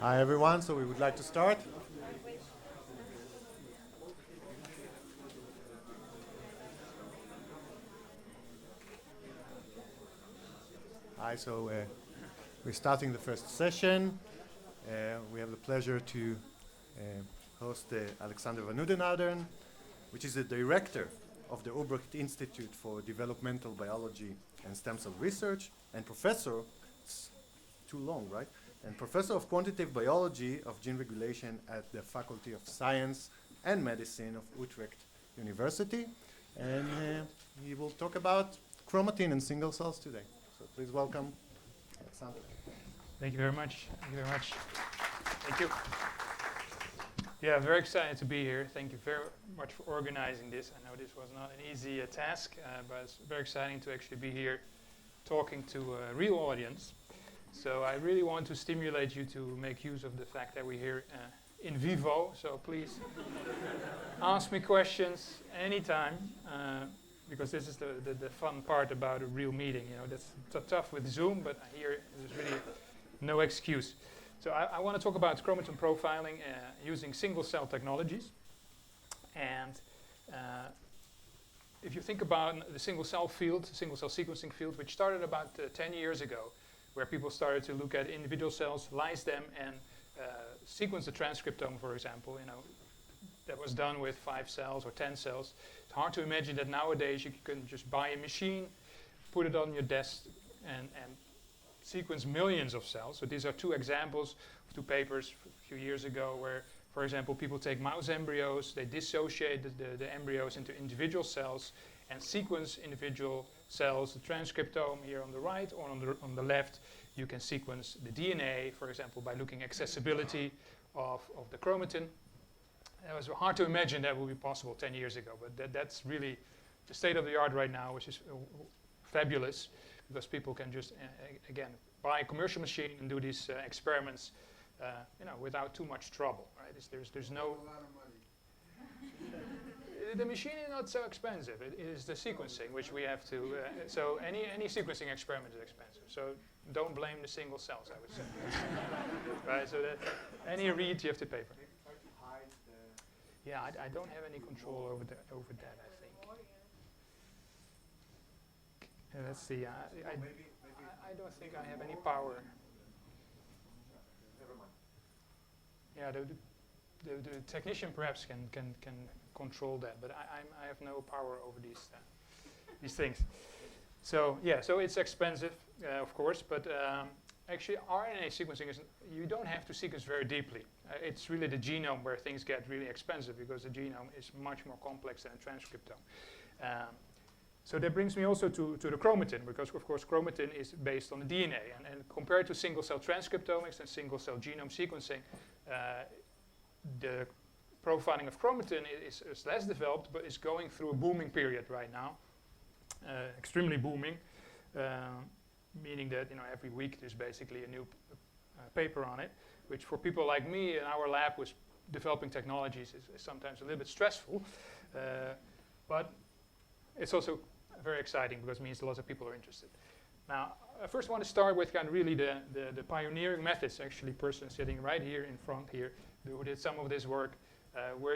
Hi everyone, so we would like to start. Hi, so we're starting the first session. We have the pleasure to host Alexander van Oudenaarden, which is the director of the Hubrecht Institute for Developmental Biology and Stem Cell Research, and professor, it's too long, right? And professor of quantitative biology of gene regulation at the Faculty of Science and Medicine of Utrecht University. And he will talk about chromatin and single cells today. So please welcome Alexander. Thank you very much. Thank you very much. Thank you. Yeah, very excited to be here. Thank you very much for organizing this. I know this was not an easy task, but it's very exciting to actually be here talking to a real audience. So I really want to stimulate you to make use of the fact that we're here in vivo. So please ask me questions anytime, because this is the fun part about a real meeting. You know, that's tough with Zoom, but here there's really no excuse. So I want to talk about chromatin profiling using single cell technologies. And if you think about the single cell field, single cell sequencing field, which started about 10 years ago, where people started to look at individual cells, lyse them, and sequence the transcriptome, for example. You know, that was done with 5 cells or 10 cells. It's hard to imagine that nowadays you can just buy a machine, put it on your desk, and sequence millions of cells. So these are 2 examples of 2 papers a few years ago where, for example, people take mouse embryos, they dissociate the embryos into individual cells and sequence individual cells, the transcriptome here on the right, or on the left, you can sequence the DNA, for example, by looking at accessibility of the chromatin. It was hard to imagine that would be possible 10 years ago, but that's really the state of the art right now, which is fabulous, because people can just, again, buy a commercial machine and do these experiments, without too much trouble, right? There's no... A lot of money. The machine is not so expensive. It is the sequencing which we have to. So any sequencing experiment is expensive. So don't blame the single cells, I would say. Right. So that any read you have to pay for. Yeah, I don't have any control over that. I think. Let's see. I don't think I have any power. Never mind. Yeah, the technician perhaps can control that, but I have no power over these things. So yeah, so it's expensive, of course, but actually RNA sequencing is, you don't have to sequence very deeply. It's really the genome where things get really expensive, because the genome is much more complex than a transcriptome. So that brings me also to the chromatin, because of course chromatin is based on the DNA, and compared to single cell transcriptomics and single cell genome sequencing, the profiling of chromatin is less developed, but is going through a booming period right now, extremely booming, meaning that every week there's basically a new paper on it, which for people like me in our lab with developing technologies is sometimes a little bit stressful, but it's also very exciting because it means a lot of people are interested. Now, I first want to start with kind of really the pioneering methods. Actually, person sitting right here in front here who did some of this work,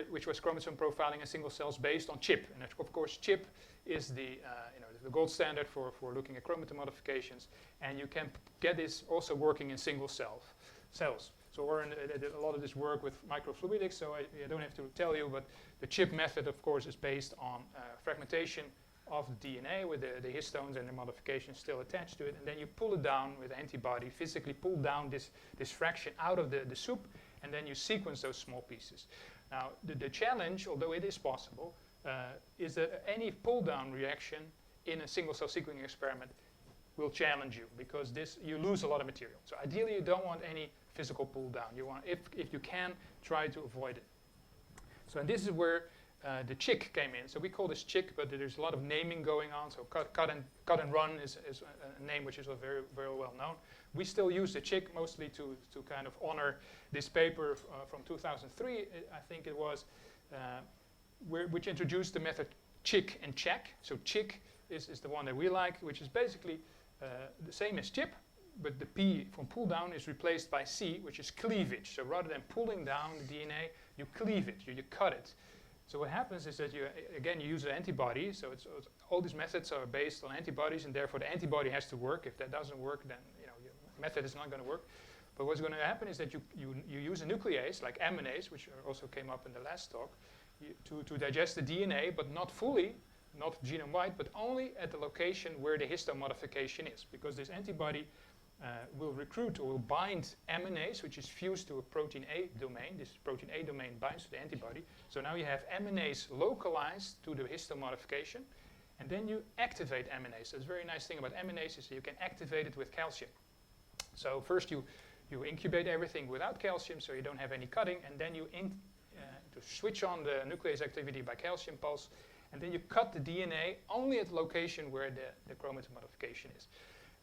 which was chromosome profiling in single cells based on CHIP. And of course, CHIP is the gold standard for looking at chromatin modifications. And you can get this also working in single cells. So Warren did a lot of this work with microfluidics, so I don't have to tell you, but the CHIP method, of course, is based on fragmentation of the DNA with the histones and the modifications still attached to it, and then you pull it down with antibody, physically pull down this fraction out of the soup, and then you sequence those small pieces. Now, the challenge, although it is possible, is that any pull-down reaction in a single-cell sequencing experiment will challenge you, because you lose a lot of material. So ideally, you don't want any physical pull-down. You want, if you can, try to avoid it. So and this is where the chick came in. So we call this chick, but there's a lot of naming going on. So cut and run is a name which is very, very well known. We still use the chick mostly to kind of honor this paper from 2003, I think it was, which introduced the method chick and check. So chick is the one that we like, which is basically the same as chip, but the P from pull down is replaced by C, which is cleavage. So rather than pulling down the DNA, you cleave it, you cut it. So what happens is that you use an antibody. So all these methods are based on antibodies, and therefore the antibody has to work. If that doesn't work, then your method is not going to work. But what's going to happen is that you use a nuclease like aminase, which also came up in the last talk, to digest the DNA, but not fully, not genome-wide, but only at the location where the histone modification is, because this antibody will recruit or will bind aminase, which is fused to a protein A domain. This protein A domain binds to the antibody. So now you have aminase localized to the histone modification, and then you activate aminase. The very nice thing about aminase is that you can activate it with calcium. So first you incubate everything without calcium, so you don't have any cutting, and then you to switch on the nuclease activity by calcium pulse, and then you cut the DNA only at the location where the chromatin modification is.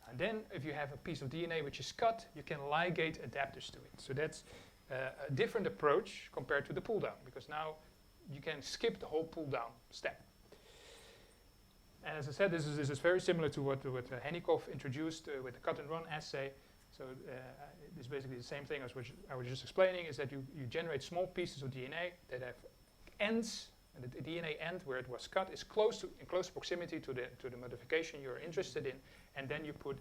And then if you have a piece of DNA which is cut, you can ligate adapters to it. So that's a different approach compared to the pull down, because now you can skip the whole pull down step. And as I said, this is very similar to what Hennikov introduced with the cut and run assay. So it's basically the same thing as what I was just explaining, is that you generate small pieces of DNA that have ends, and the DNA end where it was cut is in close proximity to the modification you're interested in, and then you put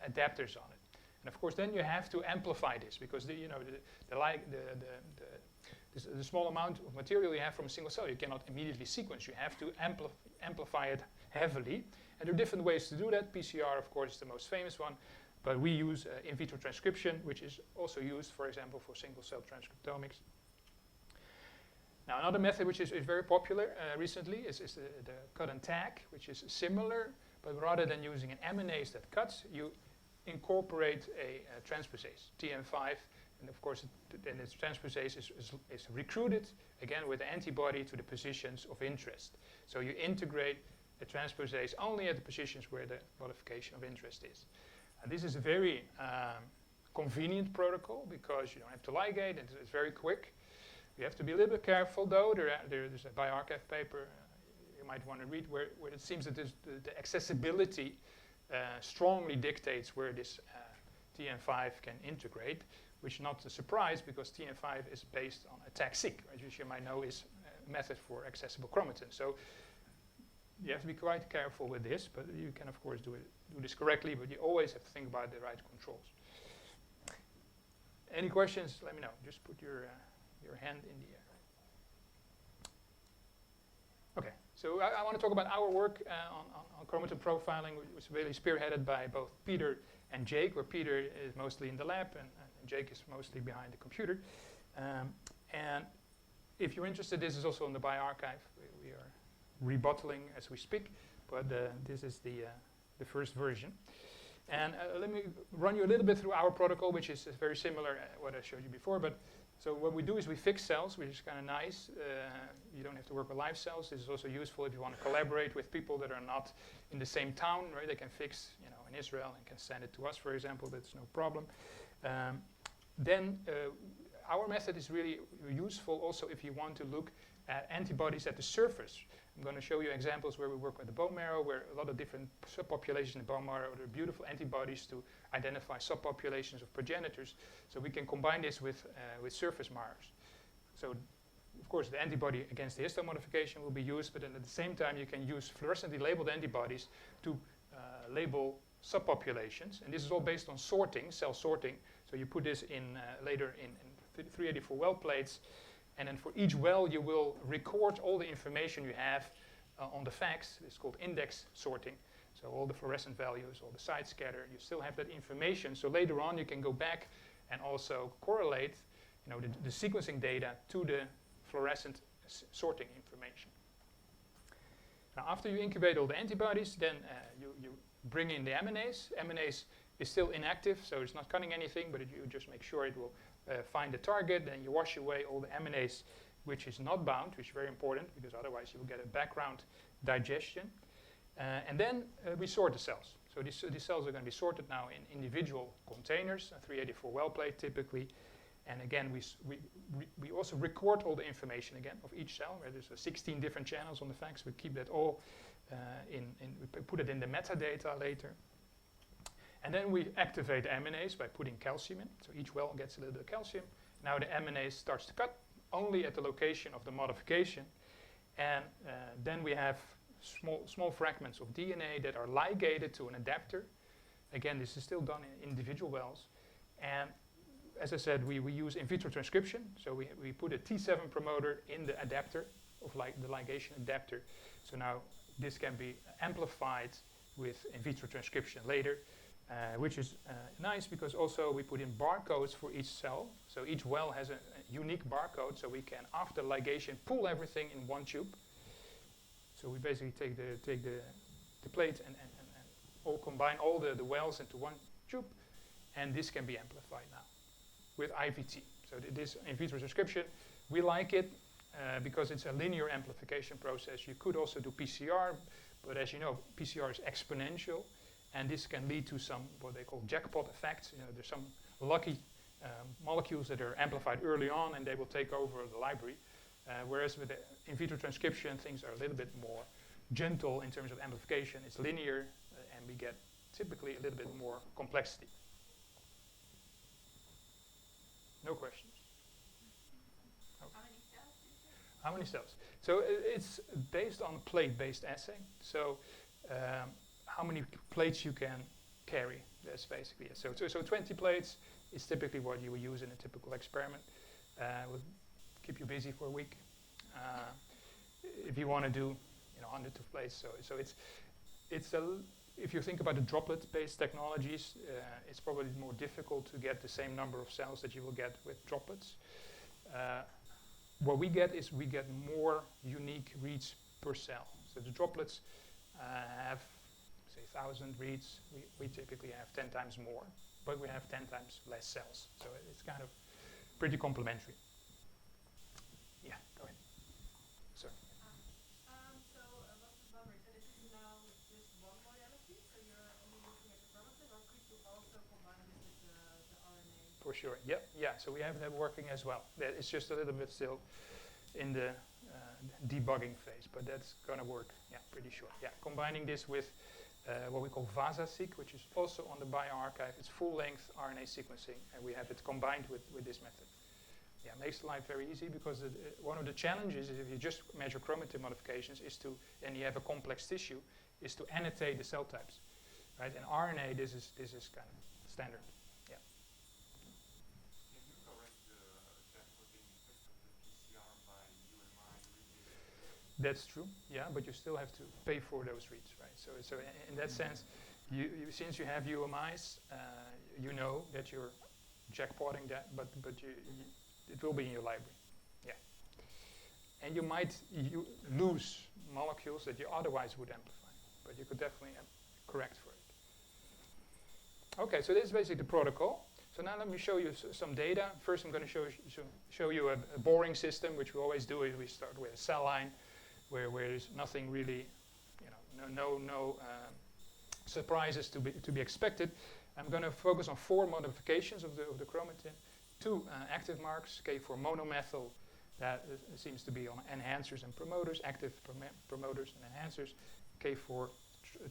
adapters on it. And of course, then you have to amplify this, because the small amount of material you have from a single cell, you cannot immediately sequence. You have to amplify it heavily, and there are different ways to do that. PCR, of course, is the most famous one. But we use in vitro transcription, which is also used, for example, for single-cell transcriptomics. Now, another method which is very popular recently is the cut and tag, which is similar, but rather than using an aminase that cuts, you incorporate a transposase, TM5, and of course, then this transposase is recruited, again, with the antibody to the positions of interest. So you integrate a transposase only at the positions where the modification of interest is. And this is a very convenient protocol, because you don't have to ligate, and it's very quick. You have to be a little bit careful, though. There's a bioRxiv paper you might want to read where it seems that the accessibility strongly dictates where this TM5 can integrate, which is not a surprise, because TM5 is based on a tag-seq, which you might know is a method for accessible chromatin. So you have to be quite careful with this, but you can, of course, do this correctly, but you always have to think about the right controls. Any questions? Let me know. Just put your hand in the air. Okay, so I want to talk about our work on chromatin profiling, which was really spearheaded by both Peter and Jake, where Peter is mostly in the lab and Jake is mostly behind the computer. And if you're interested, this is also on the bioRxiv. We are rebottling as we speak, but this is the first version. And let me run you a little bit through our protocol, which is very similar to what I showed you before. But so what we do is we fix cells, which is kind of nice. You don't have to work with live cells. This is also useful if you want to collaborate with people that are not in the same town, right? They can fix, in Israel and can send it to us, for example. That's no problem. Then our method is really useful also if you want to look at antibodies at the surface. I'm going to show you examples where we work with the bone marrow, where a lot of different subpopulations in the bone marrow, there are beautiful antibodies to identify subpopulations of progenitors. So we can combine this with surface markers. So, of course, the antibody against the histone modification will be used, but then at the same time, you can use fluorescently labeled antibodies to label subpopulations. And this is all based on sorting, cell sorting. So you put this in later in 384 well plates. And then for each well, you will record all the information you have on the FACS. It's called index sorting. So all the fluorescent values, all the side scatter, you still have that information. So later on, you can go back and also correlate, the sequencing data to the fluorescent sorting information. Now, after you incubate all the antibodies, then you bring in the aminase. Aminase is still inactive, so it's not cutting anything, but you just make sure it will find the target. Then you wash away all the aminase which is not bound, which is very important, because otherwise you will get a background digestion. And then we sort the cells. So these cells are going to be sorted now in individual containers, a 384 well plate typically. And again, we also record all the information again of each cell, where there's 16 different channels on the FACS. We keep that all we put it in the metadata later. And then we activate the MNase by putting calcium in. So each well gets a little bit of calcium. Now the MNase starts to cut only at the location of the modification. And then we have small fragments of DNA that are ligated to an adapter. Again, this is still done in individual wells. And as I said, we use in vitro transcription. So we put a T7 promoter in the adapter of the ligation adapter. So now this can be amplified with in vitro transcription later, which is nice because also we put in barcodes for each cell. So each well has a unique barcode, so we can, after ligation, pull everything in one tube. So we basically take the plate and all combine all the wells into one tube, and this can be amplified now with IVT. So this in vitro transcription, we like it because it's a linear amplification process. You could also do PCR, but as you know, PCR is exponential, and this can lead to some what they call jackpot effects. You know, there's some lucky molecules that are amplified early on, and they will take over the library. Whereas with the in vitro transcription, things are a little bit more gentle in terms of amplification. It's linear, and we get typically a little bit more complexity. No questions? Okay. How many cells do you say? How many cells? So it's based on a plate-based assay. So how many plates you can carry, that's basically it. So 20 plates is typically what you will use in a typical experiment. Will keep you busy for a week. If you want to do, hundreds of plates, so it's if you think about the droplet-based technologies, it's probably more difficult to get the same number of cells that you will get with droplets. What we get is we get more unique reads per cell. So the droplets have, say, 1,000 reads. We typically have 10 times more, but we have 10 times less cells. So it's kind of pretty complementary. Yeah, go ahead. Sorry. So what's the bummer? So this is now just one modality, so you're only looking at the chromatin, or could you also combine this with the RNA? For sure, yep, yeah, so we have that working as well. It's just a little bit still in the debugging phase, but that's going to work, yeah, pretty sure. Yeah, combining this with what we call VASA-seq, which is also on the bioarchive. It's full-length RNA sequencing, and we have it combined with this method. Yeah, makes life very easy because one of the challenges is if you just measure chromatin modifications and you have a complex tissue, is to annotate the cell types, right? And RNA, this is kind of standard. Yeah. Can you correct the jackpoting effect of the PCR by UMI reading? That's true, yeah, but you still have to pay for those reads, right? So in that sense, since you have UMIs, you know that you're jackpotting that, but it will be in your library, yeah. And you might lose molecules that you otherwise would amplify, but you could definitely correct for it. Okay, so this is basically the protocol. So now let me show you some data. First, I'm going to show you a boring system, which we always do. We start with a cell line where there's nothing really, no surprises to be expected. I'm going to focus on 4 modifications of the chromatin. 2 active marks, K for monomethyl, that seems to be on enhancers and promoters, active promoters and enhancers. K for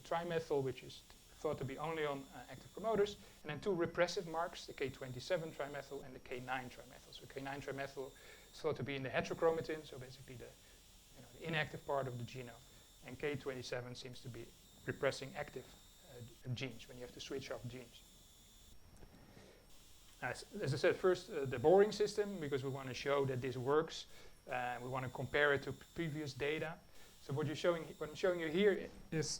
trimethyl, which is thought to be only on active promoters. And then 2 repressive marks, the K27 trimethyl and the K9 trimethyl. So K9 trimethyl is thought to be in the heterochromatin, so basically the inactive part of the genome. And K27 seems to be repressing active genes when you have to switch off genes. As I said, first the boring system, because we want to show that this works. We want to compare it to previous data. So what I'm showing you here is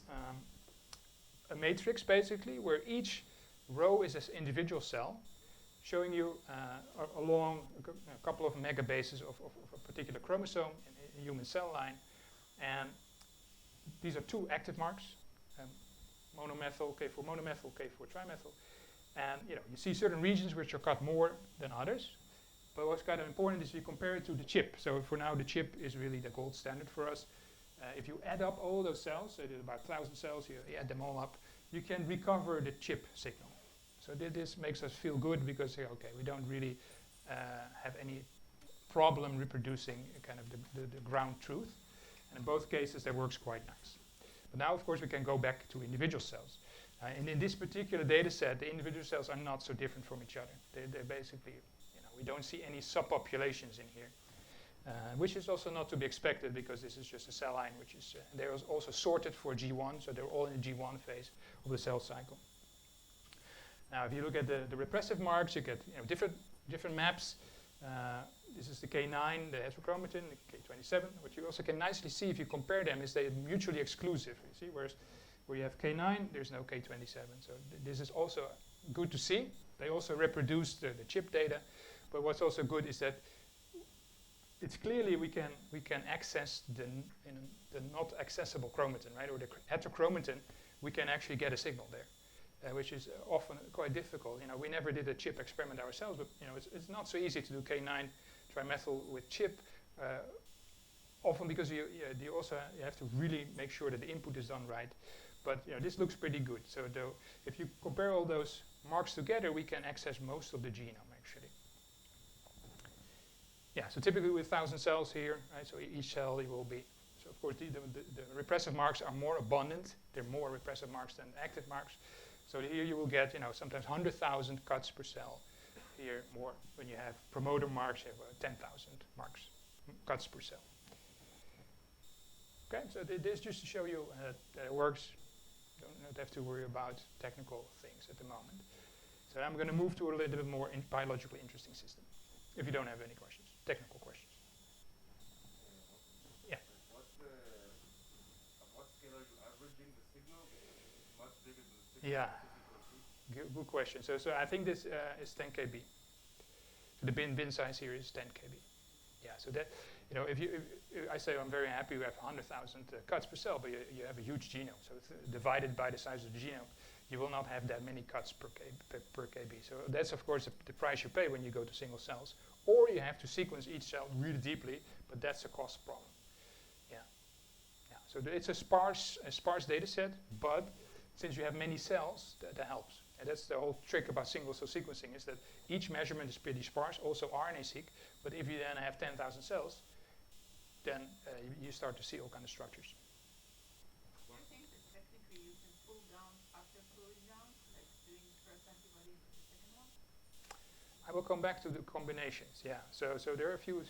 a matrix, basically, where each row is an individual cell, showing you along a couple of megabases of a particular chromosome in a human cell line. And these are 2 active marks, monomethyl, K for monomethyl, K for trimethyl. And you see certain regions which are cut more than others. But what's kind of important is you compare it to the chip. So for now, the chip is really the gold standard for us. If you add up all those cells, so there's about 1,000 cells, you add them all up, you can recover the chip signal. So this makes us feel good because, okay, we don't really have any problem reproducing kind of the ground truth. And in both cases, that works quite nice. But now, of course, we can go back to individual cells. And in this particular data set, the individual cells are not so different from each other. They're basically, we don't see any subpopulations in here, which is also not to be expected because this is just a cell line, which is, they're also sorted for G1, so they're all in the G1 phase of the cell cycle. Now, if you look at the repressive marks, you get different maps. This is the K9, the heterochromatin, the K27. What you also can nicely see if you compare them is they're mutually exclusive. You see, whereas where you have K9, there's no K27. So this is also good to see. They also reproduce the chip data. But what's also good is that it's clearly we can access the not accessible chromatin, right, or the heterochromatin. We can actually get a signal there, which is often quite difficult. We never did a chip experiment ourselves, but it's not so easy to do K9 trimethyl with chip. Often because you have to really make sure that the input is done right. But this looks pretty good. So if you compare all those marks together, we can access most of the genome actually. Yeah, so typically with 1,000 cells here, right? So each cell will be. So of course the repressive marks are more abundant. They're more repressive marks than active marks. So here you will get sometimes 100,000 cuts per cell. Here more when you have promoter marks, you have 10,000 marks cuts per cell. Okay, so this just to show you that it works. Don't have to worry about technical things at the moment. So I'm going to move to a little bit more biologically interesting system. If you don't have any questions, technical questions. Yeah. On what scale are you averaging the signal? Much bigger than the signal. Yeah. Good question. So I think this is 10 kb. So the bin size here is 10 kb. Yeah. So that if I say I'm very happy we have 100,000 cuts per cell, but you have a huge genome. So it's divided by the size of the genome, you will not have that many cuts per kb. So that's of course the price you pay when you go to single cells. Or you have to sequence each cell really deeply, but that's a cost problem. Yeah. Yeah. So it's a sparse data set, but since you have many cells, that helps. And that's the whole trick about single cell sequencing is that each measurement is pretty sparse, also RNA-seq. But if you then have 10,000 cells, then you start to see all kinds of structures. Do you think that technically you can pull down after pulling down, like doing the first antibody and the second one? I will come back to the combinations. Yeah. So there are a few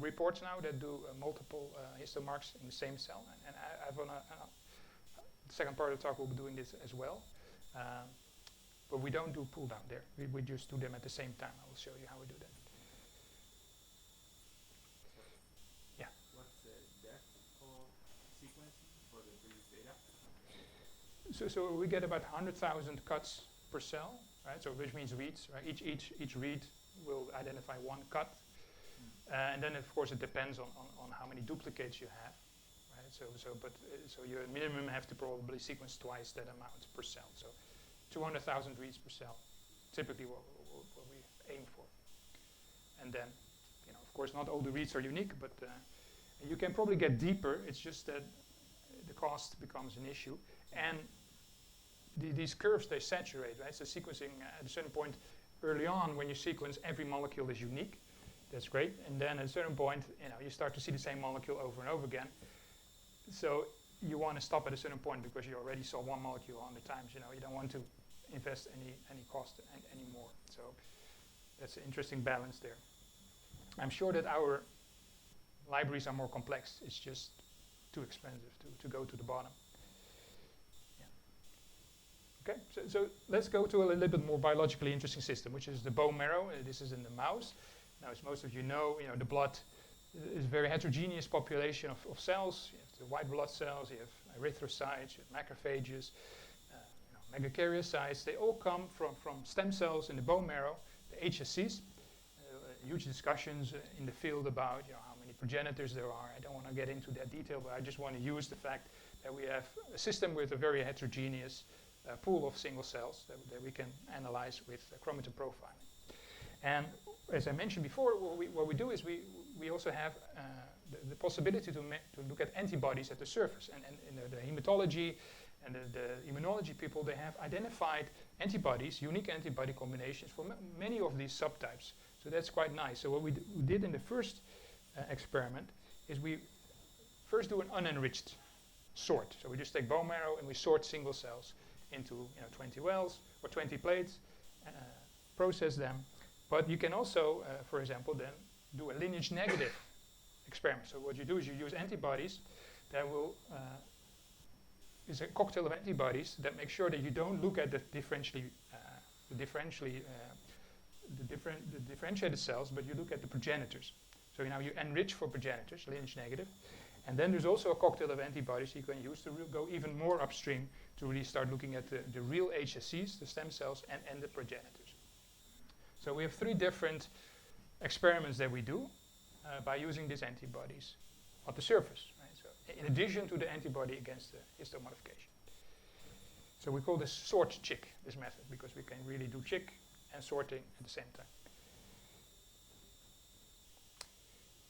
reports now that do multiple histomarks in the same cell, and I've on the second part of the talk we'll be doing this as well. But we don't do pull down there. We just do them at the same time. I will show you how we do that. Yeah. What's the depth for sequencing for the previous data? So we get about 100,000 cuts per cell, right? So which means reads, right? Each read will identify one cut, and then of course it depends on how many duplicates you have, right? So you at minimum have to probably sequence twice that amount per cell. So 200,000 reads per cell, typically what we aim for. And then, of course, not all the reads are unique, but you can probably get deeper. It's just that the cost becomes an issue, and these curves they saturate, right? So sequencing at a certain point early on, when you sequence, every molecule is unique. That's great, and then at a certain point, you start to see the same molecule over and over again. So you want to stop at a certain point because you already saw one molecule 100 times. You don't want to invest any cost anymore. So that's an interesting balance there. I'm sure that our libraries are more complex. It's just too expensive to go to the bottom. Yeah. Okay, so let's go to a little bit more biologically interesting system, which is the bone marrow. This is in the mouse. Now, as most of you know, the blood is a very heterogeneous population of cells. You have the white blood cells, you have erythrocytes, you have macrophages, megakaryocytes. They all come from stem cells in the bone marrow, the HSCs. Huge discussions in the field about how many progenitors there are. I don't want to get into that detail, but I just want to use the fact that we have a system with a very heterogeneous pool of single cells that we can analyze with chromatin profiling. And as I mentioned before, what we do is we also have the possibility to look at antibodies at the surface. And in the hematology and the immunology people, they have identified antibodies, unique antibody combinations for many of these subtypes. So that's quite nice. So what we did in the first experiment is we first do an unenriched sort. So we just take bone marrow and we sort single cells. into 20 wells or 20 plates, process them. But you can also, for example, then do a lineage negative experiment. So what you do is you use antibodies that will is a cocktail of antibodies that make sure that you don't look at the differentiated cells, but you look at the progenitors. So now you enrich for progenitors, lineage negative. And then there's also a cocktail of antibodies you can use to go even more upstream to really start looking at the real HSCs, the stem cells, and the progenitors. So we have 3 different experiments that we do by using these antibodies at the surface. Right? So in addition to the antibody against the histomodification. So we call this sort-chick, this method, because we can really do chick and sorting at the same time.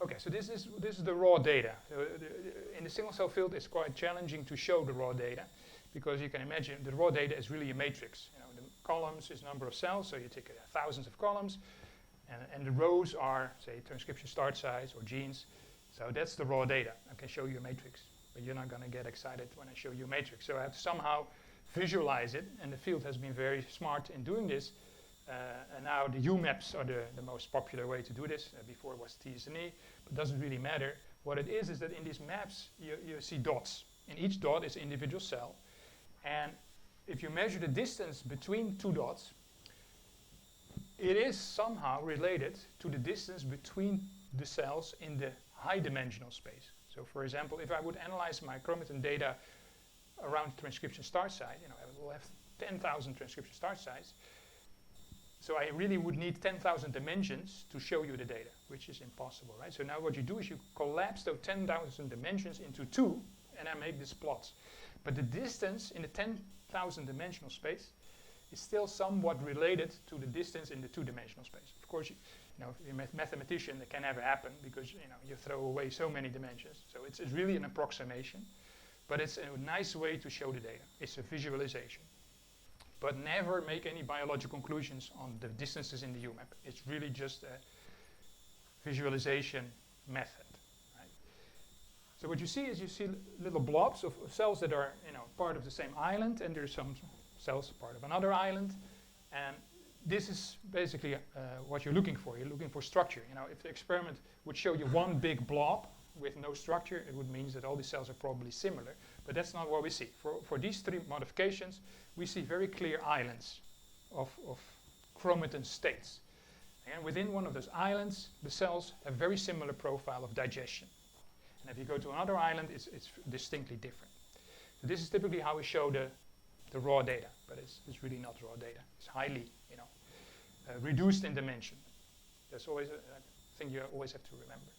Okay, so this is the raw data. So in the single cell field, it's quite challenging to show the raw data, because you can imagine the raw data is really a matrix. The columns is number of cells, so you take thousands of columns, and the rows are, say, transcription start size or genes. So that's the raw data. I can show you a matrix, but you're not going to get excited when I show you a matrix. So I have to somehow visualize it, and the field has been very smart in doing this. And now the UMAPs are the most popular way to do this. Before it was TSNE, but it doesn't really matter. What it is that in these maps you see dots. In each dot is an individual cell. And if you measure the distance between 2 dots, it is somehow related to the distance between the cells in the high dimensional space. So for example, if I would analyze my chromatin data around transcription start site, I will have 10,000 transcription start sites. So I really would need 10,000 dimensions to show you the data, which is impossible, right? So now what you do is you collapse those 10,000 dimensions into 2, and I make these plots. But the distance in the 10,000 dimensional space is still somewhat related to the distance in the 2-dimensional space. Of course, if you're a mathematician, that can never happen, because you throw away so many dimensions. So it's really an approximation, but it's a nice way to show the data. It's a visualization. But never make any biological conclusions on the distances in the UMAP. It's really just a visualization method. Right? So what you see is little blobs of cells that are part of the same island, and there's some cells part of another island. And this is basically what you're looking for. You're looking for structure. If the experiment would show you one big blob with no structure, it would mean that all these cells are probably similar. But that's not what we see. For these 3 modifications, we see very clear islands of chromatin states. And within one of those islands, the cells have very similar profile of digestion. And if you go to another island, it's distinctly different. So this is typically how we show the raw data, but it's really not raw data. It's highly reduced in dimension. That's always a thing you always have to remember.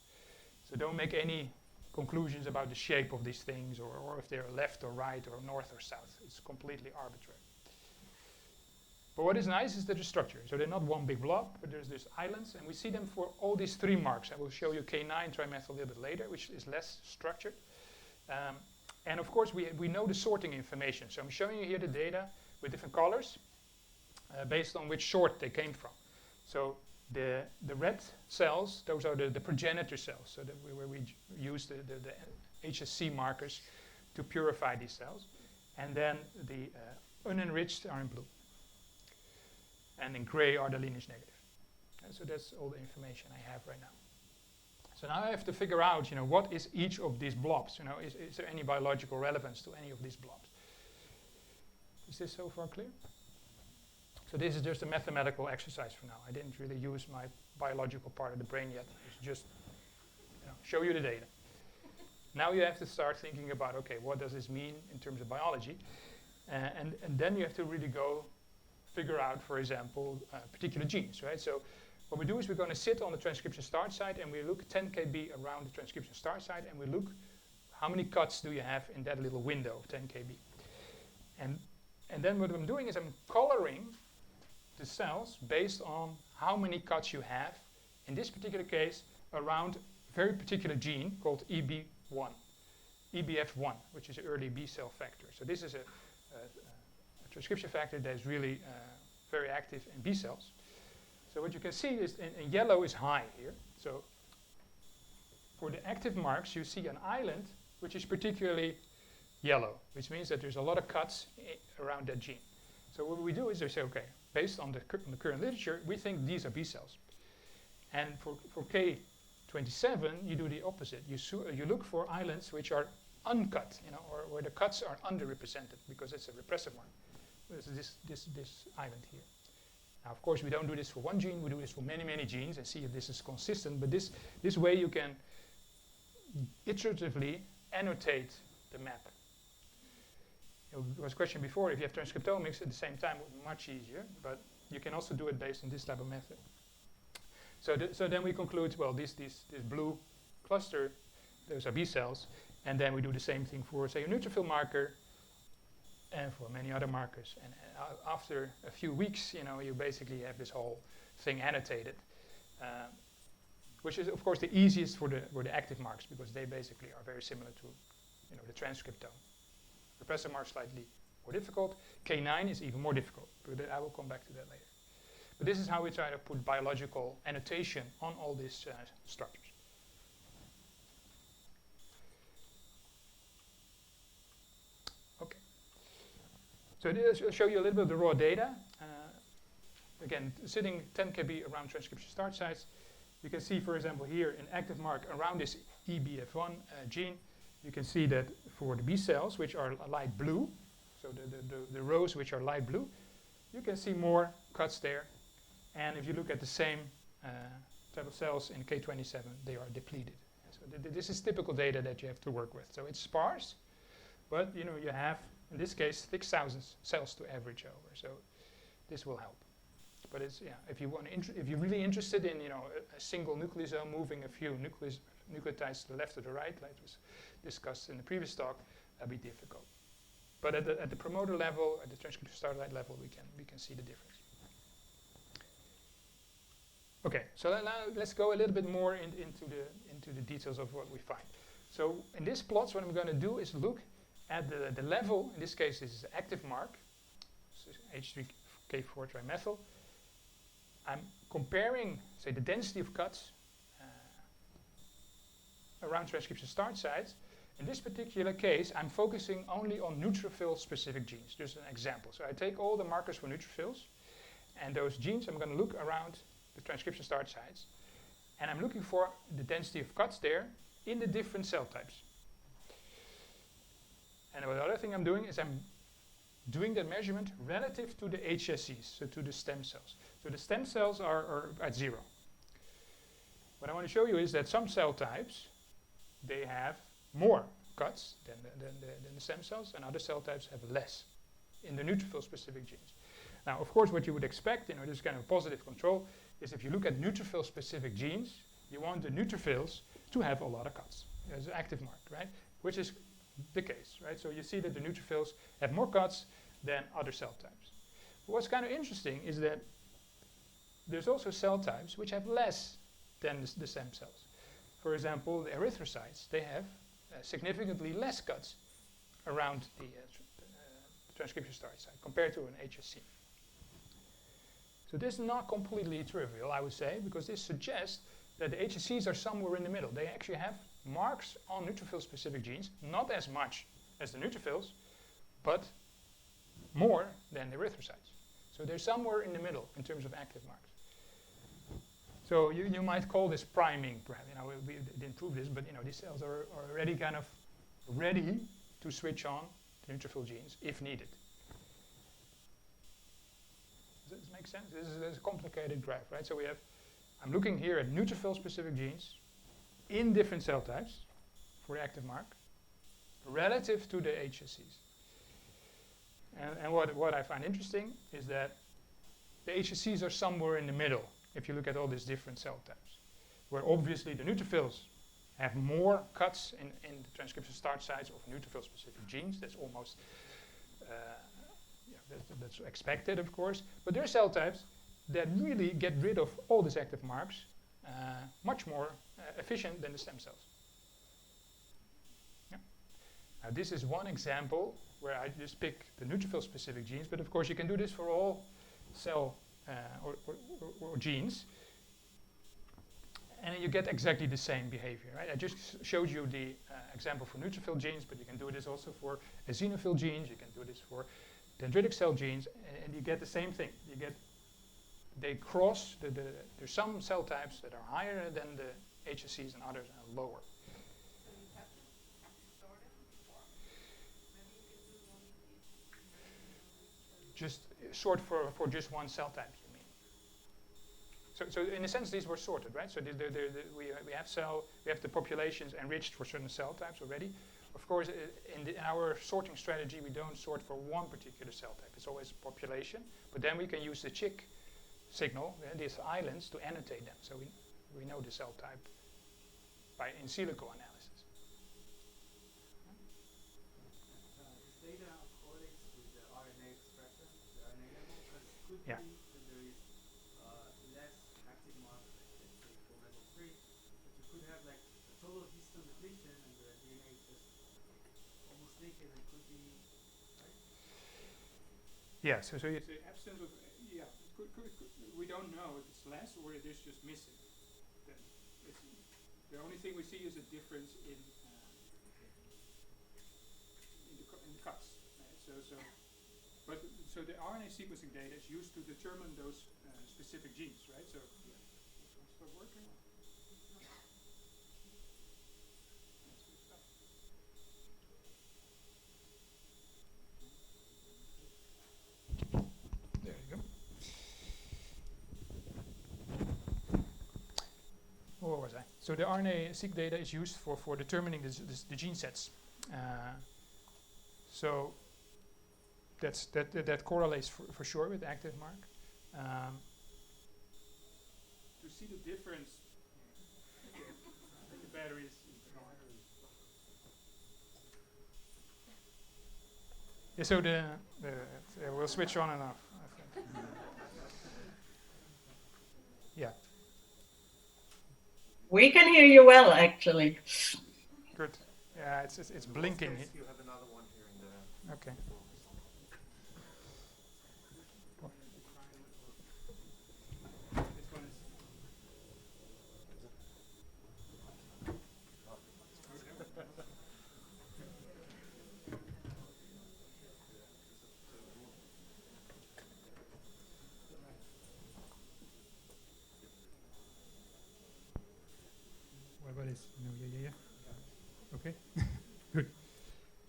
So don't make any conclusions about the shape of these things, or if they're left or right or north or south. It's completely arbitrary. But what is nice is that there's structure. So they're not one big blob, but there's these islands, and we see them for all these 3 marks. I will show you K9 trimethyl a little bit later, which is less structured. And of course, we know the sorting information. So I'm showing you here the data with different colors based on which sort they came from. So the red cells, those are the progenitor cells, so where we use the HSC markers to purify these cells. And then the unenriched are in blue. And in gray are the lineage negative. And so that's all the information I have right now. So now I have to figure out, what is each of these blobs? Is there any biological relevance to any of these blobs? Is this so far clear? So this is just a mathematical exercise for now. I didn't really use my biological part of the brain yet. It's just show you the data. Now you have to start thinking about, okay, what does this mean in terms of biology? And then you have to really go figure out, for example, particular genes, right? So what we do is we're going to sit on the transcription start site, and we look 10 kb around the transcription start site, and we look how many cuts do you have in that little window of 10 kb. And then what I'm doing is I'm coloring the cells based on how many cuts you have, in this particular case, around a very particular gene called EB1, EBF1, which is an early B cell factor. So this is a transcription factor that is really very active in B cells. So what you can see is in yellow is high here. So for the active marks, you see an island which is particularly yellow, which means that there's a lot of cuts around that gene. So what we do is we say, okay, based on the current literature, we think these are B cells. And for K27, you do the opposite. You look for islands which are uncut, or where the cuts are underrepresented because it's a repressive one. This island here. Now, of course, we don't do this for one gene. We do this for many, many genes and see if this is consistent. But this way, you can iteratively annotate the map. There was a question before, if you have transcriptomics at the same time, it would be much easier. But you can also do it based on this type of method. So then we conclude, well, this blue cluster, those are B cells. And then we do the same thing for, say, a neutrophil marker and for many other markers. And after a few weeks, you basically have this whole thing annotated, which is, of course, the easiest for the active marks because they basically are very similar to, the transcriptome. Repressive marks slightly more difficult. K9 is even more difficult, but I will come back to that later. But this is how we try to put biological annotation on all these structures. Okay. So this will show you a little bit of the raw data. Again, sitting 10 kb around transcription start sites. You can see, for example, here an active mark around this EBF1 gene. You can see that for the B cells, which are light blue, so the rows which are light blue, you can see more cuts there. And if you look at the same type of cells in K27, they are depleted. So this is typical data that you have to work with. So it's sparse, but you have, in this case, 6,000 cells to average over. So this will help. But it's, if you're really interested in, a single nucleosome moving a few nucleotides to the left or the right, like was discussed in the previous talk, that'd be difficult. But at the promoter level, at the transcription start site level, we can see the difference. Okay, so now let's go a little bit more into the details of what we find. So in this plots, what I'm going to do is look at the level. In this case, this is active mark, so H3K4 trimethyl. I'm comparing, say, the density of cuts around transcription start sites. In this particular case, I'm focusing only on neutrophil-specific genes. Just an example. So I take all the markers for neutrophils, and those genes I'm going to look around the transcription start sites, and I'm looking for the density of cuts there in the different cell types. And the other thing I'm doing is I'm doing that measurement relative to the HSCs, so to the stem cells. So the stem cells are at 0. What I want to show you is that some cell types, they have more cuts than the stem cells, and other cell types have less in the neutrophil-specific genes. Now, of course, what you would expect, this kind of positive control, is if you look at neutrophil-specific genes, you want the neutrophils to have a lot of cuts as an active mark, right? Which is the case, right? So you see that the neutrophils have more cuts than other cell types. But what's kind of interesting is that there's also cell types which have less than the stem cells. For example, the erythrocytes, they have significantly less cuts around the transcription start site compared to an HSC. So this is not completely trivial, I would say, because this suggests that the HSCs are somewhere in the middle. They actually have marks on neutrophil-specific genes, not as much as the neutrophils, but more than the erythrocytes. So they're somewhere in the middle in terms of active marks. So you might call this priming, perhaps. We didn't prove this, but these cells are already kind of ready to switch on the neutrophil genes if needed. Does this make sense? This is a complicated graph, right? So I'm looking here at neutrophil-specific genes in different cell types for the active mark relative to the HSCs. And what I find interesting is that the HSCs are somewhere in the middle if you look at all these different cell types, where obviously the neutrophils have more cuts in the transcription start sites of neutrophil-specific genes. That's almost that's expected, of course. But there are cell types that really get rid of all these active marks much more efficient than the stem cells. Yeah. Now this is one example where I just pick the neutrophil-specific genes, but of course you can do this for all cell or genes. And you get exactly the same behavior, right? I just showed you the example for neutrophil genes, but you can do this also for eosinophil genes. You can do this for dendritic cell genes, and you get the same thing. You get they cross. There's some cell types that are higher than the HSCs and others are lower. So you have to store them before? Maybe you can do one each. Just sort for just one cell type, you mean? So in a sense, these were sorted, right? So we have the populations enriched for certain cell types already. Of course, in our sorting strategy, we don't sort for one particular cell type. It's always population. But then we can use the chick signal, these islands, to annotate them. So we know the cell type by in silico analysis. This data correlates with the RNA expression, the RNA level, because it could Yeah. be that there is less active mark, let's say for level 3, but you could have like a total histone depletion and the DNA is just almost naked. It could be, right? Yeah, so you say absence of, we don't know if it's less or it is just missing. Then the only thing we see is a difference in the cuts. Right? So the RNA sequencing data is used to determine those specific genes, right? So stop working. There you go. Where was I? So the RNA-seq data is used for determining the gene sets. So that correlates for sure with active mark. To see the difference, the battery is gone. Yeah, so we'll switch on and off, I think. Yeah, We can hear you well, actually. good. Yeah, it's blinking. You have another one here in the. Okay. This one is What about this? No, yeah. Okay. Good.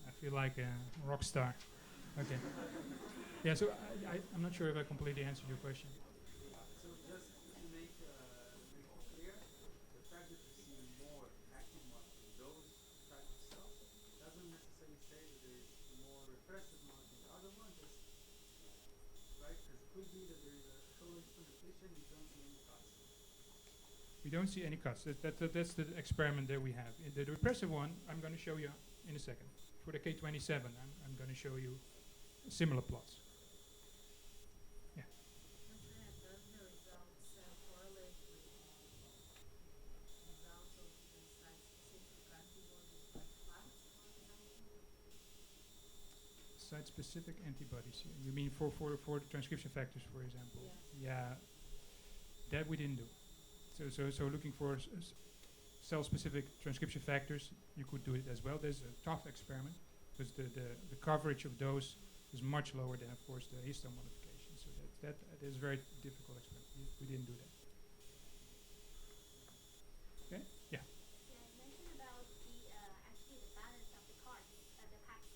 I feel like a rock star. Okay. Yeah, so I'm not sure if I completely answered your question. so just to make it clear, the fact that you see more active mark in those type of cells doesn't necessarily say that there is more repressive mark in the other one, just right? Because it could be that there is a total histone depletion, you don't see any cuts. We don't see any cuts. That's the experiment that we have. In the repressive one, I'm going to show you in a second. For the K27, I'm going to show you similar plots. Yeah. Does the results correlate with results of the site-specific antibodies like FACS, for example? Site-specific antibodies. You mean for the transcription factors, for example? Yes. Yeah. That we didn't do. So looking for cell-specific transcription factors, you could do it as well. There's a tough experiment because the coverage of those is much lower than, of course, the histone modification. So that is a very difficult experiment. We didn't do that. Okay? Yeah. Yeah, you mentioned about actually the balance of the parts, the packs,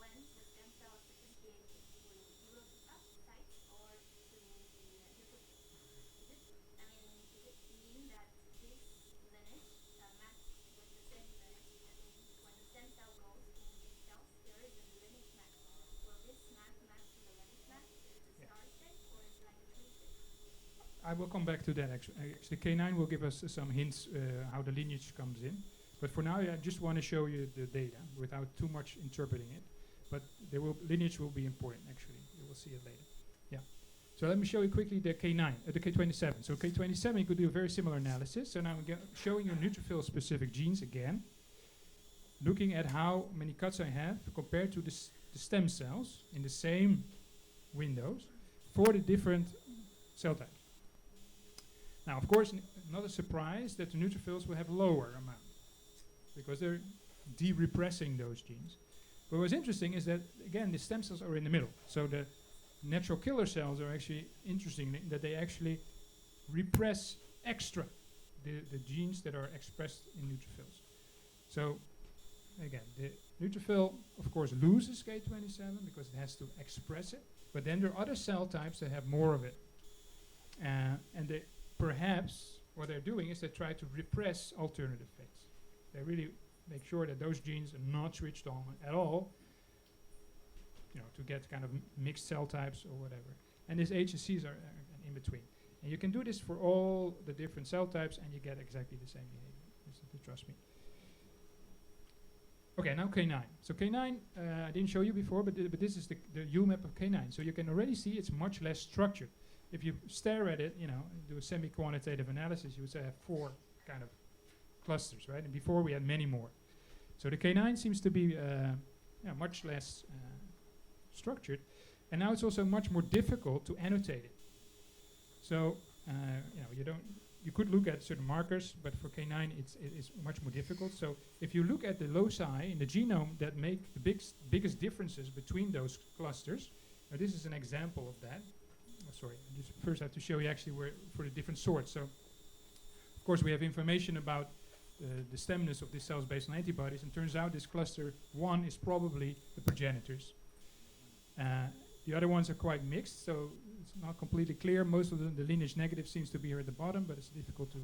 when the stem cell is differentiated, will you look to cut sites or to the neutrophil? Does it mean that this lineage matches with the same lineage? When the stem cell goes in these cells, there is a lineage match. Will this match to the lineage match? Is it a star state or is it like a tree state? I will come back to that. Actually, K9 will give us some hints how the lineage comes in. But for now, I just want to show you the data without too much interpreting it. But lineage will be important, actually. You will see it later. Yeah. So let me show you quickly the K9, the K27. So K27, you could do a very similar analysis. So now I'm showing you neutrophil-specific genes again, looking at how many cuts I have compared to the stem cells in the same windows for the different cell types. Now, of course, not a surprise that the neutrophils will have lower amount because they're de-repressing those genes. But what's interesting is that, again, the stem cells are in the middle. So the natural killer cells are actually interesting that they actually repress extra the genes that are expressed in neutrophils. So again, the neutrophil, of course, loses K27 because it has to express it. But then there are other cell types that have more of it. And they perhaps what they're doing is they try to repress alternative fates. They really make sure that those genes are not switched on at all, to get kind of mixed cell types or whatever. And these HSCs are in between. And you can do this for all the different cell types and you get exactly the same behavior. Just have to trust me. Okay, now K9. So K9, I didn't show you before, but this is the UMAP of K9. So you can already see it's much less structured. If you stare at it, do a semi-quantitative analysis, you would say I have 4 kind of clusters, right? And before we had many more. So the K9 seems to be much less structured. And now it's also much more difficult to annotate it. So, you could look at certain markers, but for K9 it's much more difficult. So if you look at the loci in the genome that make the biggest differences between those clusters, now this is an example of that. Sorry, I just first have to show you actually where for the different sorts. So, of course, we have information about the stemness of these cells based on antibodies, and turns out this cluster 1 is probably the progenitors. The other ones are quite mixed, so it's not completely clear. Most of the lineage negative seems to be here at the bottom, but it's difficult to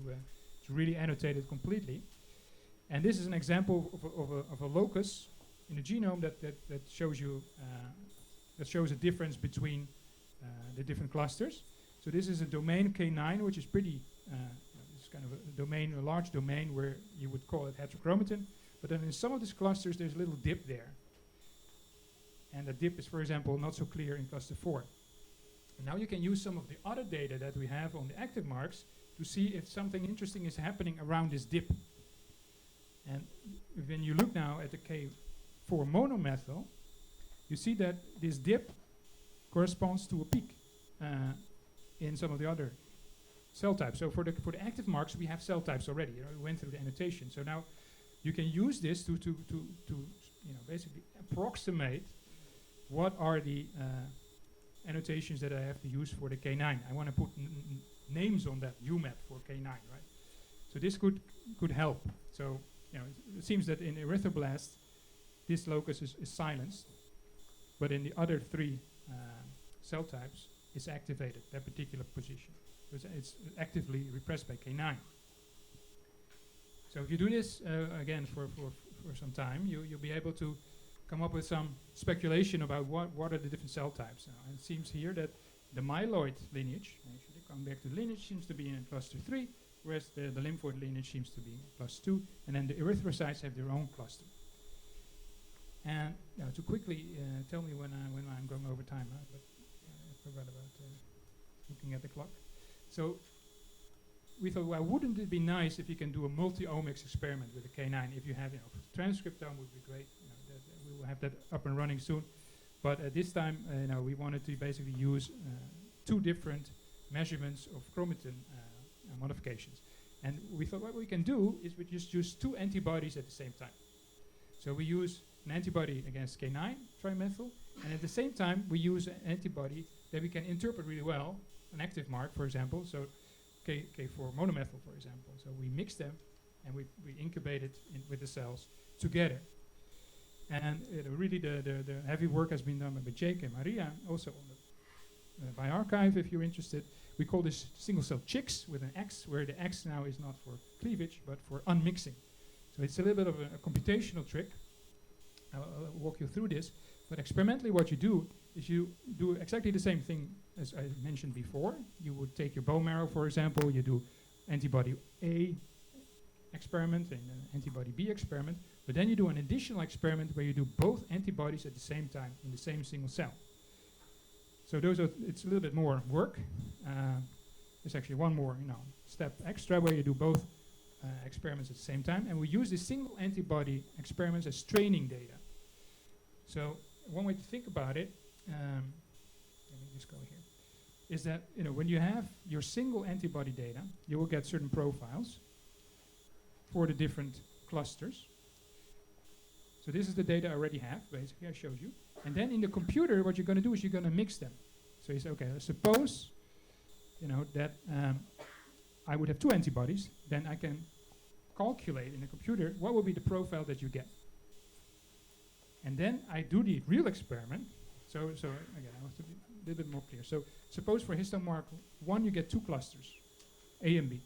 really annotate it completely. And this is an example of a locus in the genome that shows you that shows a difference between the different clusters. So this is a domain K9, which is pretty, it's kind of a domain, a large domain where you would call it heterochromatin. But then in some of these clusters, there's a little dip there. And the dip is, for example, not so clear in cluster 4. And now you can use some of the other data that we have on the active marks to see if something interesting is happening around this dip. And when you look now at the K4 monomethyl, you see that this dip corresponds to a peak in some of the other cell types. So for the active marks, we have cell types already. We went through the annotation. So now you can use this to basically approximate what are the annotations that I have to use for the K9. I want to put names on that UMAP for K9, right? So this could help. So it seems that in erythroblasts, this locus is silenced, but in the other 3 cell types, it's activated, that particular position. It's actively repressed by K9. So if you do this again for some time, you'll be able to come up with some speculation about what are the different cell types. And it seems here that the myeloid lineage, actually coming back to the lineage, seems to be in cluster 3, whereas the lymphoid lineage seems to be in cluster 2, and then the erythrocytes have their own cluster. And to quickly tell me when I'm going over time, but I forgot about looking at the clock. So we thought, well, wouldn't it be nice if you can do a multi-omics experiment with the K9? If you have, transcriptome would be great. We will have that up and running soon. But at this time, we wanted to basically use 2 different measurements of chromatin modifications. And we thought what we can do is we just use 2 antibodies at the same time. So we use an antibody against K9 trimethyl, and at the same time we use an antibody that we can interpret really well, an active mark, for example, so K4 monomethyl, for example. So we mix them and we incubate it with the cells together. And really the heavy work has been done by Jake and Maria, also on the bioarchive if you're interested. We call this single cell chicks with an X, where the X now is not for cleavage but for unmixing. So it's a little bit of a computational trick. I'll walk you through this. But experimentally what you do is you do exactly the same thing as I mentioned before. You would take your bone marrow, for example, you do antibody A experiment and an antibody B experiment, but then you do an additional experiment where you do both antibodies at the same time in the same single cell. So it's a little bit more work. There's actually one more step extra where you do both experiments at the same time, and we use this single antibody experiments as training data. So one way to think about it, let me just go here. is that when you have your single antibody data, you will get certain profiles for the different clusters. So this is the data I already have, basically, I showed you. And then in the computer, what you're going to do is you're going to mix them. So you say, okay, suppose that I would have two antibodies, then I can calculate in the computer what will be the profile that you get. And then I do the real experiment. So again, I want to be a little bit more clear. So suppose for histone mark 1 you get 2 clusters, A and B.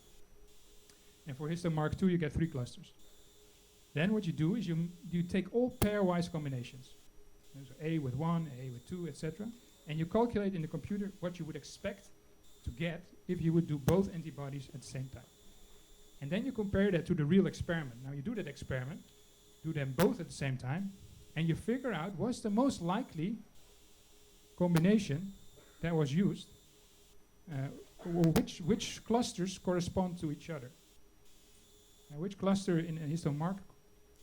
And for histone mark 2 you get 3 clusters. Then what you do is you take all pairwise combinations. So A with 1, A with 2, etc. And you calculate in the computer what you would expect to get if you would do both antibodies at the same time. And then you compare that to the real experiment. Now you do that experiment, do them both at the same time, and you figure out what's the most likely combination that was used, or which clusters correspond to each other. Which cluster in histone mark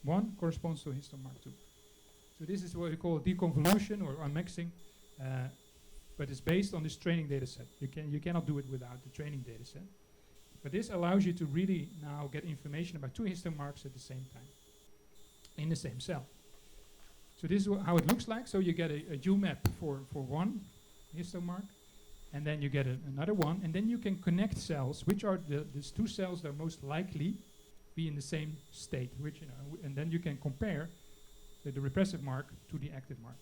1 corresponds to histone mark 2. So this is what we call deconvolution or unmixing, but it's based on this training data set. You cannot do it without the training data set. But this allows you to really now get information about 2 histone marks at the same time in the same cell. So this is how it looks like. So you get a UMAP for one histone mark, and then you get another one, and then you can connect cells, which are these 2 cells that are most likely be in the same state, which and then you can compare the repressive mark to the active mark.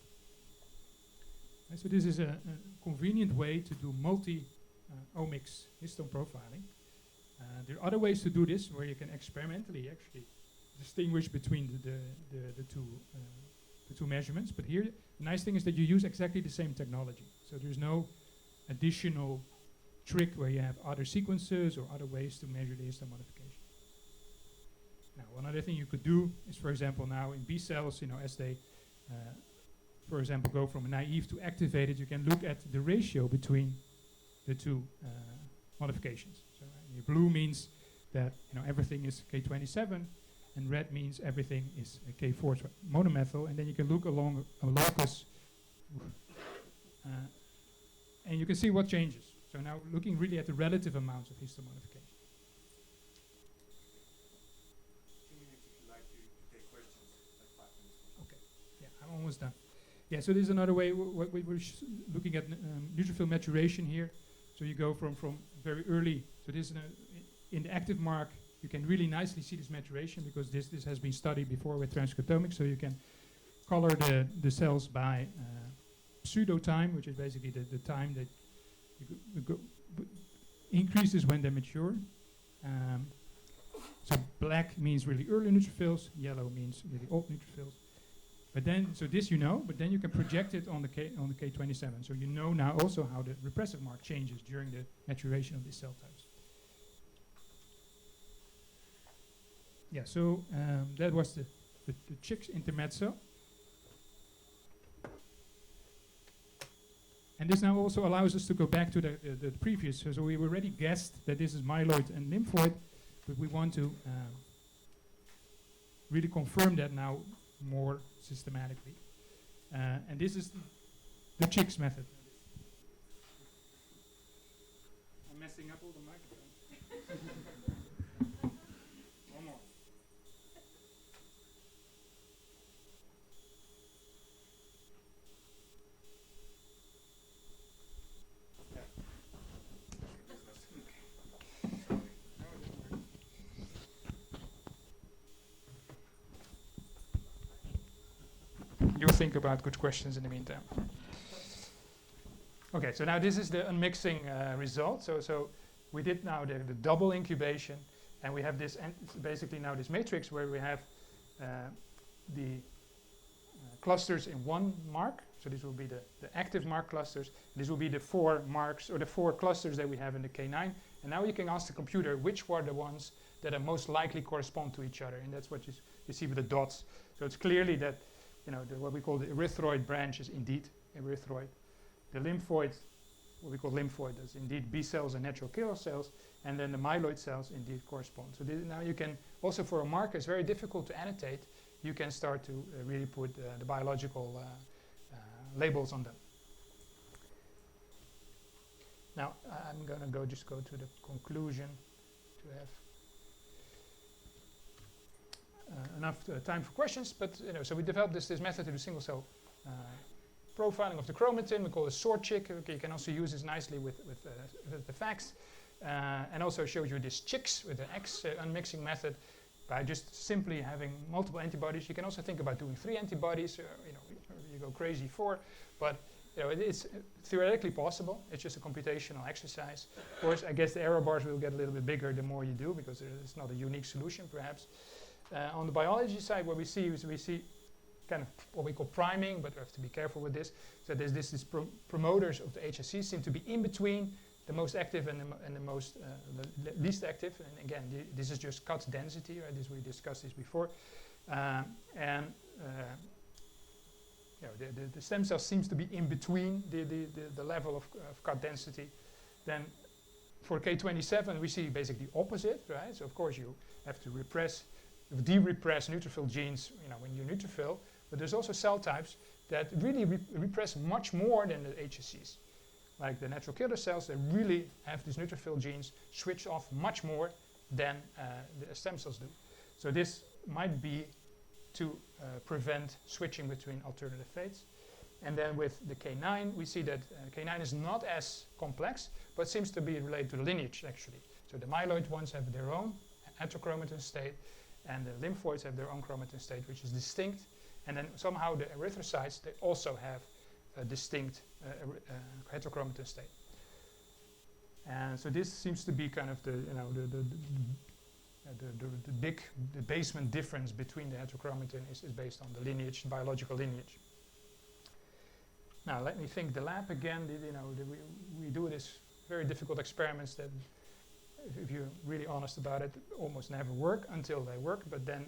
And so this is a convenient way to do multi-omics histone profiling. There are other ways to do this, where you can experimentally actually distinguish between the two measurements. But here, the nice thing is that you use exactly the same technology. So there's no additional trick where you have other sequences or other ways to measure the histone modification. Now, one other thing you could do is, for example, now in B cells, as they, for example, go from naive to activated, you can look at the ratio between the 2 modifications. So blue means that everything is K27, and red means everything is K4 monomethyl, and then you can look along a locus, and you can see what changes. So now looking really at the relative amounts of histone modification. 2 minutes if you like to take questions, like 5 minutes. Okay, yeah, I'm almost done. Yeah, so this is another way. We're looking at neutrophil maturation here. So you go from very early. So this is in the active mark, you can really nicely see this maturation, because this has been studied before with transcriptomics. So you can color the cells by pseudo time, which is basically the time that increases when they mature. So black means really early neutrophils, yellow means really old neutrophils. But then, so this but then you can project it on the K27. So you know now also how the repressive mark changes during the maturation of these cell types. Yeah, so that was the chicks intermezzo. And this now also allows us to go back to the previous. So we already guessed that this is myeloid and lymphoid, but we want to really confirm that now more systematically. And this is the chicks method. I'm messing up all the microphones. One more. You think about good questions in the meantime. Okay, so now this is the unmixing result. So we did now the double incubation, and we have this basically now this matrix where we have the clusters in one mark. So this will be the active mark clusters. This will be the 4 marks or the 4 clusters that we have in the K9. And now you can ask the computer which were the ones that are most likely correspond to each other, and that's what you see with the dots. So it's clearly that what we call the erythroid branch is indeed erythroid. The lymphoid, what we call lymphoid, is indeed B cells and natural killer cells, and then the myeloid cells indeed correspond. So now you can also, for a marker, it's very difficult to annotate. You can start to really put the biological labels on them. Now I'm going to just go to the conclusion to have enough time for questions. But so we developed this method to do single cell profiling of the chromatin. We call it sort-chick. Okay, you can also use this nicely with the FACS. And also shows you this chicks with the X unmixing method by just simply having multiple antibodies. You can also think about doing 3 antibodies. You go crazy 4, but it's theoretically possible. It's just a computational exercise. Of course, I guess the error bars will get a little bit bigger the more you do, because it's not a unique solution, perhaps. On the biology side, what we see kind of what we call priming, but we have to be careful with this. So these promoters of the HSC seem to be in between the most active and the most the least active. And again, this is just cut density, right? We discussed this before. The stem cell seems to be in between the level of cut density. Then for K27, we see basically the opposite, right? So of course you have to de-repress neutrophil genes, when you neutrophil. But there's also cell types that really repress much more than the HSCs. Like the natural killer cells, they really have these neutrophil genes switch off much more than the stem cells do. So this might be to prevent switching between alternative fates. And then with the K9, we see that K9 is not as complex, but seems to be related to the lineage, actually. So the myeloid ones have their own heterochromatin state, and the lymphoids have their own chromatin state, which is distinct. And then somehow the erythrocytes, they also have a distinct heterochromatin state. And so this seems to be kind of the basement difference between the heterochromatin is based on the lineage, biological lineage. Now let me think. The lab again. We do this very difficult experiments that, if you're really honest about it, almost never work until they work. But then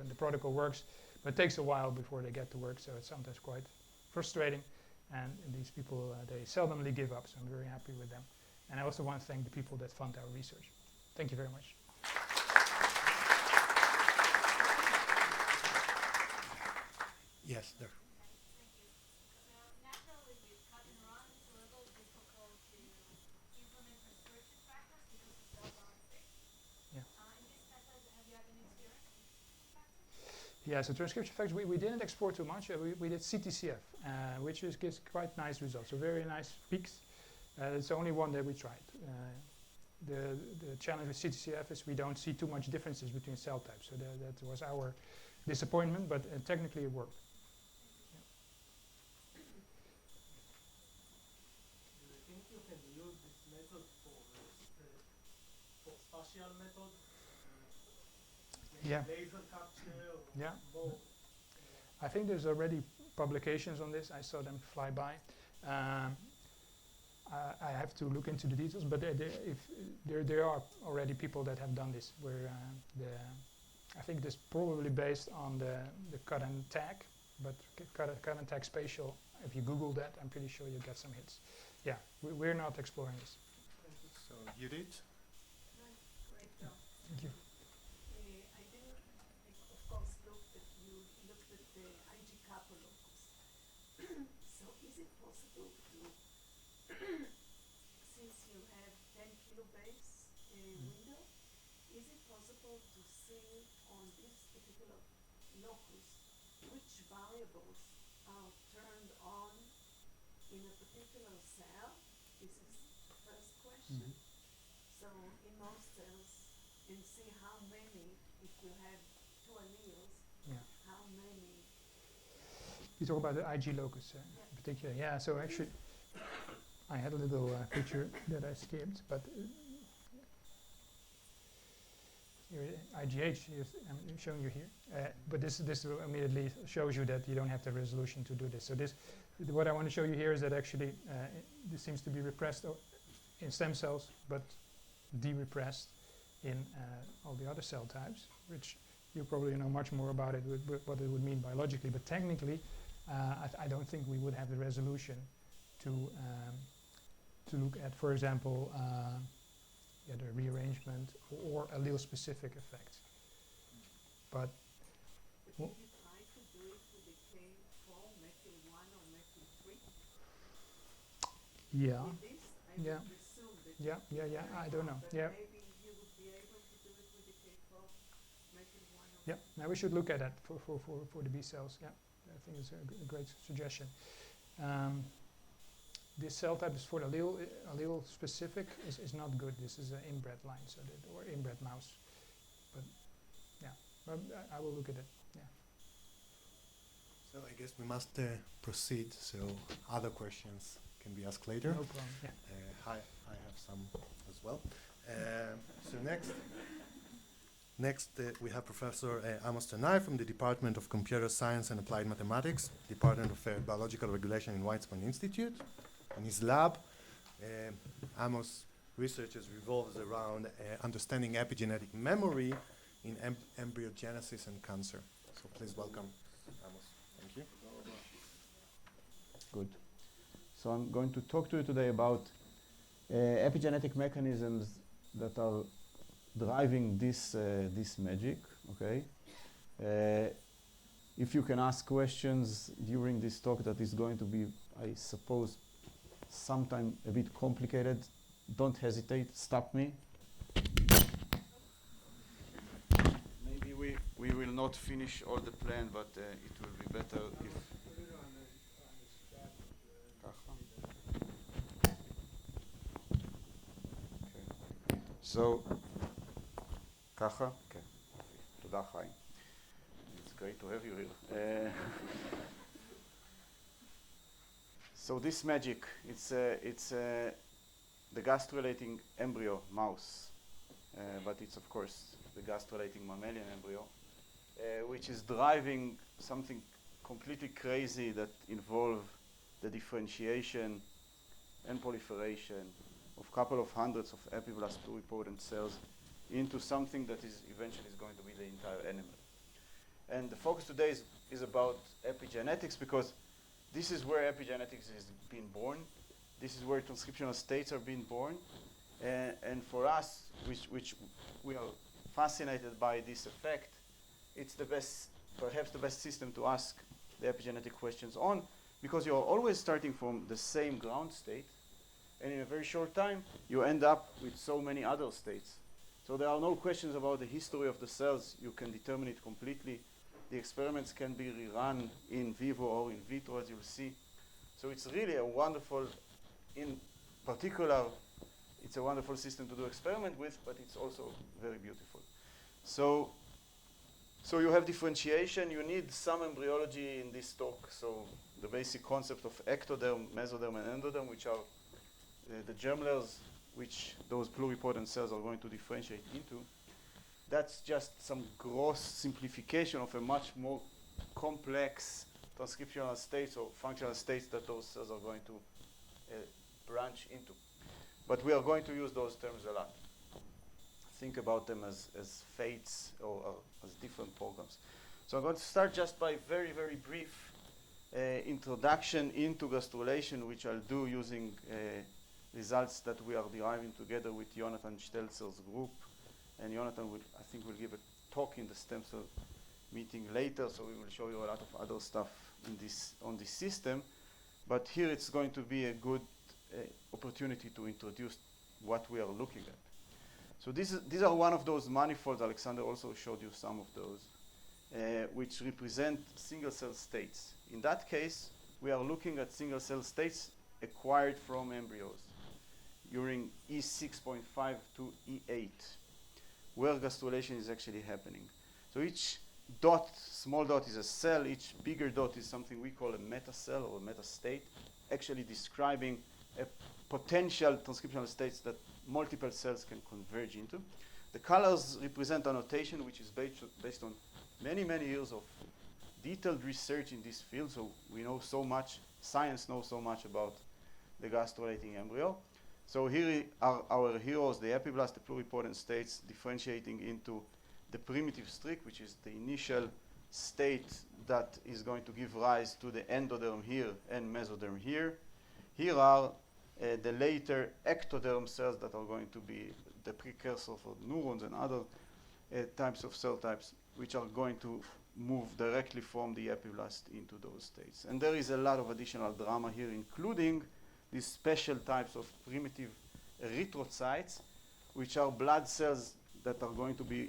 the protocol works, but it takes a while before they get to work. So it's sometimes quite frustrating. And these people, they seldomly give up. So I'm very happy with them. And I also want to thank the people that fund our research. Thank you very much. Yes, there. Thank you. So naturally, with cut and run, it's a little difficult to implement transcription factors because the cells are unsafe. Yeah. In this method, have you had any experience with transcription factors? Yeah, so transcription factors, we didn't explore too much. We did CTCF, which gives quite nice results. So very nice peaks. It's the only one that we tried. The challenge with CTCF is we don't see too much differences between cell types. So that was our disappointment, but technically it worked. Do you think you can use this method for spatial method? Yeah. Laser capture or Yeah. more? I think there's already publications on this. I saw them fly by. I have to look into the details, but there are already people that have done this. Where I think this probably based on the cut and tag, but cut and tag spatial. If you Google that, I'm pretty sure you get some hits. Yeah, we're not exploring this. So you did? Great job. Thank you. I didn't, of course, looked at the IG kappa locus. So is it possible to, since you have 10 kilobase window, is it possible to see on this particular locus which variables are turned on in a particular cell? This is the first question. So in most cells, and see how many, if you have 2 alleles, Yeah. how many. You talk about the IG locus in particular. Yeah, so actually I had a little picture that I skipped, but here, IGH, I'm showing you here. But this immediately shows you that you don't have the resolution to do this. So what I want to show you here is that actually this seems to be repressed in stem cells, but de-repressed in all the other cell types, which you probably know much more about it, what it would mean biologically. But technically, I don't think we would have the resolution to look at, for example, the rearrangement or allele-specific effects. But Did you try to do it with the K4, methyl 1 or methyl 3? yeah, With this, I Yeah. would Yeah, I don't know. Yeah, Maybe you would be able to do it with the K12, make it one of yeah. Now we should look at that for the B cells. Yeah, I think it's a great suggestion. This cell type is for the allele specific is not good. This is an inbred line, so or inbred mouse. But yeah, I will look at it. Yeah. So I guess we must proceed. So other questions can be asked later. No problem. Yeah. I have some as well. So next we have Professor Amos Tanay from the Department of Computer Science and Applied Mathematics, Department of Biological Regulation in Weizmann Institute. In his lab, Amos' research revolves around understanding epigenetic memory in embryogenesis and cancer. So please welcome Amos. Thank you. Good. So I'm going to talk to you today about epigenetic mechanisms that are driving this magic. Okay. If you can ask questions during this talk, that is going to be, I suppose, sometime a bit complicated, don't hesitate, stop me. Maybe we will not finish all the plan, but it will be better if... Okay. So, ככה? כן. תודה חיים. It's great to have you here. So this magic, it's the gastrulating embryo mouse, but it's of course the gastrulating mammalian embryo, which is driving something completely crazy that involve the differentiation and proliferation of a couple of hundreds of epiblast pluripotent cells into something that is eventually going to be the entire animal. And the focus today is about epigenetics, because this is where epigenetics is being born. This is where transcriptional states are being born. And for us, which we are fascinated by this effect, it's the best, perhaps the best system to ask the epigenetic questions on, because you're always starting from the same ground state, and in a very short time, you end up with so many other states. So there are no questions about the history of the cells. You can determine it completely. The experiments can be rerun in vivo or in vitro, as you'll see. So it's really a wonderful, in particular, it's a wonderful system to do experiment with, but it's also very beautiful. So you have differentiation. You need some embryology in this talk. So the basic concept of ectoderm, mesoderm, and endoderm, which are the germ layers which those pluripotent cells are going to differentiate into. That's just some gross simplification of a much more complex transcriptional states or functional states that those cells are going to branch into. But we are going to use those terms a lot. Think about them as fates or as different programs. So I'm going to start just by very, very brief introduction into gastrulation, which I'll do using results that we are deriving together with Jonathan Stelzer's group. And Jonathan, I think, will give a talk in the stem cell meeting later, so we will show you a lot of other stuff on this system. But here it's going to be a good opportunity to introduce what we are looking at. So these are one of those manifolds. Alexander also showed you some of those, which represent single cell states. In that case, we are looking at single cell states acquired from embryos during E6.5 to E8, where gastrulation is actually happening. So each dot, small dot, is a cell. Each bigger dot is something we call a metacell or a metastate, actually describing a potential transcriptional states that multiple cells can converge into. The colors represent annotation, which is based on many, many years of detailed research in this field. So we know so much, science knows so much about the gastrulating embryo. So here are our heroes, the epiblast, the pluripotent states, differentiating into the primitive streak, which is the initial state that is going to give rise to the endoderm here and mesoderm here. Here are the later ectoderm cells that are going to be the precursor for neurons and other types of cell types, which are going to move directly from the epiblast into those states. And there is a lot of additional drama here, including these special types of primitive erythrocytes, which are blood cells that are going to be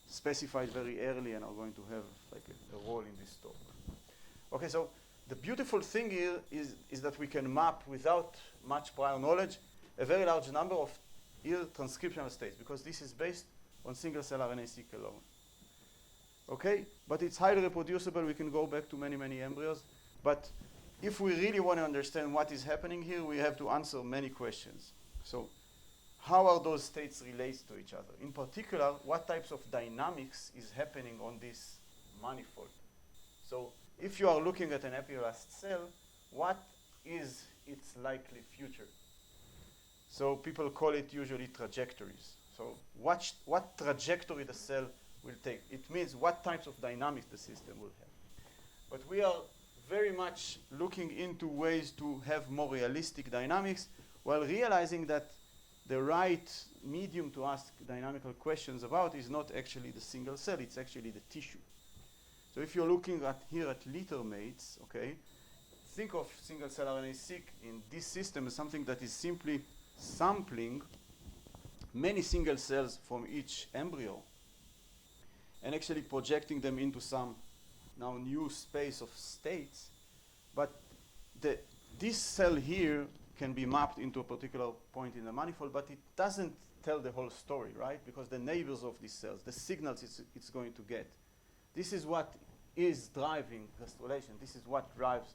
specified very early and are going to have like a role in this talk. Okay, so the beautiful thing here is that we can map without much prior knowledge a very large number of transcriptional states, because this is based on single-cell RNA-seq alone. Okay, but it's highly reproducible. We can go back to many, many embryos. But if we really want to understand what is happening here, we have to answer many questions. So how are those states related to each other? In particular, what types of dynamics is happening on this manifold? So if you are looking at an epiblast cell, what is its likely future? So people call it usually trajectories. So what trajectory the cell will take. It means what types of dynamics the system will have. But we are very much looking into ways to have more realistic dynamics while realizing that the right medium to ask dynamical questions about is not actually the single cell, it's actually the tissue. So if you're looking at here at liter mates, okay, think of single cell RNA-seq in this system as something that is simply sampling many single cells from each embryo and actually projecting them into some now new space of states. But this cell here can be mapped into a particular point in the manifold, but it doesn't tell the whole story, right? Because the neighbors of these cells, the signals it's going to get, this is what is driving gastrulation. This is what drives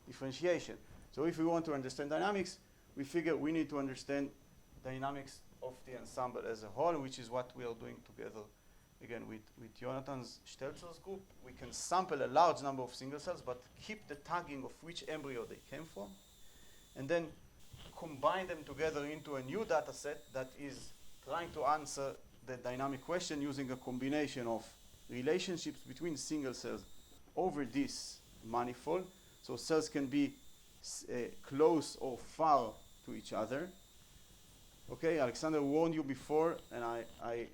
differentiation. So if we want to understand dynamics, we figure we need to understand dynamics of the ensemble as a whole, which is what we are doing together, again, with Jonathan's Stelzer's group. We can sample a large number of single cells, but keep the tagging of which embryo they came from, and then combine them together into a new data set that is trying to answer the dynamic question using a combination of relationships between single cells over this manifold. So cells can be close or far to each other. Okay, Alexander warned you before, and I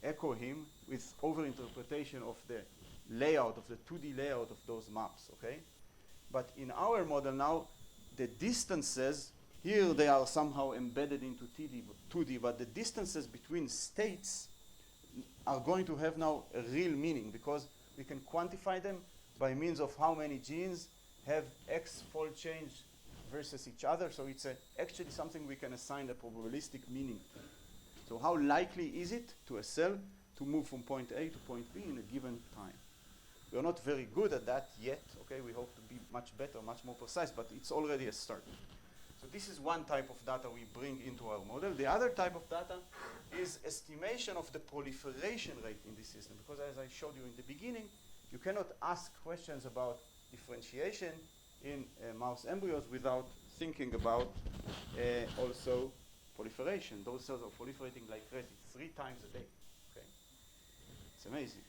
echo him with overinterpretation of the layout, of the 2D layout of those maps, okay? But in our model now, the distances, here they are somehow embedded into 2D, but the distances between states are going to have now a real meaning, because we can quantify them by means of how many genes have X-fold change versus each other. So it's actually something we can assign a probabilistic meaning to. So how likely is it to a cell to move from point A to point B in a given time? We are not very good at that yet. Okay, we hope to be much better, much more precise, but it's already a start. So this is one type of data we bring into our model. The other type of data is estimation of the proliferation rate in this system, because as I showed you in the beginning, you cannot ask questions about differentiation in mouse embryos without thinking about also proliferation. Those cells are proliferating like crazy 3 times a day. Okay, it's amazing.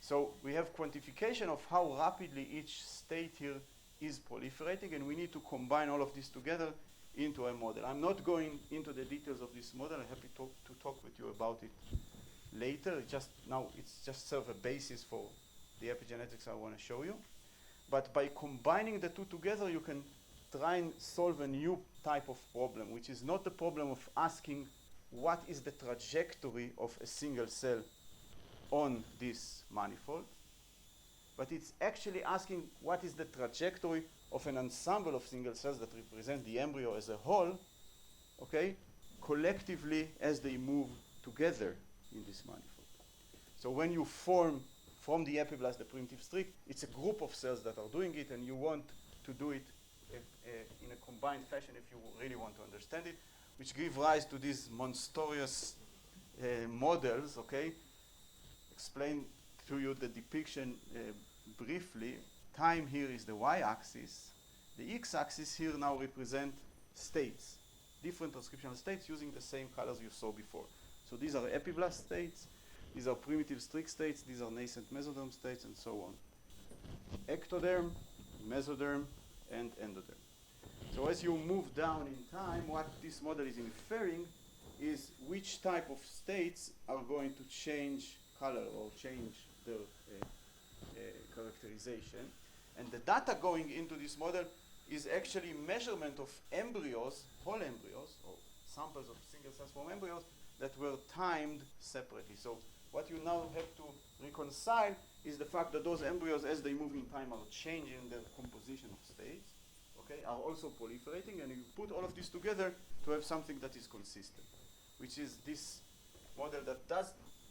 So we have quantification of how rapidly each state here is proliferating, and we need to combine all of this together into a model. I'm not going into the details of this model. I'm happy to talk with you about it later. It's just serve a basis for the epigenetics I want to show you. But by combining the two together, you can try and solve a new type of problem, which is not the problem of asking what is the trajectory of a single cell on this manifold, but it's actually asking what is the trajectory of an ensemble of single cells that represent the embryo as a whole, okay, collectively as they move together in this manifold. So when you form from the epiblast the primitive streak, it's a group of cells that are doing it, and you want to do it in a combined fashion if you really want to understand it, which give rise to these monstrous models, okay? Explain to you the depiction briefly. Time here is the y-axis. The x-axis here now represent states, different transcriptional states using the same colors you saw before. So these are epiblast states, these are primitive streak states, these are nascent mesoderm states, and so on. Ectoderm, mesoderm, and endoderm. So as you move down in time, what this model is inferring is which type of states are going to change color or change their characterization. And the data going into this model is actually measurement of embryos, whole embryos, or samples of single cells from embryos that were timed separately. So what you now have to reconcile is the fact that those embryos, as they move in time, are changing their composition of states, okay, are also proliferating, and you put all of this together to have something that is consistent, which is this model that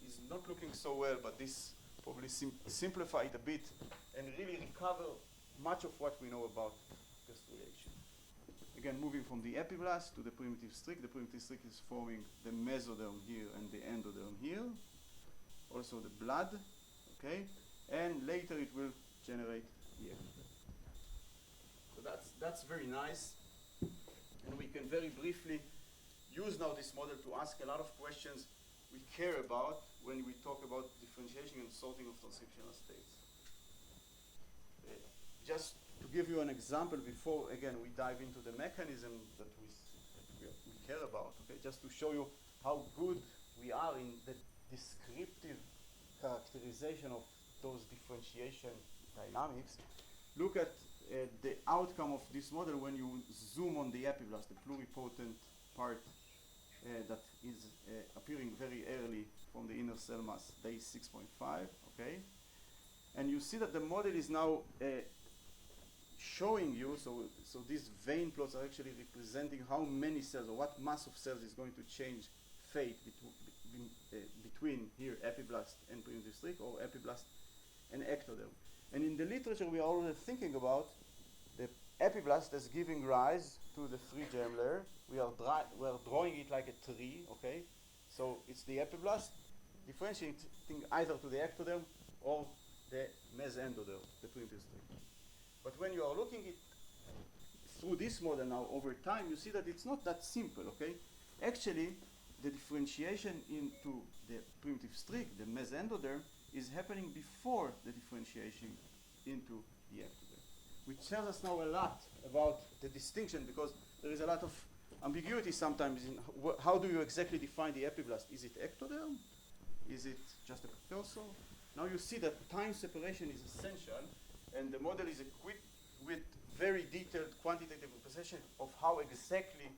is not looking so well, but this probably simplify it a bit and really recover much of what we know about gastrulation. Again, moving from the epiblast to the primitive streak. The primitive streak is forming the mesoderm here and the endoderm here. Also the blood, okay? And later it will generate the ectoderm. So that's very nice. And we can very briefly use now this model to ask a lot of questions we care about when we talk about differentiation and sorting of transcriptional states. Just to give you an example before, again, we dive into the mechanism that we care about, okay, just to show you how good we are in the descriptive characterization of those differentiation dynamics. Look at the outcome of this model when you zoom on the epiblast, the pluripotent part that is appearing very early from the inner cell mass, day 6.5, okay? And you see that the model is now showing you, so these vein plots are actually representing how many cells or what mass of cells is going to change fate between here epiblast and primitive streak, or epiblast and ectoderm. And in the literature we are already thinking about the epiblast as giving rise to the 3-germ layer. We are drawing it like a tree, okay? So it's the epiblast differentiating either to the ectoderm or the mesendoderm, the primitive streak. But when you are looking it through this model now over time, you see that it's not that simple, okay? Actually, the differentiation into the primitive streak, the mesendoderm, is happening before the differentiation into the ectoderm, which tells us now a lot about the distinction, because there is a lot of ambiguity sometimes in how do you exactly define the epiblast? Is it ectoderm? Is it just a precursor? Now you see that time separation is essential, and the model is equipped with very detailed quantitative representation of how exactly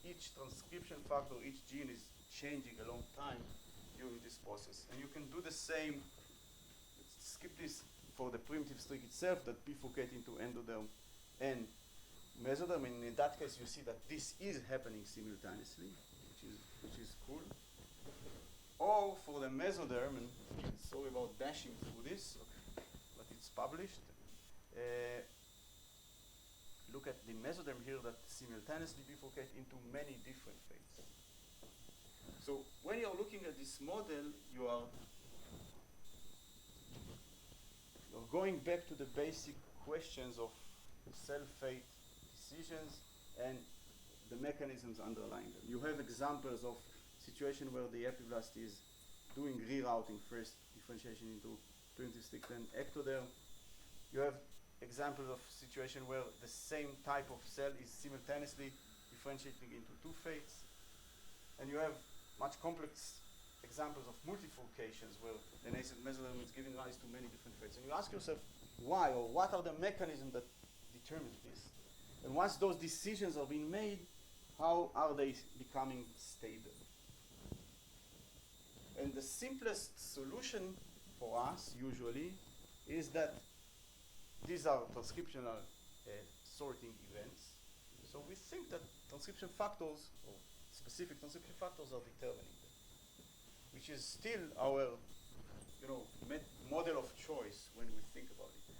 each transcription factor, each gene is changing along time during this process. And you can do the same, let's skip this, for the primitive streak itself that bifurcate into endoderm and mesoderm. And in that case, you see that this is happening simultaneously, which is cool. Or for the mesoderm, and sorry about dashing through this, okay, but it's published. Look at the mesoderm here that simultaneously bifurcate into many different fates. So when you're looking at this model, you're going back to the basic questions of cell fate decisions and the mechanisms underlying them. You have examples of situation where the epiblast is doing rerouting, first differentiation into primitive streak, then ectoderm. You have examples of situation where the same type of cell is simultaneously differentiating into two fates. And you have much complex examples of multifurcations where the nascent mesoderm is giving rise to many different fates. And you ask yourself why, or what are the mechanisms that determine this? And once those decisions are being made, how are they becoming stable? And the simplest solution for us, usually, is that these are transcriptional sorting events. So we think that transcription factors, or specific transcription factors, are determining them, which is still our model of choice when we think about it.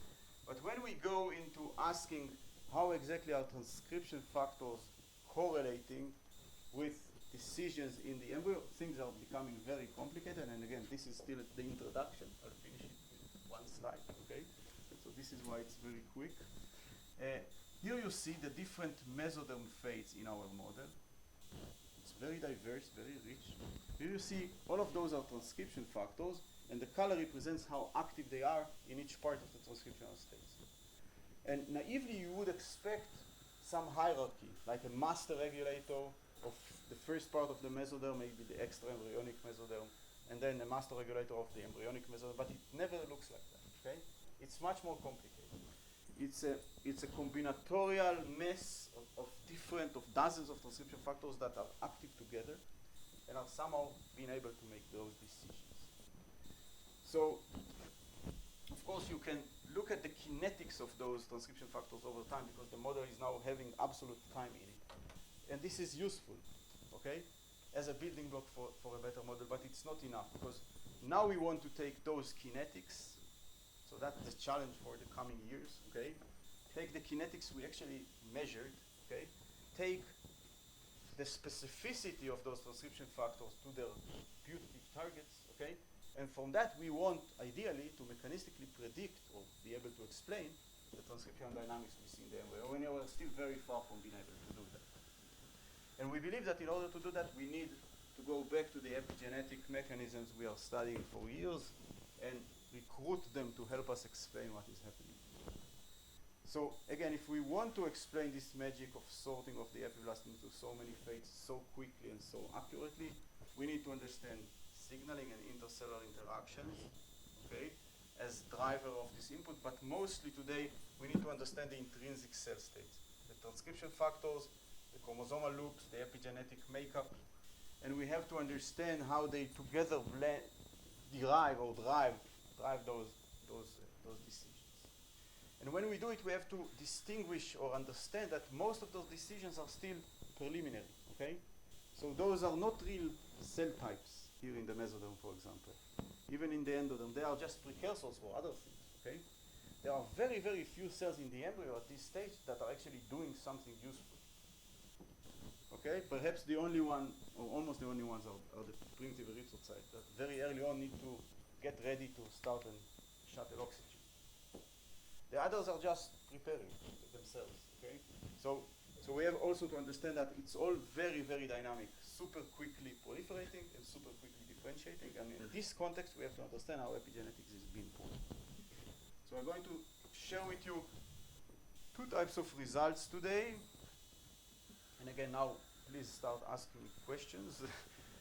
But when we go into asking how exactly are transcription factors correlating with decisions in the embryo, things are becoming very complicated. And again, this is still the introduction. I'll finish it with one slide, okay? So this is why it's very quick. Here you see the different mesoderm fates in our model. It's very diverse, very rich. Here you see all of those are transcription factors, and the color represents how active they are in each part of the transcriptional states. And naively, you would expect some hierarchy, like a master regulator of the first part of the mesoderm, maybe the extra-embryonic mesoderm, and then a master regulator of the embryonic mesoderm, but it never looks like that, okay? It's much more complicated. it's a combinatorial mess of dozens of transcription factors that are active together and are somehow being able to make those decisions. So, of course, you can look at the kinetics of those transcription factors over time because the model is now having absolute time in it. And this is useful, okay, as a building block for a better model, but it's not enough because now we want to take those kinetics, so that's the challenge for the coming years, okay? Take the kinetics we actually measured, okay? Take the specificity of those transcription factors to their putative targets, okay? And from that, we want, ideally, to mechanistically predict or be able to explain the transcription dynamics we see in the embryo. We are still very far from being able to do that. And we believe that in order to do that, we need to go back to the epigenetic mechanisms we are studying for years and recruit them to help us explain what is happening. So again, if we want to explain this magic of sorting of the epiblast into so many fates so quickly and so accurately, we need to understand signaling and intercellular interactions, okay, as driver of this input, but mostly today we need to understand the intrinsic cell states, the transcription factors, the chromosomal loops, the epigenetic makeup, and we have to understand how they together drive those decisions. And when we do it, we have to distinguish or understand that most of those decisions are still preliminary, okay? So those are not real cell types here in the mesoderm, for example. Even in the endoderm, they are just precursors for other things, okay? There are very, very few cells in the embryo at this stage that are actually doing something useful. Okay, perhaps the only one, or almost the only ones are the primitive erythrocytes that very early on need to get ready to start and shuttle oxygen. The others are just preparing themselves, okay? So we have also to understand that it's all very, very dynamic, super quickly proliferating and super quickly differentiating. And in this context, we have to understand how epigenetics is being pulled. So I'm going to share with you two types of results today. And again, now please start asking me questions.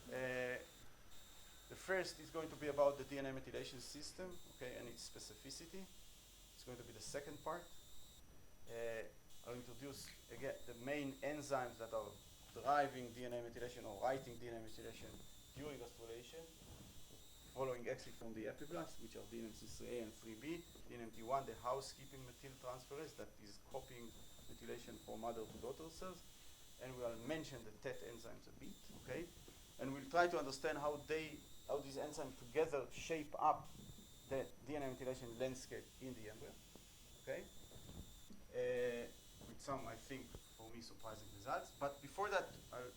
The first is going to be about the DNA methylation system, okay, and its specificity. It's going to be the second part. I'll introduce again the main enzymes that are driving DNA methylation or writing DNA methylation during gastrulation, following exit from the epiblast, which are DNMT3A and 3B, DNMT1, the housekeeping methyl transferase that is copying methylation from mother to daughter cells, and we'll mention the TET enzymes a bit, okay? And we'll try to understand how these enzymes together shape up the DNA methylation landscape in the embryo, okay? With some, I think, for me, surprising results. But before that, I'll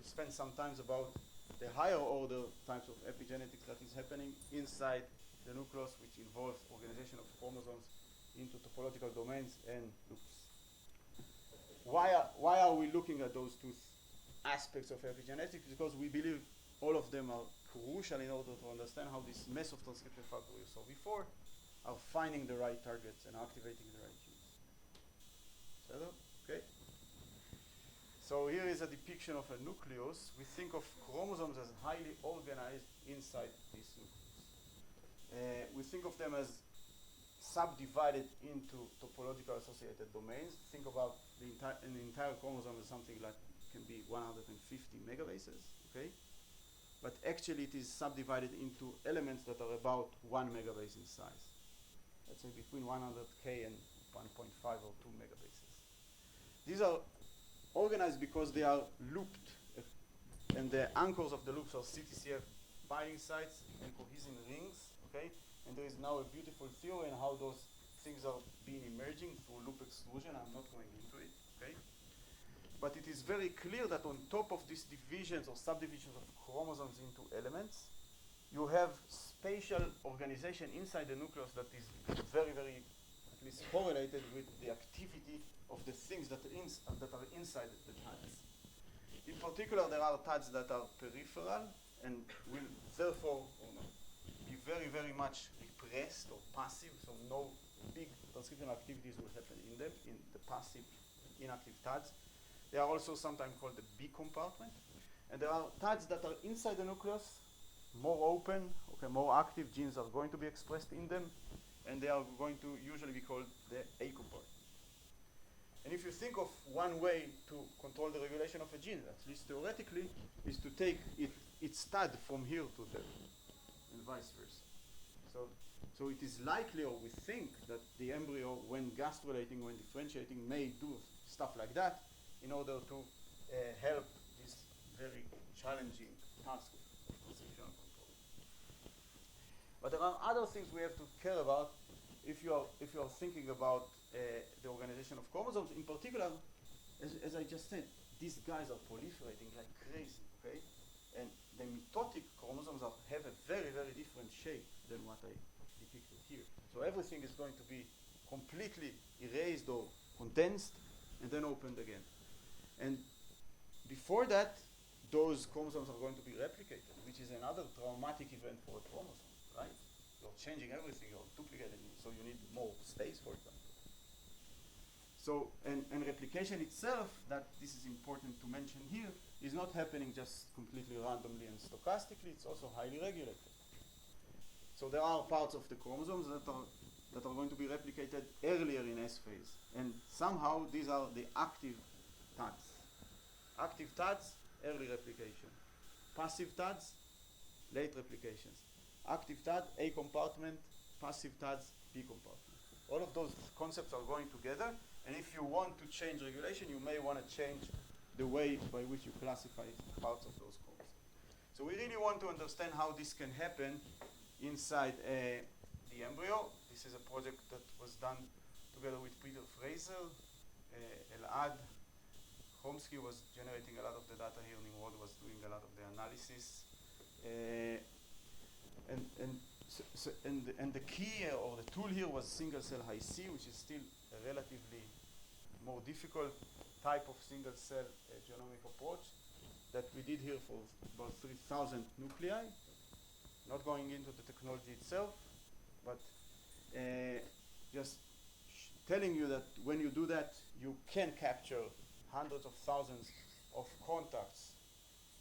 spend some time about the higher order types of epigenetics that is happening inside the nucleus, which involves organization of chromosomes into topological domains and loops. Why are we looking at those two aspects of epigenetics? Because we believe all of them are crucial in order to understand how this mess of transcription factors we saw before are finding the right targets and activating the right genes. Okay. So here is a depiction of a nucleus. We think of chromosomes as highly organized inside this nucleus. We think of them as subdivided into topological associated domains. Think about an entire chromosome as something like can be 150 megabases, okay? But actually it is subdivided into elements that are about 1 megabase in size. Let's say between 100K and 1.5 or 2 megabases. These are organized because they are looped, and the anchors of the loops are CTCF binding sites and cohesin rings, okay? And there is now a beautiful theory on how those things are being emerging through loop exclusion. I'm not going into it, okay? But it is very clear that on top of these divisions or subdivisions of chromosomes into elements, you have spatial organization inside the nucleus that is very, very at least correlated with the activity of the things that are inside the TADs. In particular, there are TADs that are peripheral and will therefore be very, very much repressed or passive, so no big transcriptional activities will happen in them, in the passive inactive TADs. They are also sometimes called the B compartment. And there are TADs that are inside the nucleus, more open, okay, more active genes are going to be expressed in them, and they are going to usually be called the A compartment. And if you think of one way to control the regulation of a gene, at least theoretically, is to take its stud from here to there, and vice versa. So it is likely, or we think, that the embryo, when gastrulating, when differentiating, may do stuff like that in order to help this very challenging task of transcriptional control. But there are other things we have to care about if you are thinking about the organization of chromosomes. In particular, as I just said, these guys are proliferating like crazy, okay? And the mitotic chromosomes have a very, very different shape than what I depicted here. So everything is going to be completely erased or condensed and then opened again. And before that, those chromosomes are going to be replicated, which is another traumatic event for a chromosome, right? You're changing everything, you're duplicating it, so you need more space, for example. So, and replication itself, that this is important to mention here, is not happening just completely randomly and stochastically, it's also highly regulated. So there are parts of the chromosomes that are going to be replicated earlier in S phase. And somehow these are the active TADs. Active TADs, early replication. Passive TADs, late replications. Active TAD, A compartment. Passive TADs, B compartment. All of those concepts are going together. And if you want to change regulation, you may want to change the way by which you classify parts of those chromosomes. So we really want to understand how this can happen inside the embryo. This is a project that was done together with Peter Fraser, Elad. Chomsky was generating a lot of the data here. Nimrod was doing a lot of the analysis. And the key or the tool here was single cell high C, which is still a relatively more difficult type of single cell genomic approach that we did here for about 3,000 nuclei. Not going into the technology itself, but just telling you that when you do that, you can capture hundreds of thousands of contacts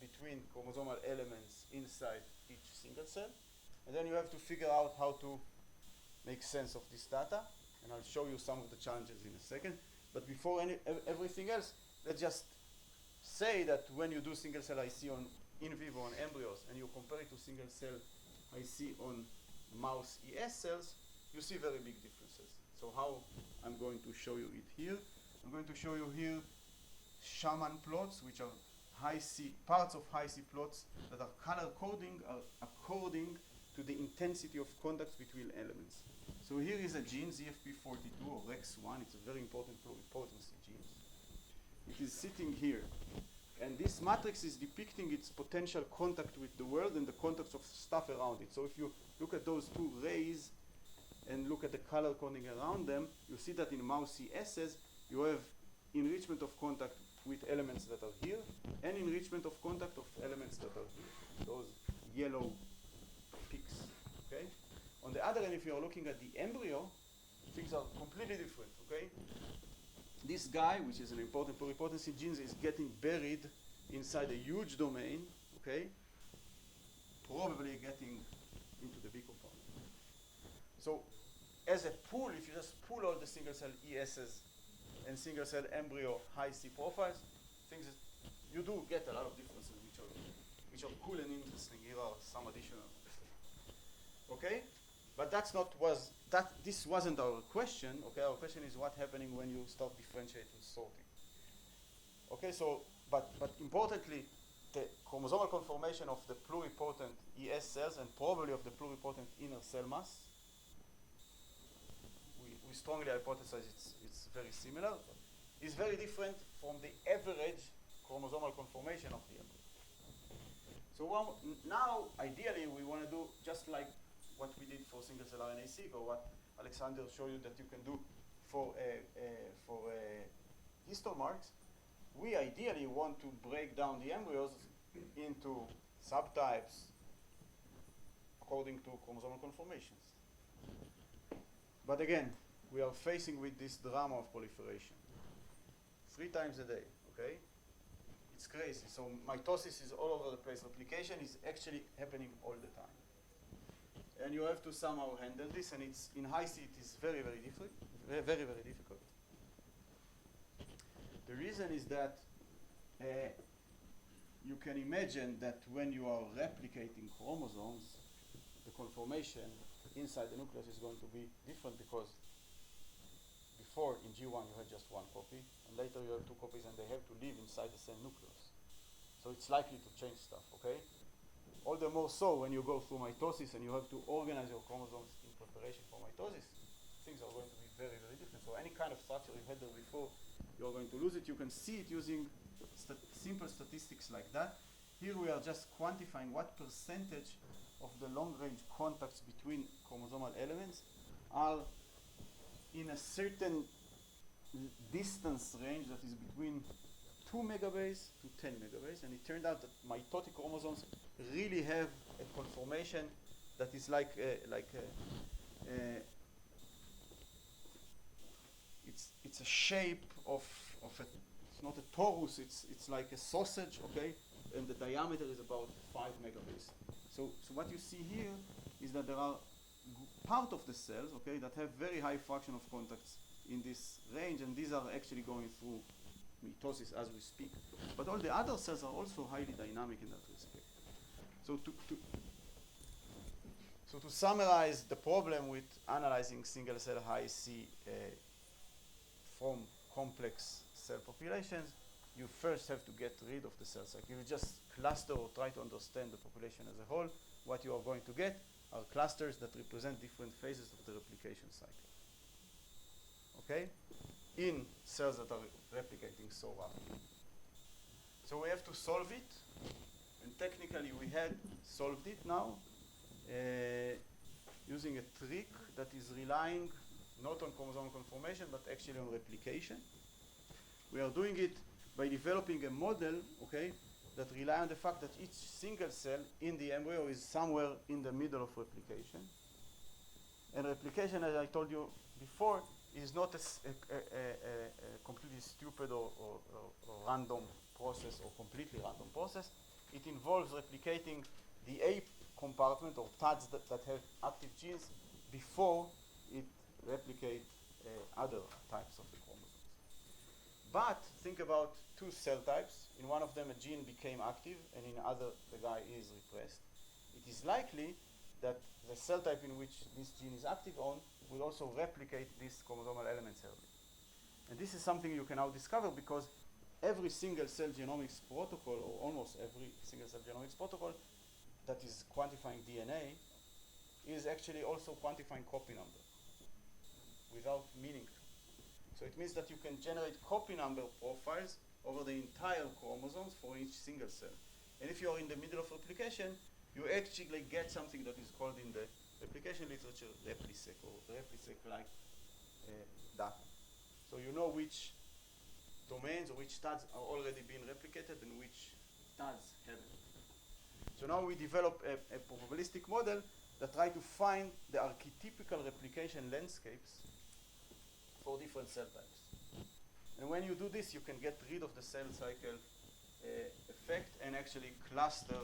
between chromosomal elements inside each single cell. And then you have to figure out how to make sense of this data. And I'll show you some of the challenges in a second. But before everything else, let's just say that when you do single cell IC on in vivo on embryos and you compare it to single cell IC on mouse ES cells, you see very big differences. So how I'm going to show you it here. I'm going to show you here Shaman plots, which are high C, parts of high C plots that are color coding according to the intensity of contacts between elements. So here is a gene, ZFP42 or REX1. It's a very important pluripotency gene. It is sitting here. And this matrix is depicting its potential contact with the world and the contacts of stuff around it. So if you look at those two rays and look at the color coding around them, you see that in mouse CSs, you have enrichment of contact with elements that are here and enrichment of contact of elements that are here. Those yellow peaks, okay? On the other hand, if you're looking at the embryo, things are completely different, okay? This guy, which is an important pluripotency gene, is getting buried inside a huge domain, okay? Probably getting into the B compartment. So as a pool, if you just pull all the single cell ESs and single cell embryo high C profiles, things you do get a lot of differences which are cool and interesting. Here are some additional ones. Okay? But this wasn't our question. Okay, our question is what's happening when you start differentiating sorting. Okay, so but importantly, the chromosomal conformation of the pluripotent ES cells and probably of the pluripotent inner cell mass, we strongly hypothesize it's very similar, is very different from the average chromosomal conformation of the embryo. So now, ideally, we want to do just like what we did for single cell RNA-seq, or what Alexander showed you that you can do for histone marks. We ideally want to break down the embryos into subtypes according to chromosomal conformations. But again, we are facing with this drama of proliferation 3 times a day, okay? It's crazy. So mitosis is all over the place. Replication is actually happening all the time. and you have to somehow handle this, and it's in high C it is very, very difficult, very, very difficult. The reason is that you can imagine that when you are replicating chromosomes, the conformation inside the nucleus is going to be different, because before in G1 you had just one copy, and later you have two copies, and they have to live inside the same nucleus. So it's likely to change stuff, okay? All the more so when you go through mitosis and you have to organize your chromosomes in preparation for mitosis, things are going to be very, very different. So any kind of structure you had there before, you're going to lose it. You can see it using simple statistics like that. Here we are just quantifying what percentage of the long-range contacts between chromosomal elements are in a certain distance range that is between 2 megabase to 10 megabase, and it turned out that mitotic chromosomes really have a conformation that is it's a shape of a, it's not a torus, it's like a sausage, okay, and the diameter is about 5 megabase. So what you see here is that there are part of the cells, okay, that have very high fraction of contacts in this range, and these are actually going through mitosis as we speak. But all the other cells are also highly dynamic in that respect. So to summarize the problem with analyzing single cell high C from complex cell populations, you first have to get rid of the cell cycle. You just cluster or try to understand the population as a whole. What you are going to get are clusters that represent different phases of the replication cycle. Okay? In cells that are replicating so rapidly. So we have to solve it, and technically we had solved it now using a trick that is relying not on chromosomal conformation but actually on replication. We are doing it by developing a model, okay, that rely on the fact that each single cell in the embryo is somewhere in the middle of replication. And replication, as I told you before, is not a completely stupid or random process or completely random process. It involves replicating the A compartment or TADs that have active genes before it replicates other types of the chromosomes. But think about two cell types. In one of them a gene became active, and in the other the guy is repressed. It is likely that the cell type in which this gene is active on will also replicate these chromosomal elements early. And this is something you can now discover because every single cell genomics protocol, or almost every single cell genomics protocol that is quantifying DNA, is actually also quantifying copy number without meaning to. So it means that you can generate copy number profiles over the entire chromosomes for each single cell. And if you are in the middle of replication, you actually get something that is called in the replication literature replisec, or replisec-like data. So you know which domains or which TADs are already being replicated and which TADs haven't. So now we develop a probabilistic model that try to find the archetypical replication landscapes for different cell types. And when you do this, you can get rid of the cell cycle effect and actually cluster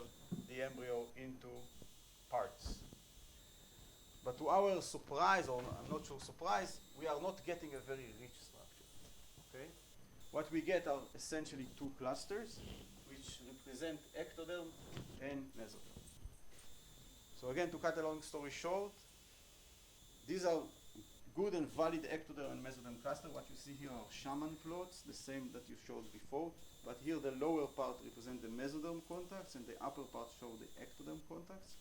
the embryo into parts. But to our surprise, or I'm not sure surprise, we are not getting a very rich structure. Okay? What we get are essentially two clusters, which represent ectoderm and mesoderm. So again, to cut a long story short, these are good and valid ectoderm and mesoderm cluster. What you see here are shaman plots, the same that you showed before. But here the lower part represent the mesoderm contacts and the upper part show the ectoderm contacts.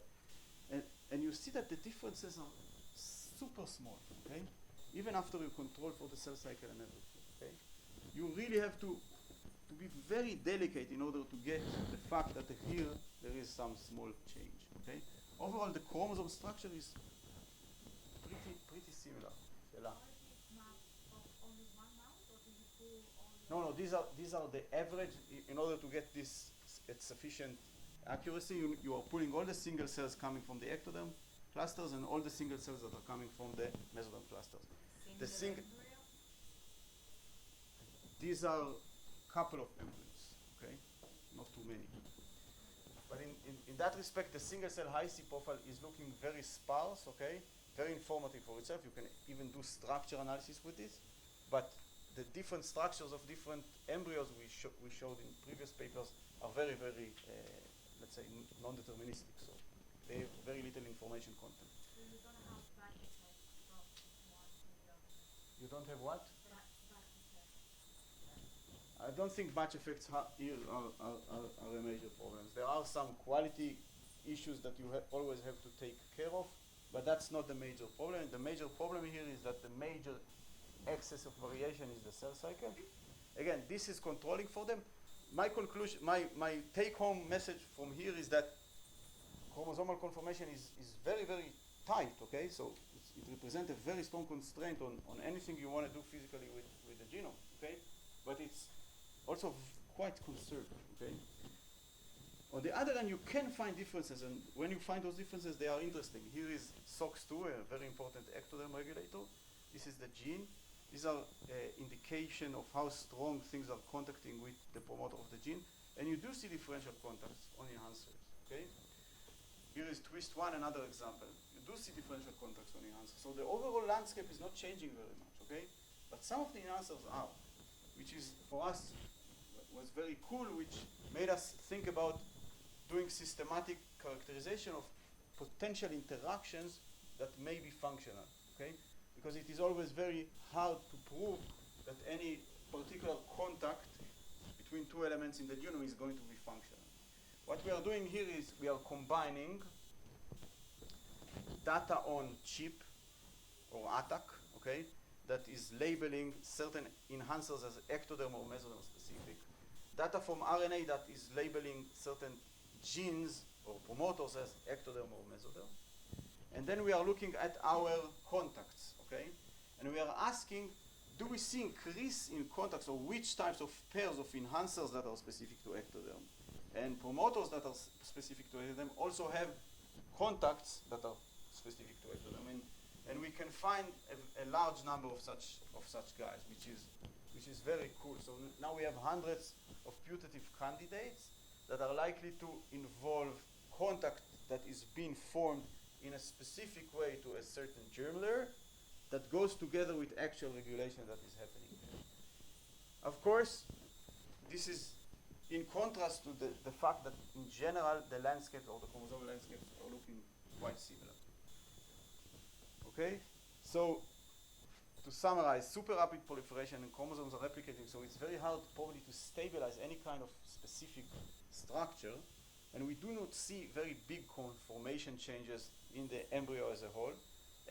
And you see that the differences are super small, okay? Even after you control for the cell cycle and everything, okay? You really have to be very delicate in order to get the fact that here there is some small change, okay? Overall, the chromosome structure is pretty similar. No, these are the average. In order to get this at sufficient accuracy, you are pulling all the single cells coming from the ectoderm clusters and all the single cells that are coming from the mesoderm clusters. These are a couple of embryos, okay? Not too many. But in that respect, the single cell high C profile is looking very sparse, okay? Very informative for itself. You can even do structure analysis with this. But the different structures of different embryos we showed in previous papers are very, very, let's say, non-deterministic. So they have very little information content. So you're going to have back effects from one to the other? You don't have what? Back effects. I don't think batch effects here are a major problem. There are some quality issues that you always have to take care of, but that's not the major problem. The major problem here is that the major excess of variation is the cell cycle. Again, this is controlling for them. My conclusion, my take-home message from here is that chromosomal conformation is very, very tight, okay? So it represents a very strong constraint on anything you want to do physically with the genome, okay? But it's also quite conserved, okay? On the other hand, you can find differences, and when you find those differences, they are interesting. Here is SOX2, a very important ectoderm regulator. This is the gene. These are indication of how strong things are contacting with the promoter of the gene. And you do see differential contacts on enhancers, okay? Here is twist1, another example. You do see differential contacts on enhancers. So the overall landscape is not changing very much, okay? But some of the enhancers are, which is, for us, was very cool, which made us think about doing systematic characterization of potential interactions that may be functional, okay? Because it is always very hard to prove that any particular contact between two elements in the genome is going to be functional. What we are doing here is we are combining data on chip or ATAC, okay, that is labeling certain enhancers as ectoderm or mesoderm specific. Data from RNA that is labeling certain genes or promoters as ectoderm or mesoderm. And then we are looking at our contacts, okay? And we are asking, do we see increase in contacts, or which types of pairs of enhancers that are specific to ectoderm and promoters that are specific to ectoderm also have contacts that are specific to ectoderm, and we can find a large number of such guys, which is very cool. So now we have hundreds of putative candidates that are likely to involve contact that is being formed in a specific way to a certain germ layer that goes together with actual regulation that is happening there. Of course, this is in contrast to the fact that in general the landscape or the chromosomal landscapes are looking quite similar. Okay, so to summarize, super rapid proliferation and chromosomes are replicating, so it's very hard probably to stabilize any kind of specific structure, and we do not see very big conformation changes in the embryo as a whole.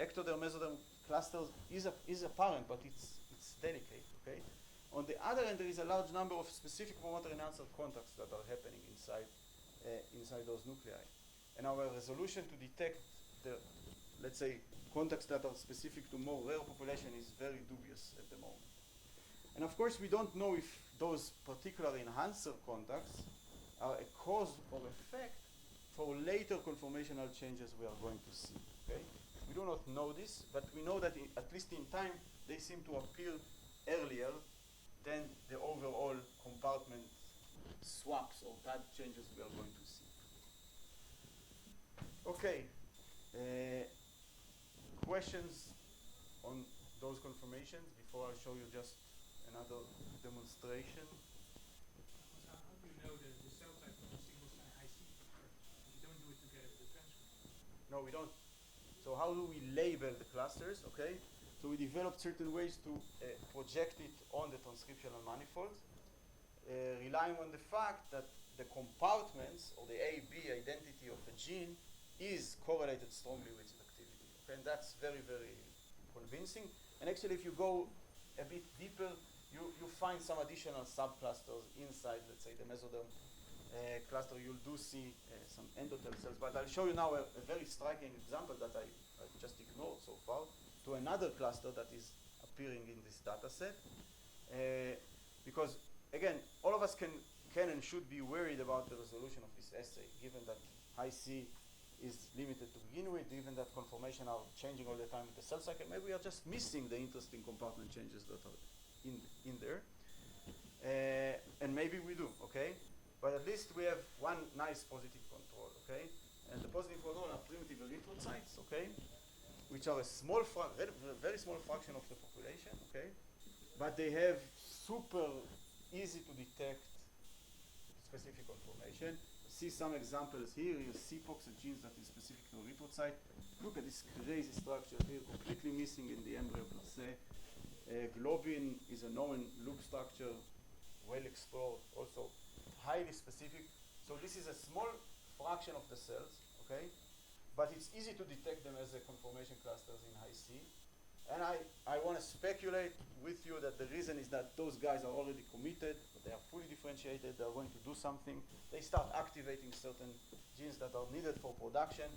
Ectoderm mesoderm clusters is apparent, but it's delicate, okay? On the other hand, there is a large number of specific promoter enhancer contacts that are happening inside those nuclei. And our resolution to detect the, let's say, contacts that are specific to more rare population is very dubious at the moment. And of course, we don't know if those particular enhancer contacts are a cause or effect for later conformational changes we are going to see, okay? We do not know this, but we know that at least in time, they seem to appear earlier than the overall compartment swaps or pad changes we are going to see. Okay, questions on those conformations before I show you just another demonstration? How do you know the cell type of a single cell high C structure? You don't do it together with the transcript. No, we don't. So how do we label the clusters, okay? So we developed certain ways to project it on the transcriptional manifold, relying on the fact that the compartments or the A-B identity of a gene is correlated strongly with its activity. Okay? And that's very, very convincing. And actually, if you go a bit deeper, you find some additional subclusters inside, let's say, the mesoderm cluster. You do see some endothel cells, but I'll show you now a very striking example that I just ignored so far, to another cluster that is appearing in this data set. Because, again, all of us can and should be worried about the resolution of this assay, given that high C is limited to begin with, given that conformation are changing all the time with the cell cycle. Maybe we are just missing the interesting compartment changes that are in there. And maybe we do, okay? but at least we have one nice positive control, okay? And the positive control are primitive erythrocytes, okay? Which are a small, very small fraction of the population, okay? But they have super easy to detect specific conformation. See some examples here. You see CPOX, a gene that is specific to erythrocyte. Look at this crazy structure here, completely missing in the embryo per se. Globin is a known loop structure, well explored, also highly specific. So this is a small fraction of the cells, okay? But it's easy to detect them as a conformation clusters in high C. And I want to speculate with you that the reason is that those guys are already committed, but they are fully differentiated, they are going to do something. They start activating certain genes that are needed for production,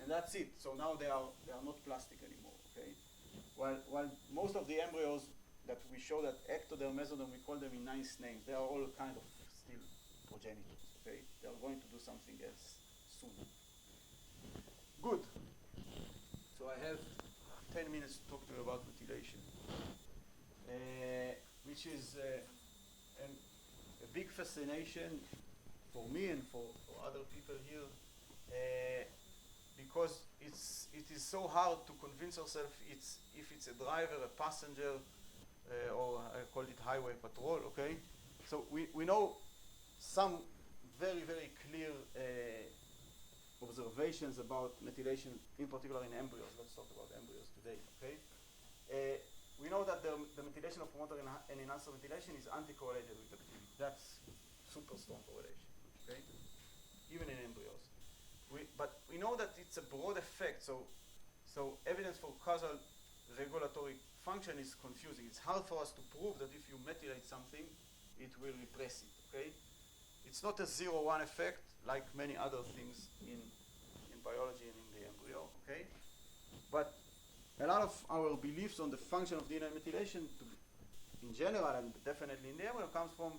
and that's it. So now they are not plastic anymore, okay? While most of the embryos that we show that ectoderm, mesoderm, we call them in nice names. They are all kind of still progenitors, okay? They are going to do something else soon. Good. So I have 10 minutes to talk to you about methylation, which is a big fascination for me and for other people here, because it is so hard to convince ourselves if it's a driver, a passenger, or I call it highway patrol, okay? So we know some very, very clear observations about methylation, in particular in embryos. Let's talk about embryos today, okay? We know that the methylation of promoter and enhancer methylation is anti-correlated with activity. That's super strong correlation, okay? Even in embryos. But we know that it's a broad effect, so evidence for causal regulatory function is confusing. It's hard for us to prove that if you methylate something, it will repress it, okay? It's not a 0-1 effect like many other things in biology and in the embryo, okay? But a lot of our beliefs on the function of DNA methylation in general and definitely in the embryo comes from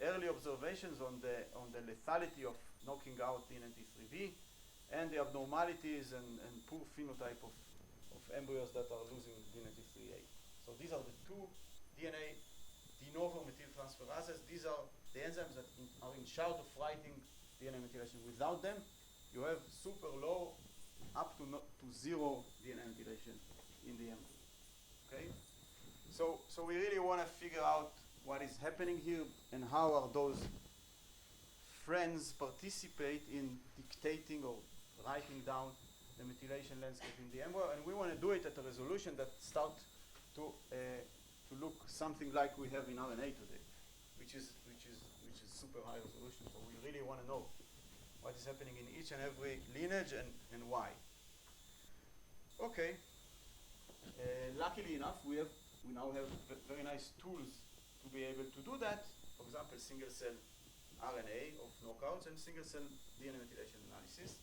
early observations on the lethality of knocking out DNMT3B and the abnormalities and poor phenotype of embryos that are losing DNMT3A. So these are the two DNA de novo methyltransferases. These are the enzymes that are in charge of writing DNA methylation. Without them, you have super low, up to zero DNA methylation in the embryo. Okay? So we really want to figure out what is happening here and how are those friends participate in dictating or writing down the methylation landscape in the embryo, and we want to do it at a resolution that starts to look something like we have in RNA today, which is super high resolution. So we really want to know what is happening in each and every lineage and why. Okay. Luckily enough, we now have very nice tools to be able to do that. For example, single cell RNA of knockouts and single cell DNA methylation analysis.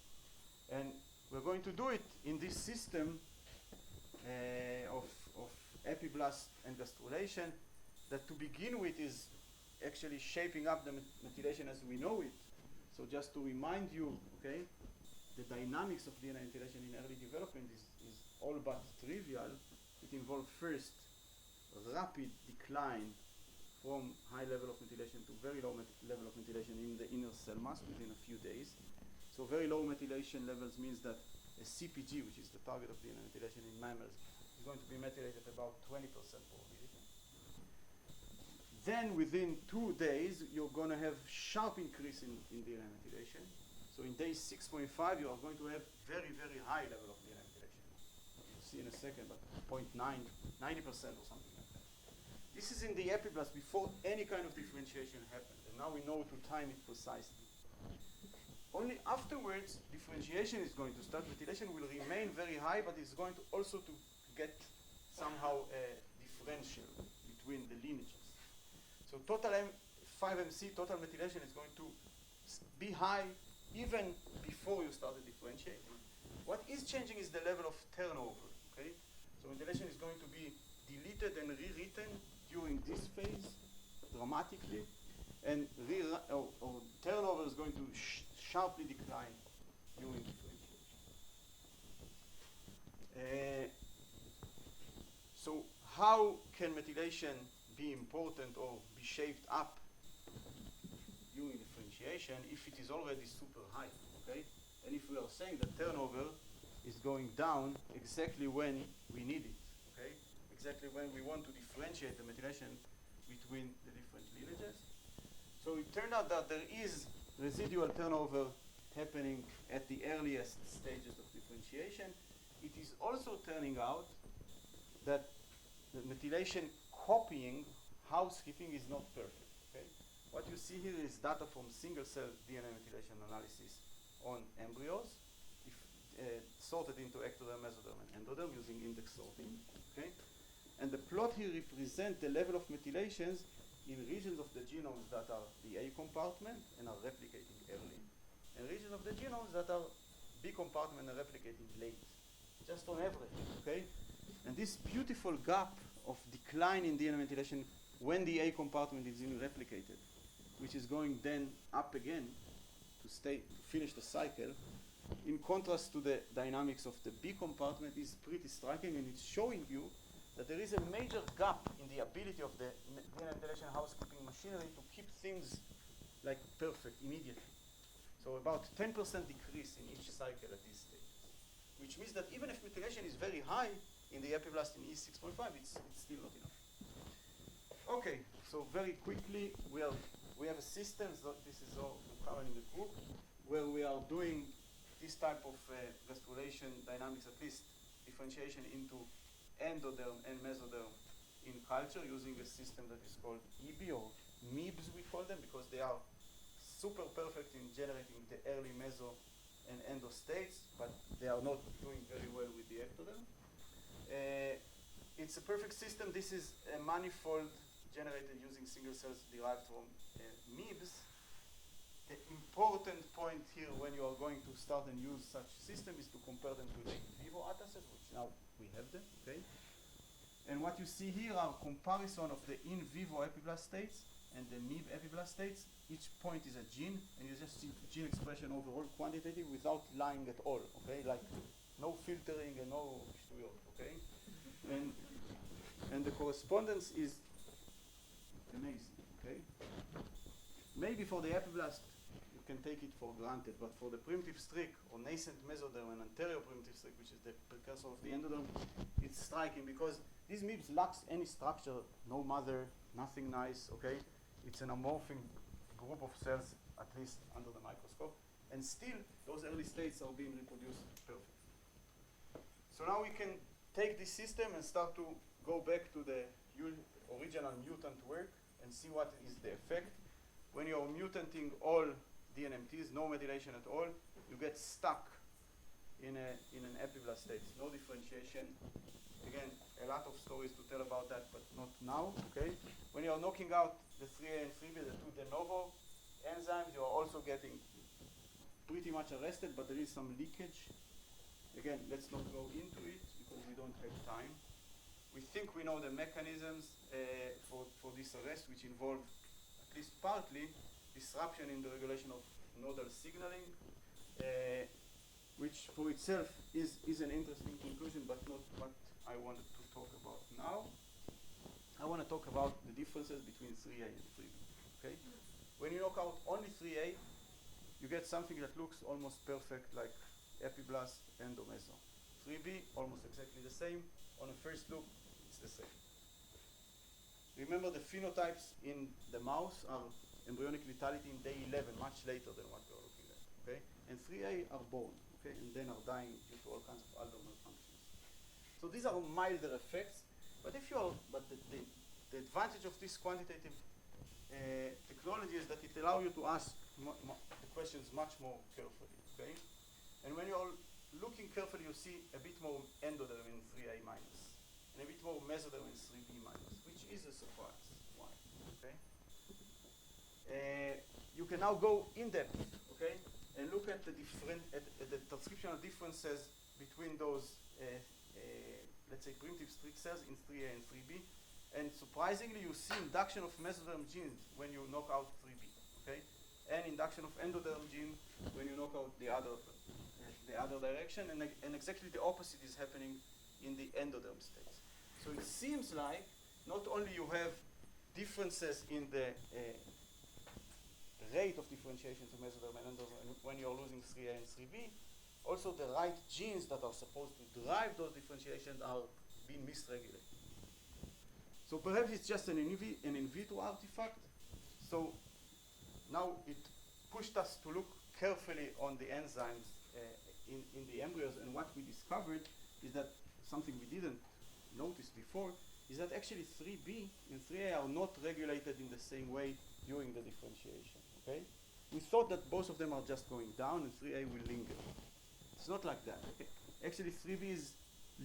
And we're going to do it in this system of epiblast and gastrulation that to begin with is actually shaping up the methylation as we know it. So just to remind you, okay, the dynamics of DNA methylation in early development is all but trivial. It involves first rapid decline from high level of methylation to very low level of methylation in the inner cell mass within a few days. So very low methylation levels means that a CPG, which is the target of DNA methylation in mammals, is going to be methylated about 20% probability. Then within 2 days, you're going to have sharp increase in DNA methylation. So in day 6.5, you are going to have very, very high level of DNA methylation. You'll see in a second, but 0.9, 90% or something like that. This is in the epiblast before any kind of differentiation happened. And now we know to time it precisely. Only afterwards, differentiation is going to start. Methylation will remain very high, but it's going to also to get somehow a differential between the lineages. So total 5MC, total methylation is going to be high even before you start differentiating. What is changing is the level of turnover, okay? So methylation is going to be deleted and rewritten during this phase dramatically, and turnover is going to sharply decline during differentiation. So how can methylation be important or be shaped up during differentiation? differentiation if it is already super high, okay? And if we are saying that turnover is going down exactly when we need it, okay? Exactly when we want to differentiate the methylation between the different lineages. So it turned out that there is residual turnover happening at the earliest stages of differentiation. It is also turning out that the methylation copying, housekeeping, is not perfect. Okay? What you see here is data from single-cell DNA methylation analysis on embryos, sorted into ectoderm, mesoderm, and endoderm using index sorting. Okay? And the plot here represents the level of methylations in regions of the genomes that are the A compartment and are replicating early, and regions of the genomes that are B compartment and replicating late, just on average. Okay? And this beautiful gap of decline in DNA methylation when the A compartment is being replicated, which is going then up again to finish the cycle, in contrast to the dynamics of the B compartment, is pretty striking, and it's showing you that there is a major gap in the ability of the DNA methylation housekeeping machinery to keep things like perfect immediately. So about 10% decrease in each cycle at these stages, which means that even if methylation is very high in the epiblast in E6.5, it's still not enough. Okay, so very quickly, we have a system, so this is all common in the group, where we are doing this type of gastrulation dynamics, at least differentiation into endoderm and mesoderm in culture using a system that is called EB, or MIBs we call them, because they are super perfect in generating the early meso and endo states, but they are not doing very well with the ectoderm. It's a perfect system. This is a manifold generated using single cells derived from MIBs. The important point here when you are going to start and use such system is to compare them to the in vivo atlases, which now we have them, okay? And what you see here are comparison of the in vivo epiblast states and the MIB epiblast states. Each point is a gene, and you just see gene expression overall quantitative without lying at all, okay? Like no filtering and no shtuyot, okay? And the correspondence is amazing, okay? Maybe for the epiblast, you can take it for granted, but for the primitive streak or nascent mesoderm and anterior primitive streak, which is the precursor of the endoderm, it's striking because these MIBs lacks any structure, no mother, nothing nice, okay? It's an amorphing group of cells, at least under the microscope, and still those early states are being reproduced perfectly. So now we can take this system and start to go back to the original mutant work and see what is the effect. When you're mutanting all DNMTs, no methylation at all, you get stuck in an epiblast state, no differentiation. Again, a lot of stories to tell about that, but not now, okay? When you're knocking out the 3A and 3B, the two de novo enzymes, you're also getting pretty much arrested, but there is some leakage. Again, let's not go into it because we don't have time. We think we know the mechanisms for this arrest, which involve, at least partly, disruption in the regulation of nodal signaling, which for itself is an interesting conclusion, but not what I wanted to talk about now. I want to talk about the differences between 3A and 3B. Okay? When you knock out only 3A, you get something that looks almost perfect like epiblast endomeso. 3B, almost exactly the same. On a first look, it's the same. Remember, the phenotypes in the mouse are embryonic lethality in day 11, much later than what we're looking at. Okay? And 3A are born, okay, and then are dying due to all kinds of other malfunctions. So these are milder effects, but if you are, the advantage of this quantitative technology is that it allows you to ask the questions much more carefully. Okay? And when you're looking carefully, you see a bit more endoderm in 3A minus, and a bit more mesoderm in 3B minus, which is a surprise. Why? Okay? You can now go in depth, okay, and look at the transcriptional differences between those, let's say, primitive streak cells in 3A and 3B. And surprisingly, you see induction of mesoderm genes when you knock out 3B, okay, and induction of endoderm gene when you knock out the other direction, and exactly the opposite is happening in the endoderm states. So it seems like not only you have differences in the rate of differentiation to mesoderm and endoderm, and when you're losing 3A and 3B, also the right genes that are supposed to drive those differentiations are being misregulated. So perhaps it's just an in vitro artifact. So now it pushed us to look carefully on the enzymes in the embryos, and what we discovered is that something we didn't notice before is that actually 3B and 3A are not regulated in the same way during the differentiation. Okay? We thought that both of them are just going down and 3A will linger. It's not like that. Okay? Actually 3B is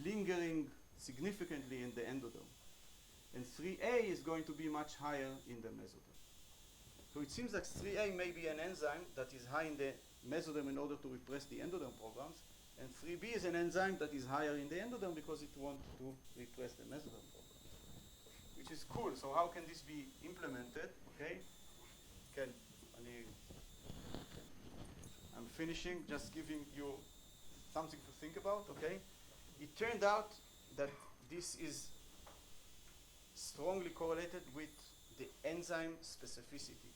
lingering significantly in the endoderm, and 3A is going to be much higher in the mesoderm. So it seems like 3A may be an enzyme that is high in the mesoderm in order to repress the endoderm programs, and 3B is an enzyme that is higher in the endoderm because it wants to repress the mesoderm programs, which is cool. So how can this be implemented? Okay, I'm finishing, just giving you something to think about. Okay, it turned out that this is strongly correlated with the enzyme specificity.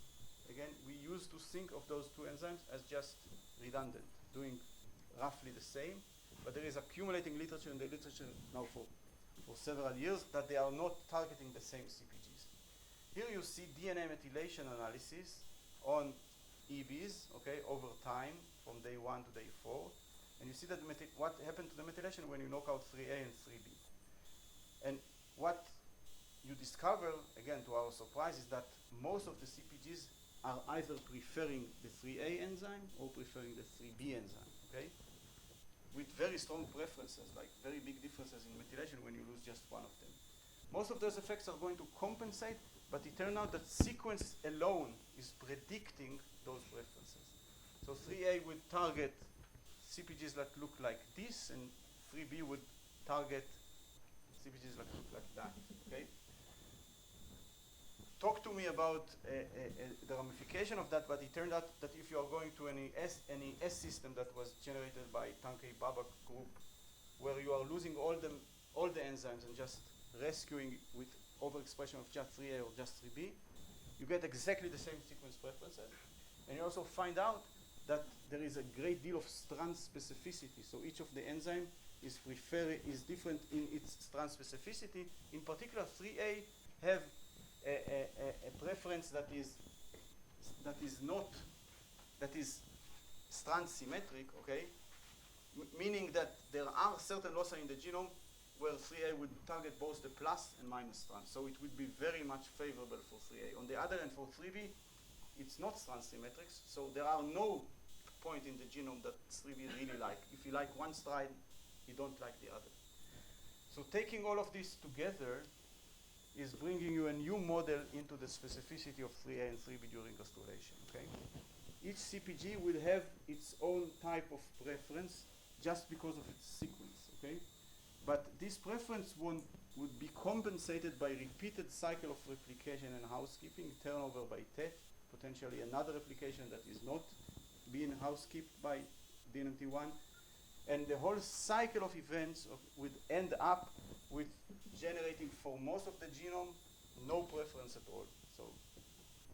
Again, we used to think of those two enzymes as just redundant, doing roughly the same, but there is accumulating literature in the literature now for several years that they are not targeting the same CPGs. Here you see DNA methylation analysis on EBs, okay, over time from day 1 to day 4, and you see that what happened to the methylation when you knock out 3A and 3B. And what you discover, again to our surprise, is that most of the CPGs are either preferring the 3A enzyme or preferring the 3B enzyme, okay? With very strong preferences, like very big differences in methylation when you lose just one of them. Most of those effects are going to compensate, but it turned out that sequence alone is predicting those preferences. So 3A would target CPGs that look like this, and 3B would target CPGs that look like that, okay? Talk to me about the ramification of that, but it turned out that if you are going to any S system that was generated by Tankei Babak group, where you are losing all the enzymes and just rescuing with overexpression of just 3A or just 3B, you get exactly the same sequence preferences. And you also find out that there is a great deal of strand specificity. So each of the enzyme is different in its strand specificity. In particular, 3A have a preference that is strand symmetric, okay? Meaning that there are certain loci in the genome where 3A would target both the plus and minus strands. So it would be very much favorable for 3A. On the other hand, for 3B, it's not strand symmetric, so there are no point in the genome that 3B really like. If you like one strand, you don't like the other. So taking all of this together is bringing you a new model into the specificity of 3A and 3B during gastrulation, okay? Each CPG will have its own type of preference just because of its sequence, okay? But this preference would be compensated by repeated cycle of replication and housekeeping, turnover by TET, potentially another replication that is not being housekept by DNMT1, and the whole cycle of events would end up with generating for most of the genome no preference at all. So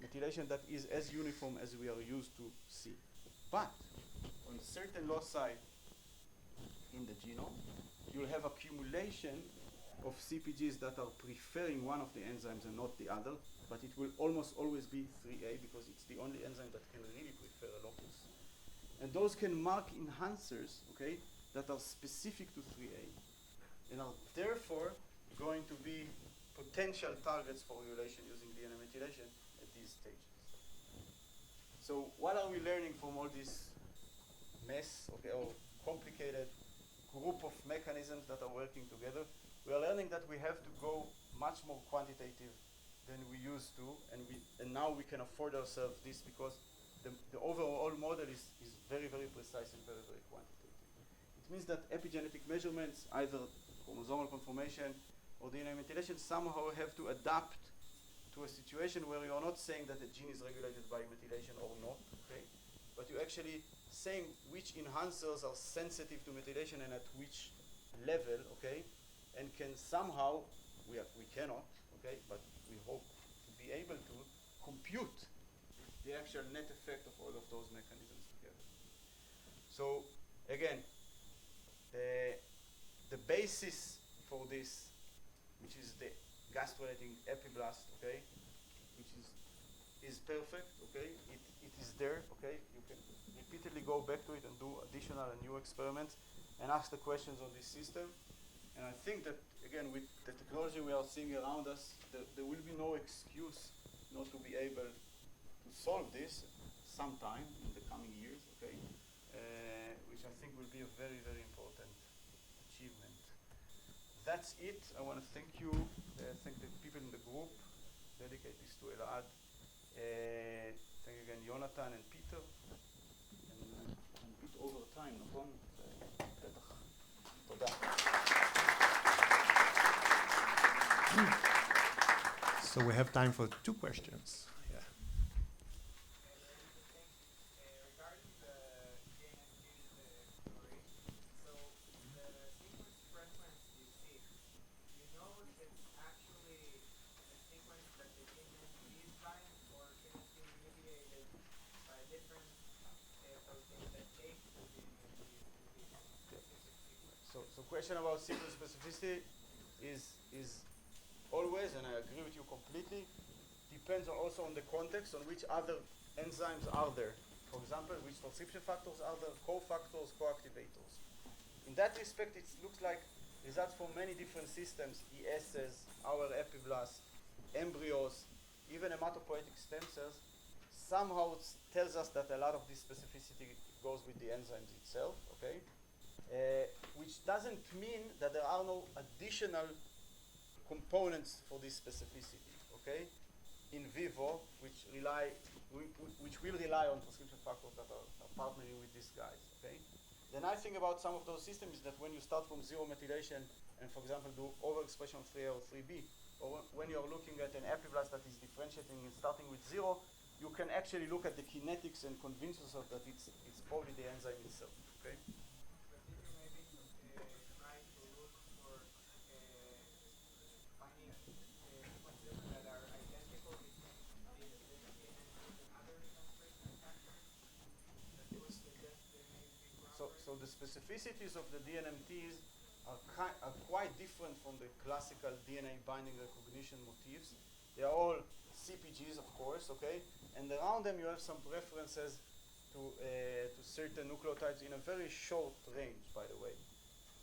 methylation that is as uniform as we are used to see. But on certain loci in the genome, you'll have accumulation of CPGs that are preferring one of the enzymes and not the other, but it will almost always be 3A because it's the only enzyme that can really prefer a locus. And those can mark enhancers, okay, that are specific to 3A and are therefore going to be potential targets for regulation using DNA methylation at these stages. So what are we learning from all this mess, okay, or complicated group of mechanisms that are working together? We are learning that we have to go much more quantitative than we used to, and now we can afford ourselves this because the overall model is very, very precise and very, very quantitative. It means that epigenetic measurements, either chromosomal conformation or DNA methylation, somehow have to adapt to a situation where you are not saying that the gene is regulated by methylation or not, okay? But you actually saying which enhancers are sensitive to methylation and at which level, okay? And can somehow, we cannot, okay, but we hope to be able to compute the actual net effect of all of those mechanisms together. So again, the basis for this, which is the gastrulating epiblast, okay, which is perfect, okay, it is there, okay, you can repeatedly go back to it and do additional and new experiments and ask the questions on this system. And I think that, again, with the technology we are seeing around us, there will be no excuse not to be able to solve this sometime in the coming years, okay, which I think will be a very, very important achievement. That's it. I want to thank you, thank the people in the group, dedicate this to Elad. Thank you again, Jonathan and Peter. And I'm a bit over time, נכון? בטח. תודה. So we have time for 2 questions. Yeah. Regarding the DNA-mediated exploration, so the sequence preference you see, you know if it's actually a sequence that the DNA is bind, or can it be mediated by different proteins that take the DNA to this specific sequence? So question about sequence specificity is always, and I agree with you completely, depends also on the context on which other enzymes are there. For example, which transcription factors are there, cofactors, coactivators. In that respect, it looks like results from many different systems, ESs, our epiblast, embryos, even hematopoietic stem cells, somehow tells us that a lot of this specificity goes with the enzymes itself, okay? Which doesn't mean that there are no additional components for this specificity, okay? In vivo, which will rely on transcription factors that are partnering with these guys, okay? The nice thing about some of those systems is that when you start from 0 methylation and, for example, do overexpression of 3A or 3B, or when you're looking at an epiblast that is differentiating and starting with 0, you can actually look at the kinetics and convince yourself that it's probably the enzyme itself, okay? But did you maybe try to look for finding sequences that are identical between these DNMTs and other transcription factors that would suggest they may be collaborating? So the specificities of the DNMTs are quite different from the classical DNA binding recognition motifs. They are all CPGs, of course, okay? And around them you have some references to certain nucleotides in a very short range, by the way.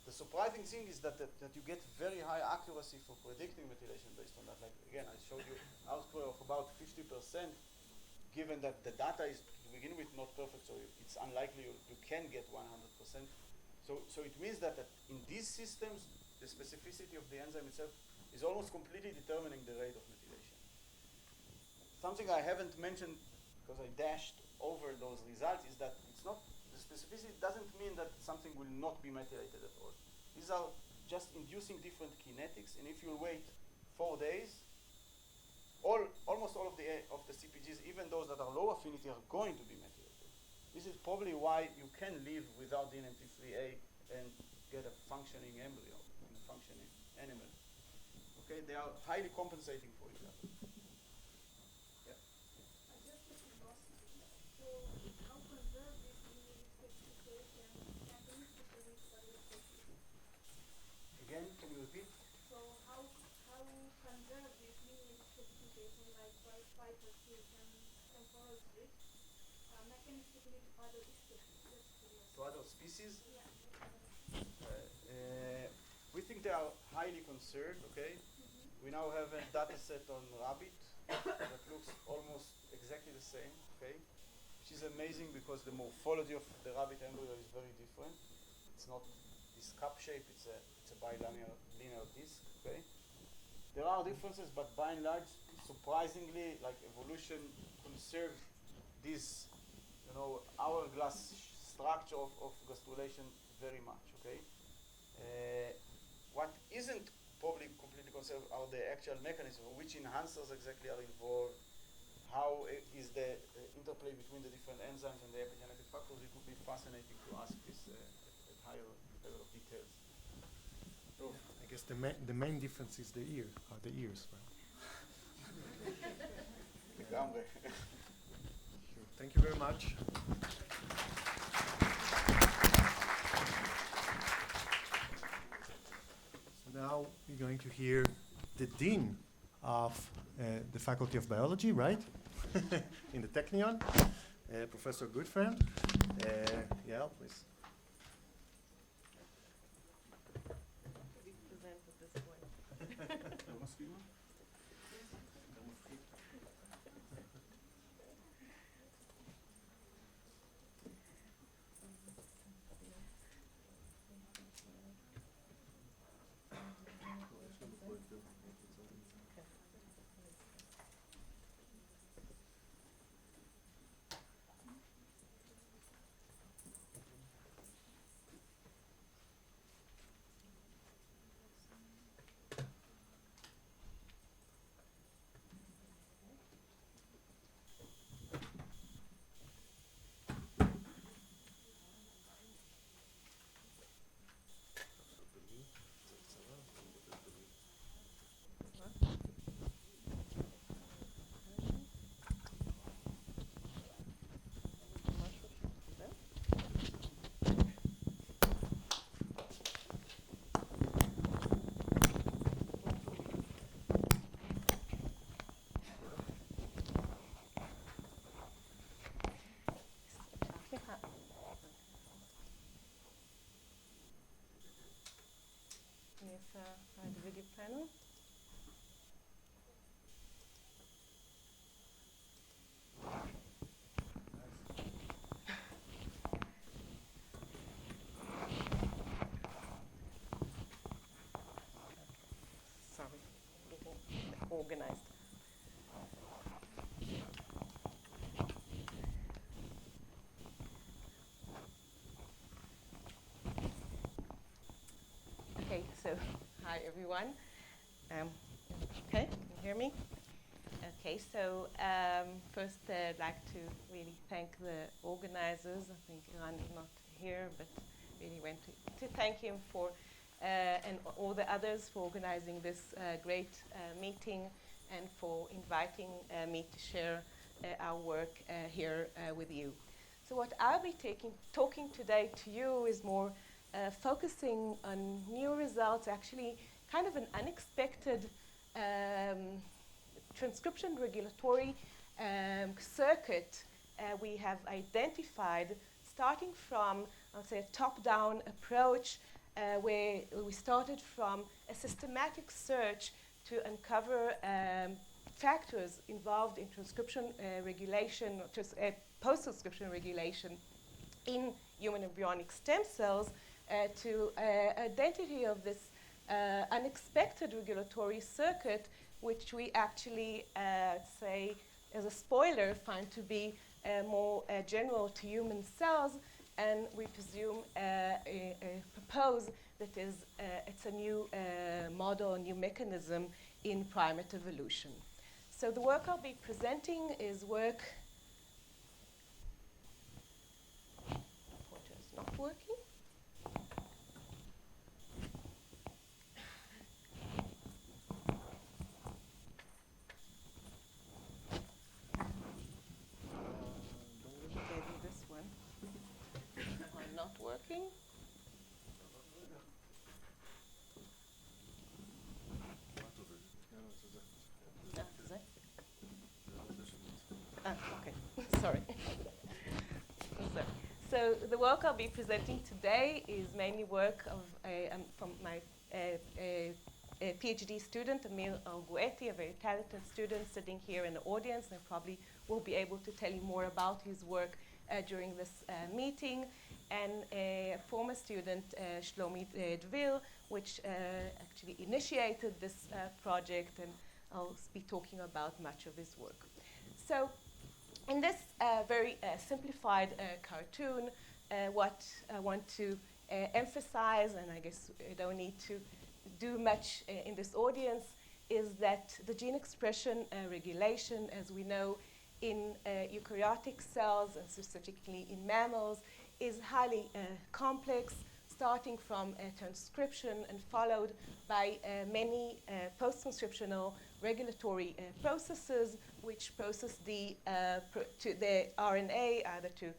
The surprising thing is that you get very high accuracy for predicting methylation based on that. Like, again, I showed you R-square of about 50%, given that the data is, to begin with, not perfect, so it's unlikely you can get 100%. So it means that in these systems, the specificity of the enzyme itself is almost completely determining the rate of methylation. Something I haven't mentioned, because I dashed over those results, is that it's not, the specificity doesn't mean that something will not be methylated at all. These are just inducing different kinetics, and if you wait 4 days, almost all of the CPGs, even those that are low affinity, are going to be methylated. This is probably why you can live without DNMT3A and get a functioning embryo in a functioning animal. Okay, they are highly compensating for each other. Yeah. Just a curiosity. So how conserve this mediated specification mechanistically for the specific? Again, can you repeat? So how conserve this mediated specification like bifurcation, temporal drift, mechanistically to other species? Just curious. To other species? Yeah. We think they are highly conserved, okay? We now have a data set on rabbit that looks almost exactly the same, okay? Which is amazing because the morphology of the rabbit embryo is very different. It's not this cup shape, it's a bilinear disc, okay? There are differences, but by and large, surprisingly, like evolution conserved this, hourglass structure of gastrulation very much, okay? What isn't probably completely conserved are the actual mechanism, which enhancers exactly are involved, how is the interplay between the different enzymes and the epigenetic factors. It would be fascinating to ask this at higher level of details. So, I guess the main difference is the ears, right? לגמרי. Thank you very much. So now we're going to hear the Dean of the Faculty of Biology, right? In the Technion, Professor Gutfreund. Yael, please. The video panel. Sorry, getting organized. Okay, so hi everyone. Okay, can you hear me? Okay, so first I'd like to really thank the organizers. I think Iran is not here, but really want to thank him for and all the others for organizing this great meeting and for inviting me to share our work here with you. So what I'll be talking today to you is more focusing on new results, actually kind of an unexpected transcription regulatory circuit we have identified, starting from, I'll say, a top-down approach where we started from a systematic search to uncover factors involved in transcription regulation, or post-transcription regulation in human embryonic stem cells, to identity of this unexpected regulatory circuit, which we actually say, as a spoiler, find to be more general to human cells, and we presume propose that it's a new model, a new mechanism in primate evolution. So the work I'll be presenting is work. Pointer is not working. Working. Okay, sorry. So the work I'll be presenting today is mainly work of from my PhD student, Emil Algueti, a very talented student sitting here in the audience, and probably will be able to tell you more about his work during this meeting, and a former student, Shlomi Dvir, which actually initiated this project, and I'll be talking about much of his work. So in this very simplified cartoon, what I want to emphasize, and I guess I don't need to do much in this audience, is that the gene expression regulation, as we know, in eukaryotic cells, and specifically in mammals, is highly complex, starting from transcription and followed by many post-transcriptional regulatory processes which process the RNA either to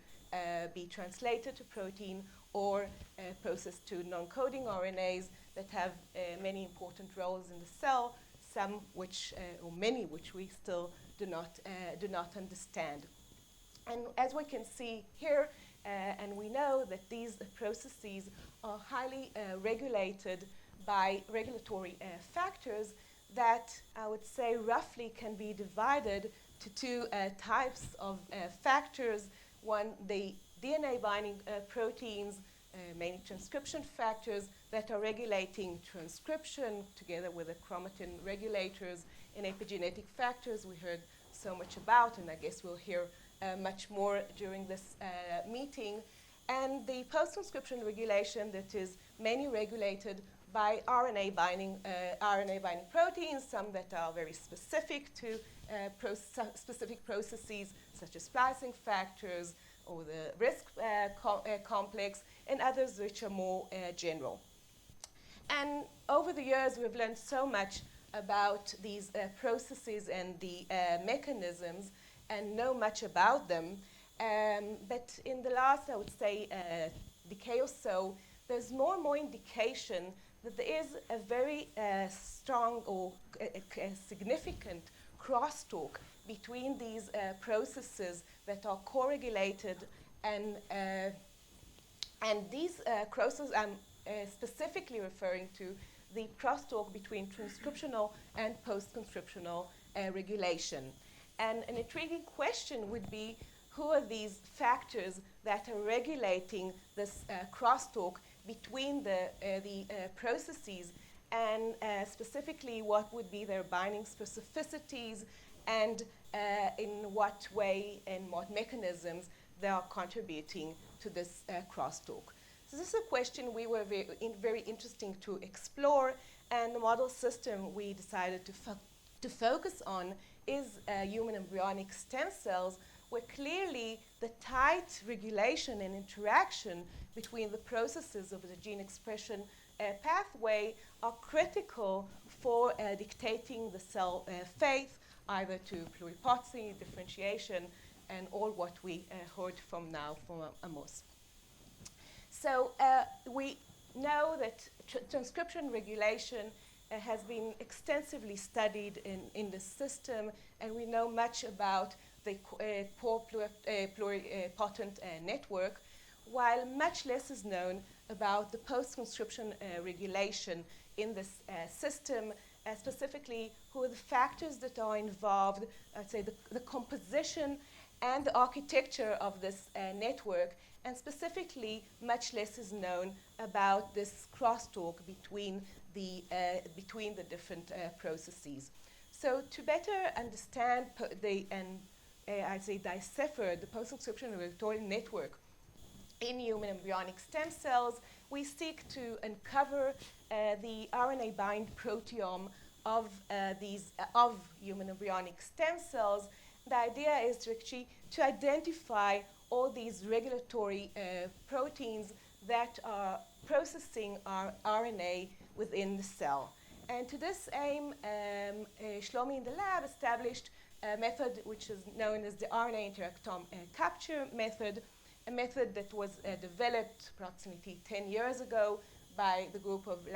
be translated to protein or processed to non-coding RNAs that have many important roles in the cell, some which, or many which we still do not understand. And as we can see here, and we know that these processes are highly regulated by regulatory factors that I would say roughly can be divided to two types of factors. One, the DNA binding proteins, mainly transcription factors that are regulating transcription together with the chromatin regulators and epigenetic factors we heard so much about, and I guess we'll hear much more during this meeting. And the post-transcription regulation that is mainly regulated by RNA binding proteins, some that are very specific to specific processes such as splicing factors or the risk complex, and others which are more general. And over the years, we've learned so much about these processes and the mechanisms and know much about them. But in the last, I would say, decade or so, there's more and more indication that there is a very strong or a significant crosstalk between these processes that are co-regulated, and these processes I'm specifically referring to the crosstalk between transcriptional and post-transcriptional regulation. And an intriguing question would be, who are these factors that are regulating this crosstalk between the processes, and specifically what would be their binding specificities, and in what way and what mechanisms they are contributing to this crosstalk. So this is a question we were very interesting to explore, and the model system we decided to focus on is human embryonic stem cells, where clearly the tight regulation and interaction between the processes of the gene expression pathway are critical for dictating the cell fate, either to pluripotency, differentiation, and all what we heard from Amos. So we know that transcription regulation has been extensively studied in the system, and we know much about the pluripotent network, while much less is known about the post-transcription regulation in this system, specifically who are the factors that are involved, I'd say the composition and the architecture of this network, and specifically much less is known about this crosstalk between the different processes. So to better understand I'd say decipher the post-transcription regulatory network in human embryonic stem cells, we seek to uncover the RNA bind proteome of human embryonic stem cells. The idea is to actually identify all these regulatory proteins that are processing our RNA within the cell. And to this aim, Shlomi in the lab established a method which is known as the RNA interactome capture method, a method that was developed approximately 10 years ago by the group of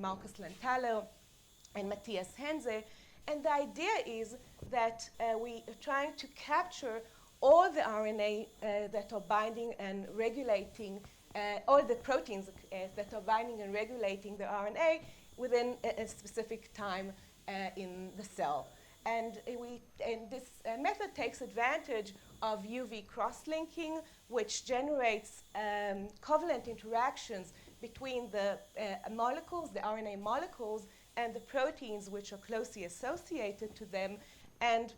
Marcus Lanthaler and Matthias Henze. And the idea is that we are trying to capture all the RNA that are binding and regulating, all the proteins that are binding and regulating the RNA within a specific time in the cell. And this method takes advantage of UV cross-linking, which generates covalent interactions between the molecules, the RNA molecules, and the proteins which are closely associated to them, and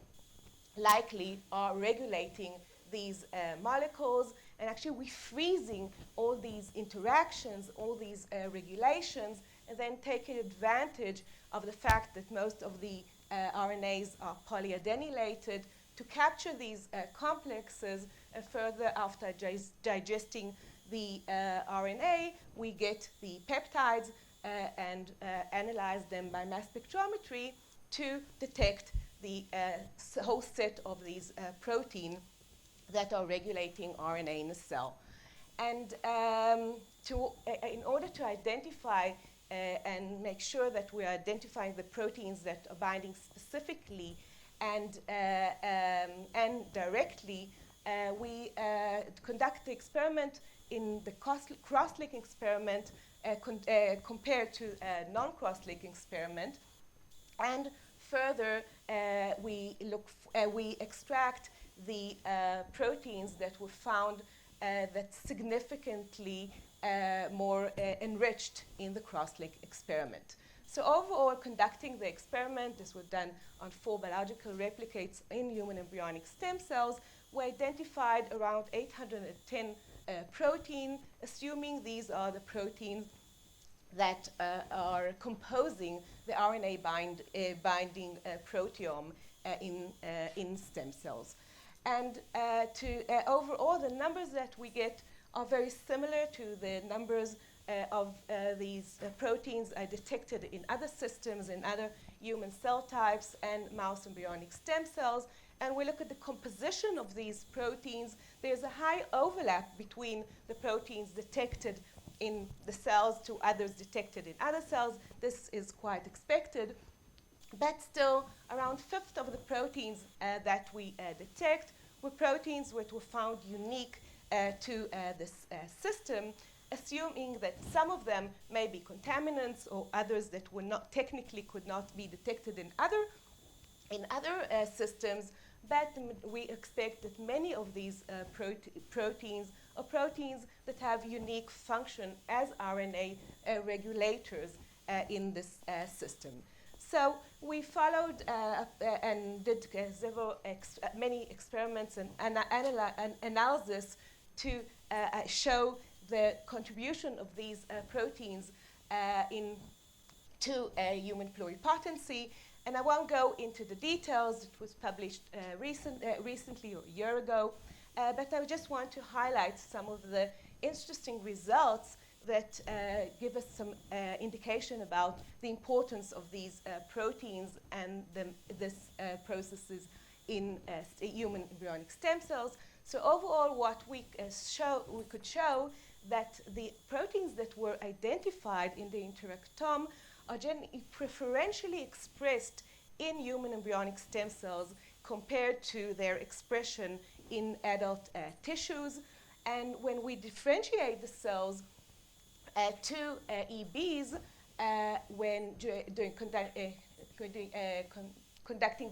likely are regulating these molecules. And actually we're freezing all these interactions, all these regulations, and then taking advantage of the fact that most of the RNAs are polyadenylated to capture these complexes further after digesting the RNA, we get the peptides and analyze them by mass spectrometry to detect the whole set of these proteins that are regulating RNA in a cell. And in order to identify and make sure that we are identifying the proteins that are binding specifically and directly, we conduct the experiment in the cross-linking experiment compared to a non-cross-linking experiment. And further, we extract the proteins that were found that significantly more enriched in the cross-link experiment. So overall, conducting the experiment, this was done on 4 biological replicates in human embryonic stem cells, we identified around 810 proteins, assuming these are the proteins that are composing the RNA binding proteome in stem cells. And overall, the numbers that we get are very similar to the numbers of these proteins are detected in other systems, in other human cell types and mouse embryonic stem cells. And we look at the composition of these proteins. There's a high overlap between the proteins detected in the cells to others detected in other cells. This is quite expected. But still, around 1/5 of the proteins that we detect were proteins which were found unique to this system, assuming that some of them may be contaminants or others that were not technically could not be detected in other systems. But we expect that many of these proteins are proteins that have unique function as RNA regulators in this system. So we followed and did many experiments and analysis to show the contribution of these proteins to human pluripotency. And I won't go into the details. It was published recently, or a year ago. But I just want to highlight some of the interesting results that give us some indication about the importance of these proteins and this processes in human embryonic stem cells. So overall, what we could show that the proteins that were identified in the interactome are preferentially expressed in human embryonic stem cells compared to their expression in adult tissues. And when we differentiate the cells to EBs, when conducting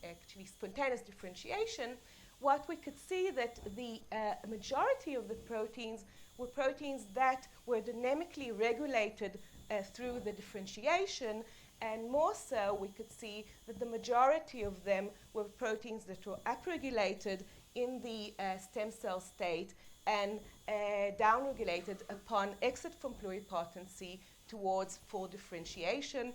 actually spontaneous differentiation, what we could see that the majority of the proteins were proteins that were dynamically regulated through the differentiation, and more so we could see that the majority of them were proteins that were upregulated in the stem cell state and downregulated upon exit from pluripotency towards full differentiation.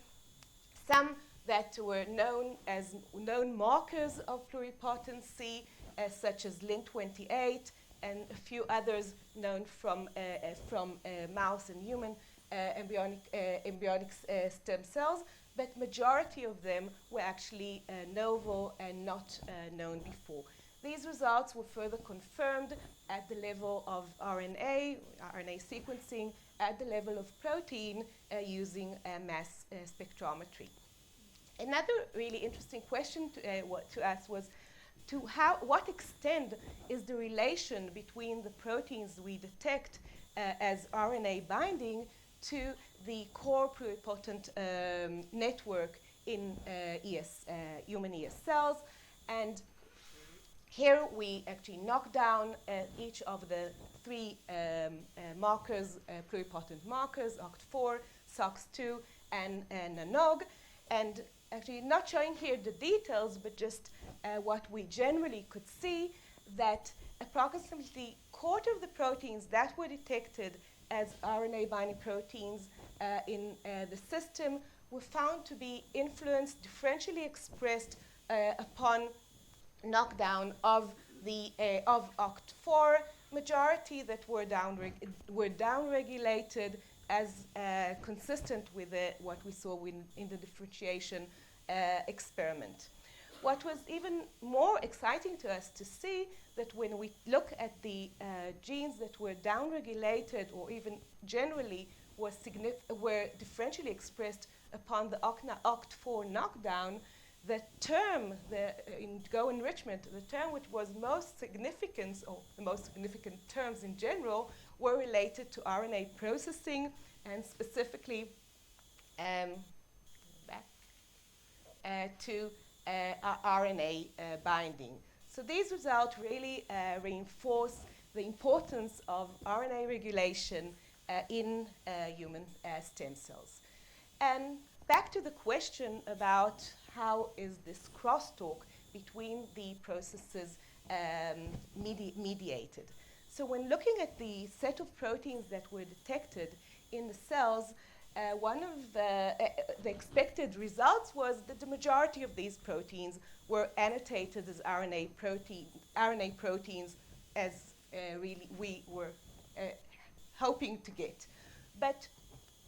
Some that were known as known markers of pluripotency, such as Lin28, and a few others known from mouse and human embryonic stem cells, but majority of them were actually novel and not known before. These results were further confirmed at the level of RNA sequencing, at the level of protein using mass spectrometry. Another really interesting question to us was to what extent is the relation between the proteins we detect as RNA binding to the core pluripotent network in human ES cells. And here we actually knock down each of the 3 markers, pluripotent markers, OCT4, SOX2, and NOG. And actually not showing here the details, but just what we generally could see, that approximately a quarter of the proteins that were detected as RNA binding proteins in the system were found to be influenced, differentially expressed upon knockdown of OCT4 majority that were downregulated as consistent with what we saw in the differentiation experiment. What was even more exciting to us to see that when we look at the genes that were downregulated or even generally were differentially expressed upon the OCT4 knockdown, the term in Go enrichment, the term which was most significant, or the most significant terms in general, were related to RNA processing and specifically to RNA binding. So these results really reinforce the importance of RNA regulation in human stem cells. And back to the question about how is this crosstalk between the processes mediated. So when looking at the set of proteins that were detected in the cells, one of the expected results was that the majority of these proteins were annotated as RNA proteins, as really we were hoping to get. But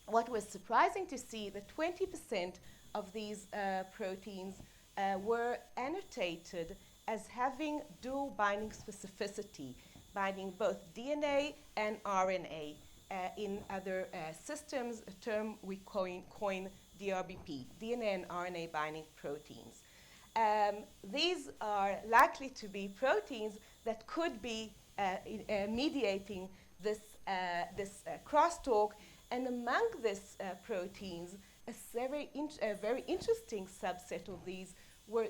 what was surprising to see that 20% of these proteins were annotated as having dual binding specificity, binding both DNA and RNA. In other systems, a term we coin DRBP, DNA and RNA binding proteins. These are likely to be proteins that could be mediating this crosstalk, and among these proteins, a very interesting subset of these were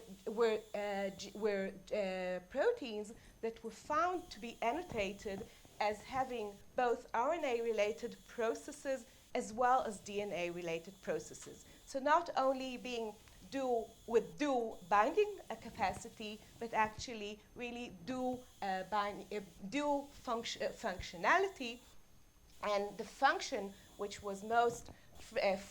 proteins that were found to be annotated as having both RNA-related processes as well as DNA-related processes. So not only being dual binding capacity, but actually really dual functionality. And the function which was most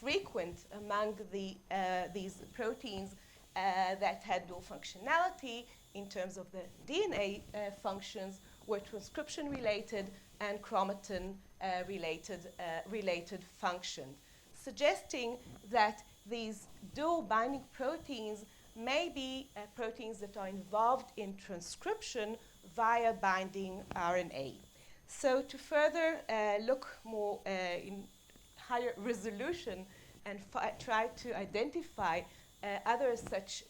frequent among these proteins that had dual functionality in terms of the DNA functions were transcription-related and chromatin-related functions, suggesting that these dual binding proteins may be proteins that are involved in transcription via binding RNA. So to further look more in higher resolution and try to identify other such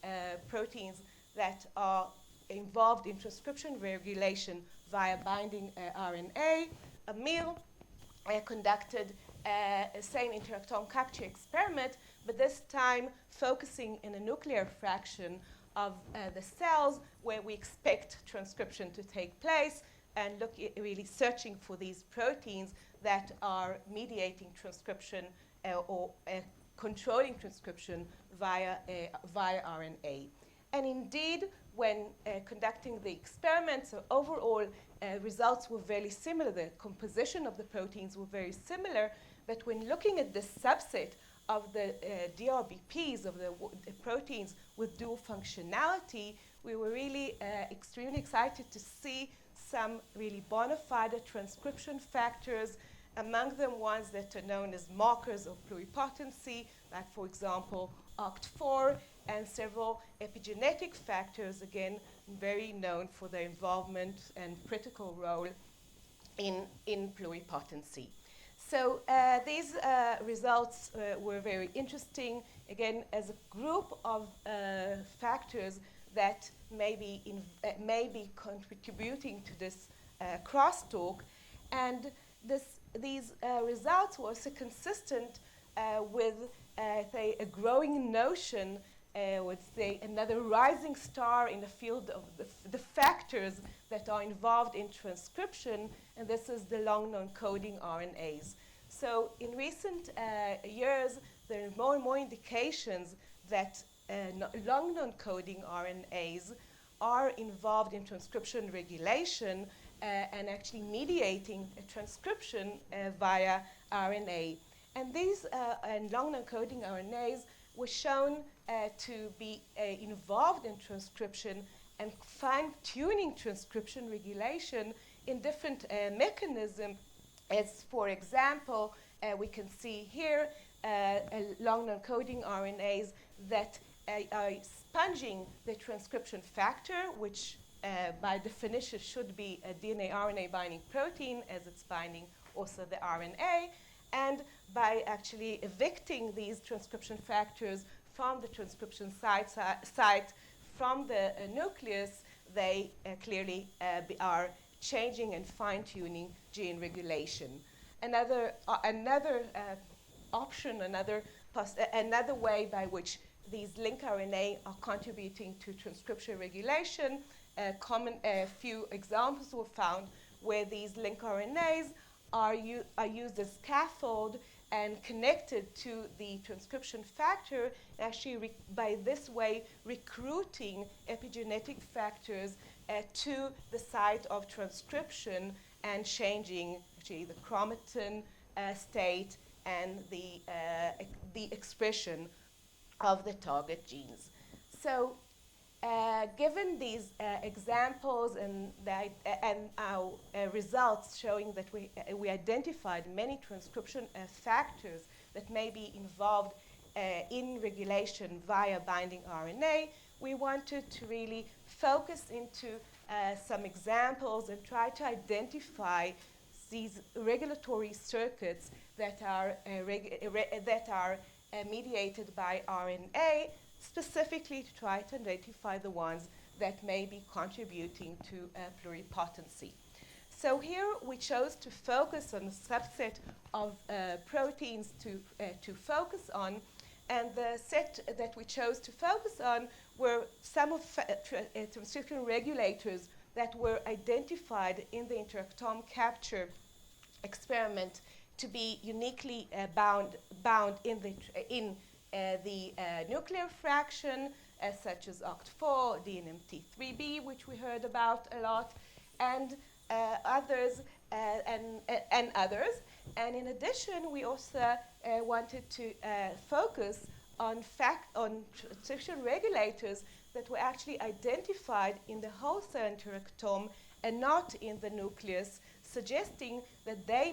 proteins that are involved in transcription regulation via binding RNA, Emil conducted the same interactome capture experiment, but this time focusing in a nuclear fraction of the cells where we expect transcription to take place, and really searching for these proteins that are mediating transcription or controlling transcription via RNA. And indeed, when conducting the experiment, so overall results were very similar. The composition of the proteins were very similar, but when looking at this subset of the DRBPs, of the proteins with dual functionality, we were really extremely excited to see some really bona fide transcription factors, among them ones that are known as markers of pluripotency, like for example OCT4, and several epigenetic factors, again very known for their involvement and critical role in pluripotency. So these results were very interesting, again as a group of factors that may be contributing to this crosstalk, and these results were also consistent with say a growing notion, would say another rising star in the field of the factors that are involved in transcription, and this is the long non-coding RNAs. So in recent years, there are more and more indications that long non-coding RNAs are involved in transcription regulation and actually mediating a transcription via RNA. And these long non-coding RNAs were shown to be involved in transcription and fine-tuning transcription regulation in different mechanisms, as for example, we can see here long non-coding RNAs that are sponging the transcription factor, which by definition should be a DNA RNA binding protein, as it's binding also the RNA, and by actually evicting these transcription factors from the transcription site from the nucleus, they clearly are changing and fine-tuning gene regulation. Another option, another way by which these lncRNA are contributing to transcription regulation. A few examples were found where these lncRNAs are used as scaffold and connected to the transcription factor, actually by this way recruiting epigenetic factors to the site of transcription and changing actually the chromatin state and the expression of the target genes. So given these examples and our results showing that we identified many transcription factors that may be involved in regulation via binding RNA, we wanted to really focus into some examples and try to identify these regulatory circuits that are mediated by RNA, specifically to try to identify the ones that may be contributing to pluripotency. So here we chose to focus on a subset of proteins to focus on, and the set that we chose to focus on were some of transcription regulators that were identified in the interactome capture experiment to be uniquely bound in the nuclear fraction, such as OCT4, DNMT3B, which we heard about a lot, and others. And in addition, we also wanted to focus on transcription regulators that were actually identified in the whole cell interactome and not in the nucleus, suggesting that they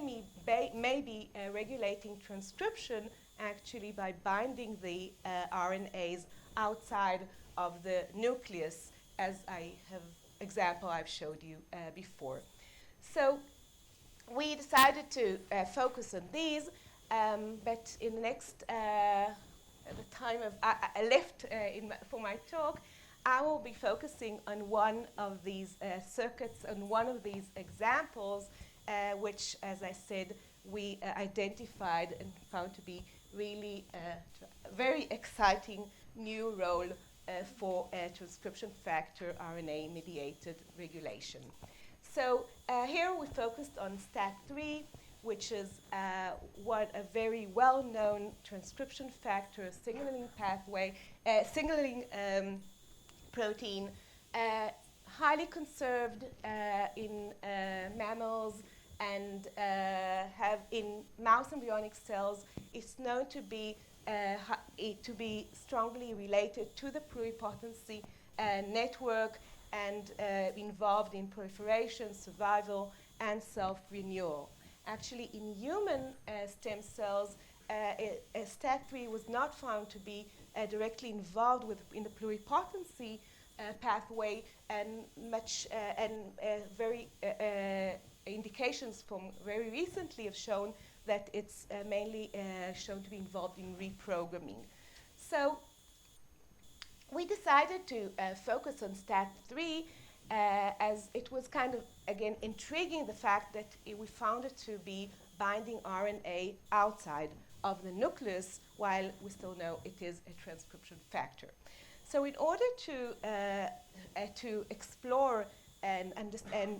may be regulating transcription actually by binding the RNAs outside of the nucleus, as I've showed you before. So we decided to focus on these, but in the next the time left for my talk, I will be focusing on one of these circuits, on one of these examples, which, as I said, we identified and found to be really a very exciting new role for transcription factor RNA-mediated regulation. So here we focused on STAT3, which is a very well-known transcription factor signaling pathway, signaling protein, highly conserved in mammals and have in mouse embryonic cells. It's known to be strongly related to the pluripotency network and involved in proliferation, survival, and self-renewal. Actually, in human stem cells, STAT3 was not found to be directly involved in the pluripotency pathway, and very indications from very recently have shown that it's mainly shown to be involved in reprogramming. So we decided to focus on STAT3 as it was kind of, again, intriguing the fact that we found it to be binding RNA outside of the nucleus, while we still know it is a transcription factor. So in order to explore and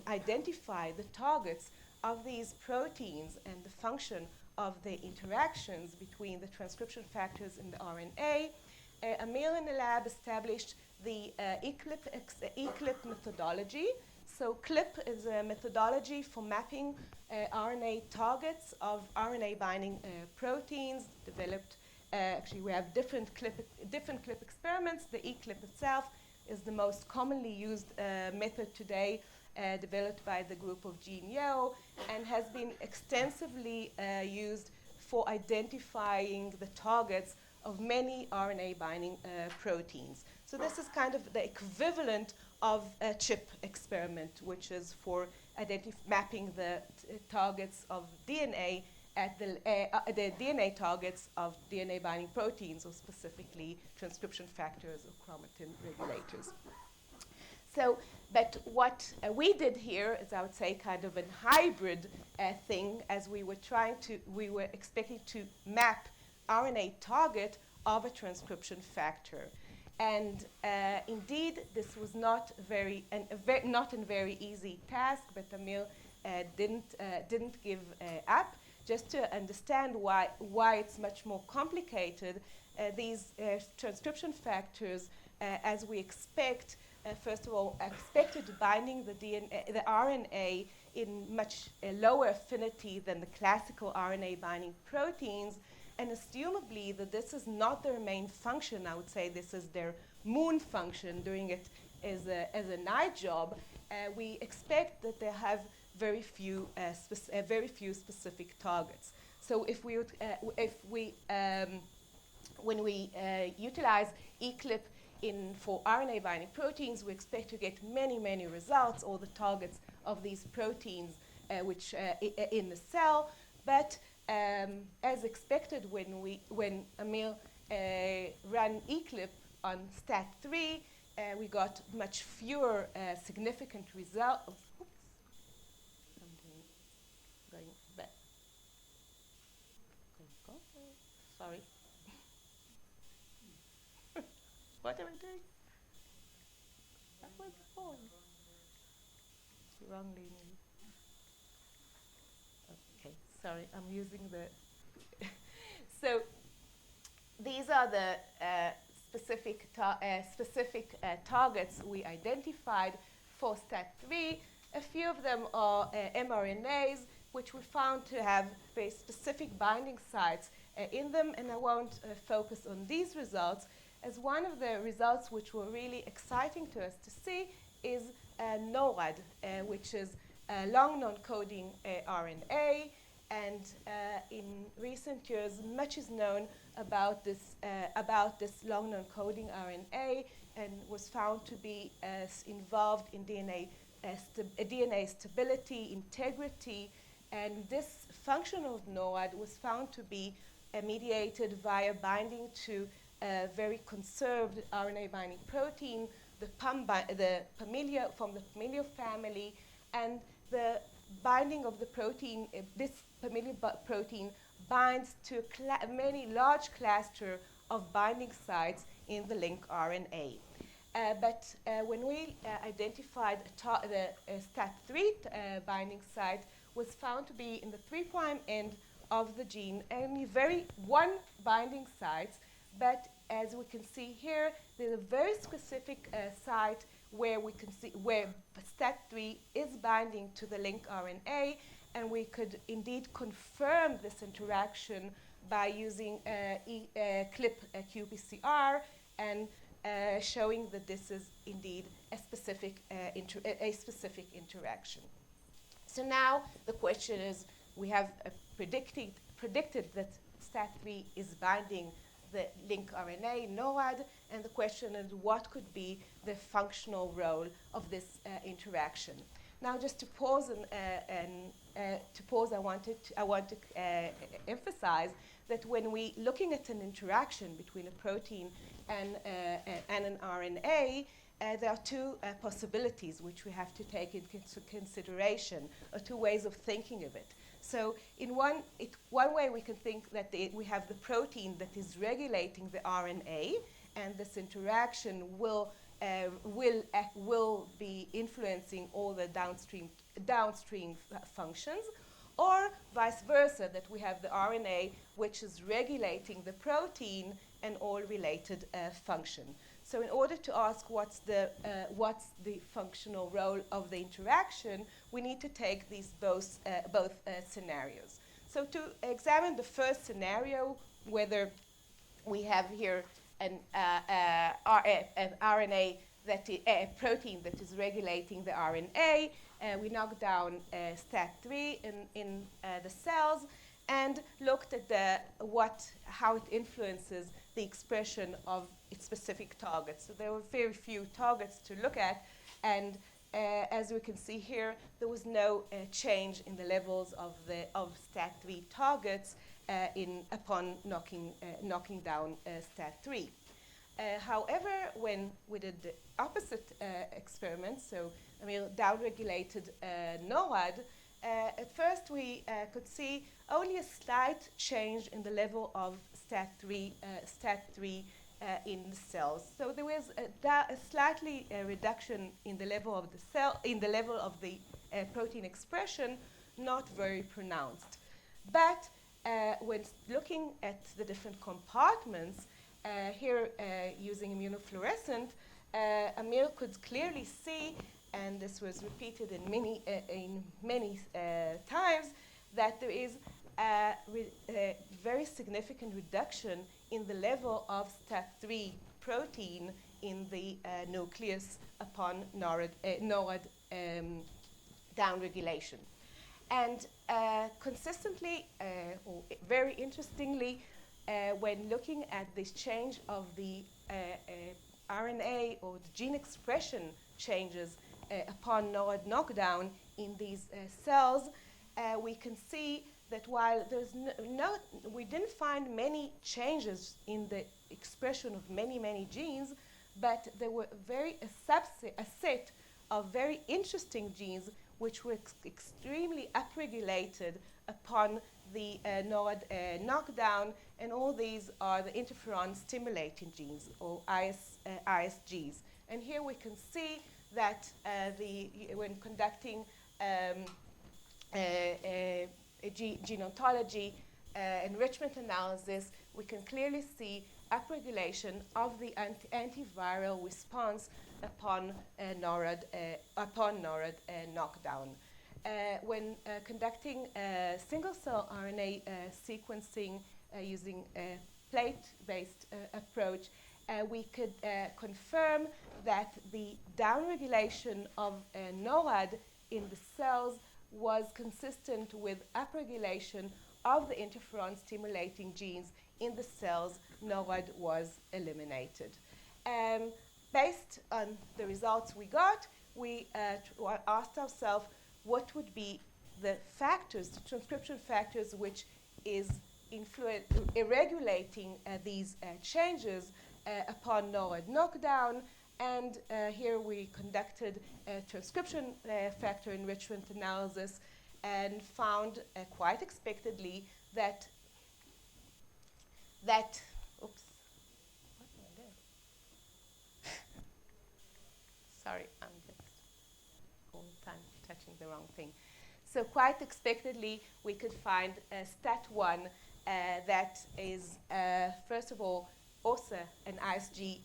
identify the targets of these proteins and the function of the interactions between the transcription factors and the RNA, Amir and the lab established the ECLIP methodology. So CLIP is a methodology for mapping RNA targets of RNA binding proteins developed. Actually, we have different CLIP experiments. The ECLIP itself is the most commonly used method today developed by the group of Jean Yeo and has been extensively used for identifying the targets of many RNA binding proteins. So this is kind of the equivalent of a chip experiment, which is for mapping the targets of DNA at the DNA targets of DNA binding proteins, or specifically transcription factors or chromatin regulators. So, but what we did here is, I would say, kind of a hybrid thing, as we were expecting to map RNA target of a transcription factor. And indeed, this was not a very easy task, but Emil didn't give up. Just to understand why it's much more complicated, these transcription factors, as we expect, first of all, expected binding the RNA in much lower affinity than the classical RNA binding proteins, and assumably that this is not their main function. I would say this is their moon function, doing it as a night job. We expect that they have very few specific targets. So if we when we utilize eClip for RNA binding proteins, we expect to get many results, all the targets of these proteins which in the cell. But as expected, when Emil ran eClip on STAT3, we got much fewer significant results. Going back. Sorry. What am I doing? That was wrong. Wrongly. Okay, sorry, I'm using the. So these are the specific targets we identified for STAT3. A few of them are mRNAs, which we found to have very specific binding sites in them, and I won't focus on these results, as one of the results which were really exciting to us to see is NORAD, which is a long non-coding RNA, and in recent years much is known about this long non-coding RNA, and was found to be involved in DNA stability, integrity, and this function of NORAD was found to be mediated via binding to a very conserved RNA binding protein, the familial family, and the binding of the protein, this familial protein binds to many large cluster of binding sites in the lncRNA. But when we identified the STAT3 binding site, was found to be in the 3' end of the gene, only one binding site. But as we can see here, there's a very specific site where we can see where STAT3 is binding to the lncRNA, and we could indeed confirm this interaction by using CLIP qPCR and showing that this is indeed a specific interaction. So now the question is, we have predicted that STAT3 is binding the lncRNA, NORAD, and the question is, what could be the functional role of this interaction? Now, just to pause I want to emphasize that when we looking at an interaction between a protein and an RNA, there are two possibilities which we have to take into consideration, or two ways of thinking of it. So in one way we can think that we have the protein that is regulating the RNA, and this interaction will be influencing all the downstream functions, or vice versa, that we have the RNA which is regulating the protein and all related function. So in order to ask what's the functional role of the interaction, we need to take these both scenarios. So to examine the first scenario, whether we have here an RNA a protein that is regulating the RNA. We knocked down STAT3 in the cells and looked at how it influences the expression of its specific targets. So there were very few targets to look at, and as we can see here, there was no change in the levels of STAT3 targets upon knocking down STAT3. However, when we did the opposite experiment, so downregulated NORAD, at first we could see only a slight change in the level of STAT3 in the cells. So there was a slightly reduction in the level of the protein expression, not very pronounced. But when looking at the different compartments, here using immunofluorescent, Amir could clearly see, and this was repeated in many times, that there is a very significant reduction in the level of STAT3 protein in the nucleus upon NORAD downregulation. And consistently, or very interestingly, when looking at this change of the RNA or the gene expression changes upon NORAD knockdown in these cells, we can see that while there's we didn't find many changes in the expression of many genes, but there were a set of very interesting genes which were extremely upregulated upon the NORAD knockdown, and all these are the interferon stimulating genes, or ISGs. And here we can see that when conducting gene ontology enrichment analysis, we can clearly see upregulation of the antiviral response upon NORAD knockdown. When conducting single-cell RNA sequencing using a plate-based approach, we could confirm that the downregulation of NORAD in the cells was consistent with upregulation of the interferon-stimulating genes in the cells. NORAD was eliminated. Based on the results we got, we asked ourselves what would be the factors, the transcription factors, which is regulating these changes upon NORAD knockdown. And here we conducted a transcription factor enrichment analysis and found quite expectedly that oops, what am I doing? Sorry, I'm just all the time touching the wrong thing. So quite expectedly, we could find STAT1 that is, first of all, also an ISG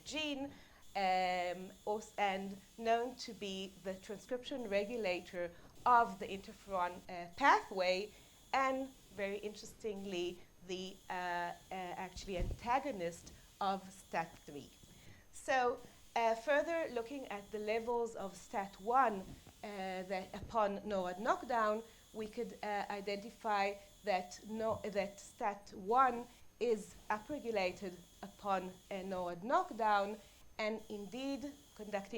gene, and known to be the transcription regulator of the interferon pathway, and very interestingly, the actually antagonist of STAT3. So further looking at the levels of STAT1 that upon NORAD knockdown, we could identify that STAT1 is upregulated upon NORAD knockdown, and indeed,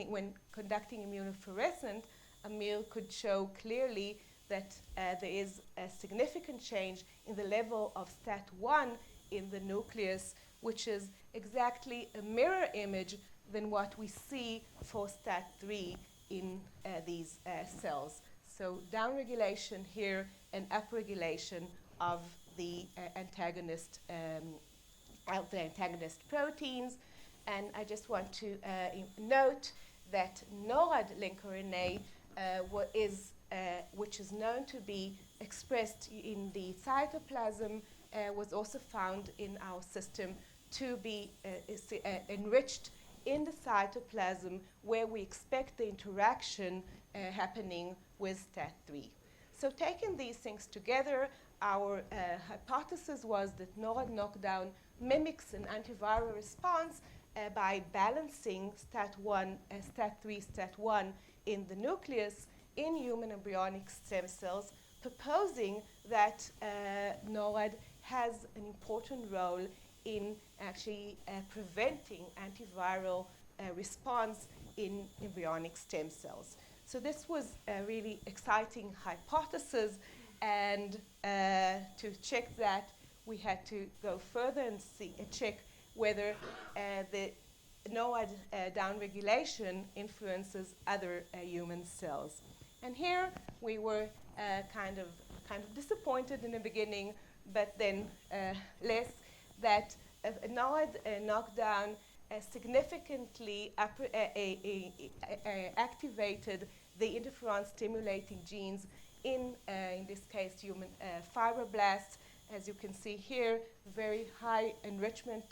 when conducting immunofluorescent, Amir could show clearly that there is a significant change in the level of STAT1 in the nucleus, which is exactly a mirror image than what we see for STAT3 in these cells. So downregulation here and upregulation of the antagonist proteins. And I just want to note that NORAD lncRNA which is known to be expressed in the cytoplasm, was also found in our system to be enriched in the cytoplasm, where we expect the interaction happening with STAT3. So taking these things together, our hypothesis was that NORAD knockdown mimics an antiviral response by balancing STAT1, STAT3, STAT1 in the nucleus in human embryonic stem cells, proposing that NOAD has an important role in actually preventing antiviral response in embryonic stem cells. So this was a really exciting hypothesis, and to check that, we had to go further and check whether the NOAD downregulation influences other human cells. And here we were kind of disappointed in the beginning, but then less, that a NOAD knockdown significantly activated the interferon-stimulating genes in this case, human fibroblasts. As you can see here, very high enrichment,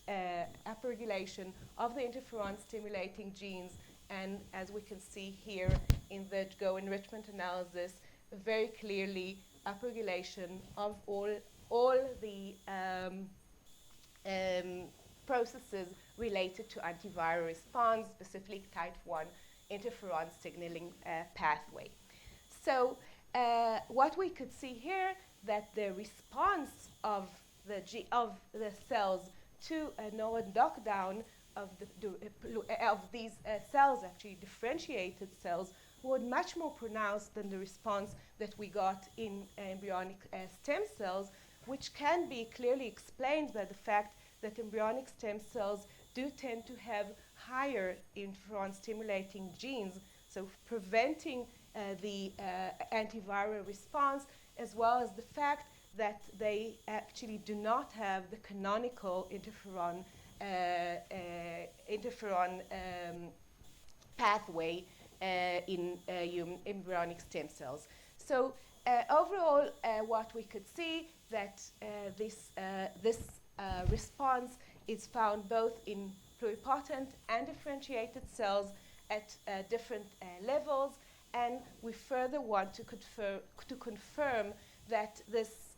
upregulation of the interferon-stimulating genes, and as we can see here in the GO enrichment analysis, very clearly upregulation of all the processes related to antiviral response, specifically type 1 interferon signaling pathway. So what we could see here, that the response of the cells to a NOAD knockdown of these cells, actually differentiated cells, was much more pronounced than the response that we got in embryonic stem cells, which can be clearly explained by the fact that embryonic stem cells do tend to have higher interferon-stimulating genes, so preventing the antiviral response, as well as the fact that they actually do not have the canonical interferon pathway in human embryonic stem cells. So overall, what we could see that this response is found both in pluripotent and differentiated cells at different levels, and we further want to confirm that this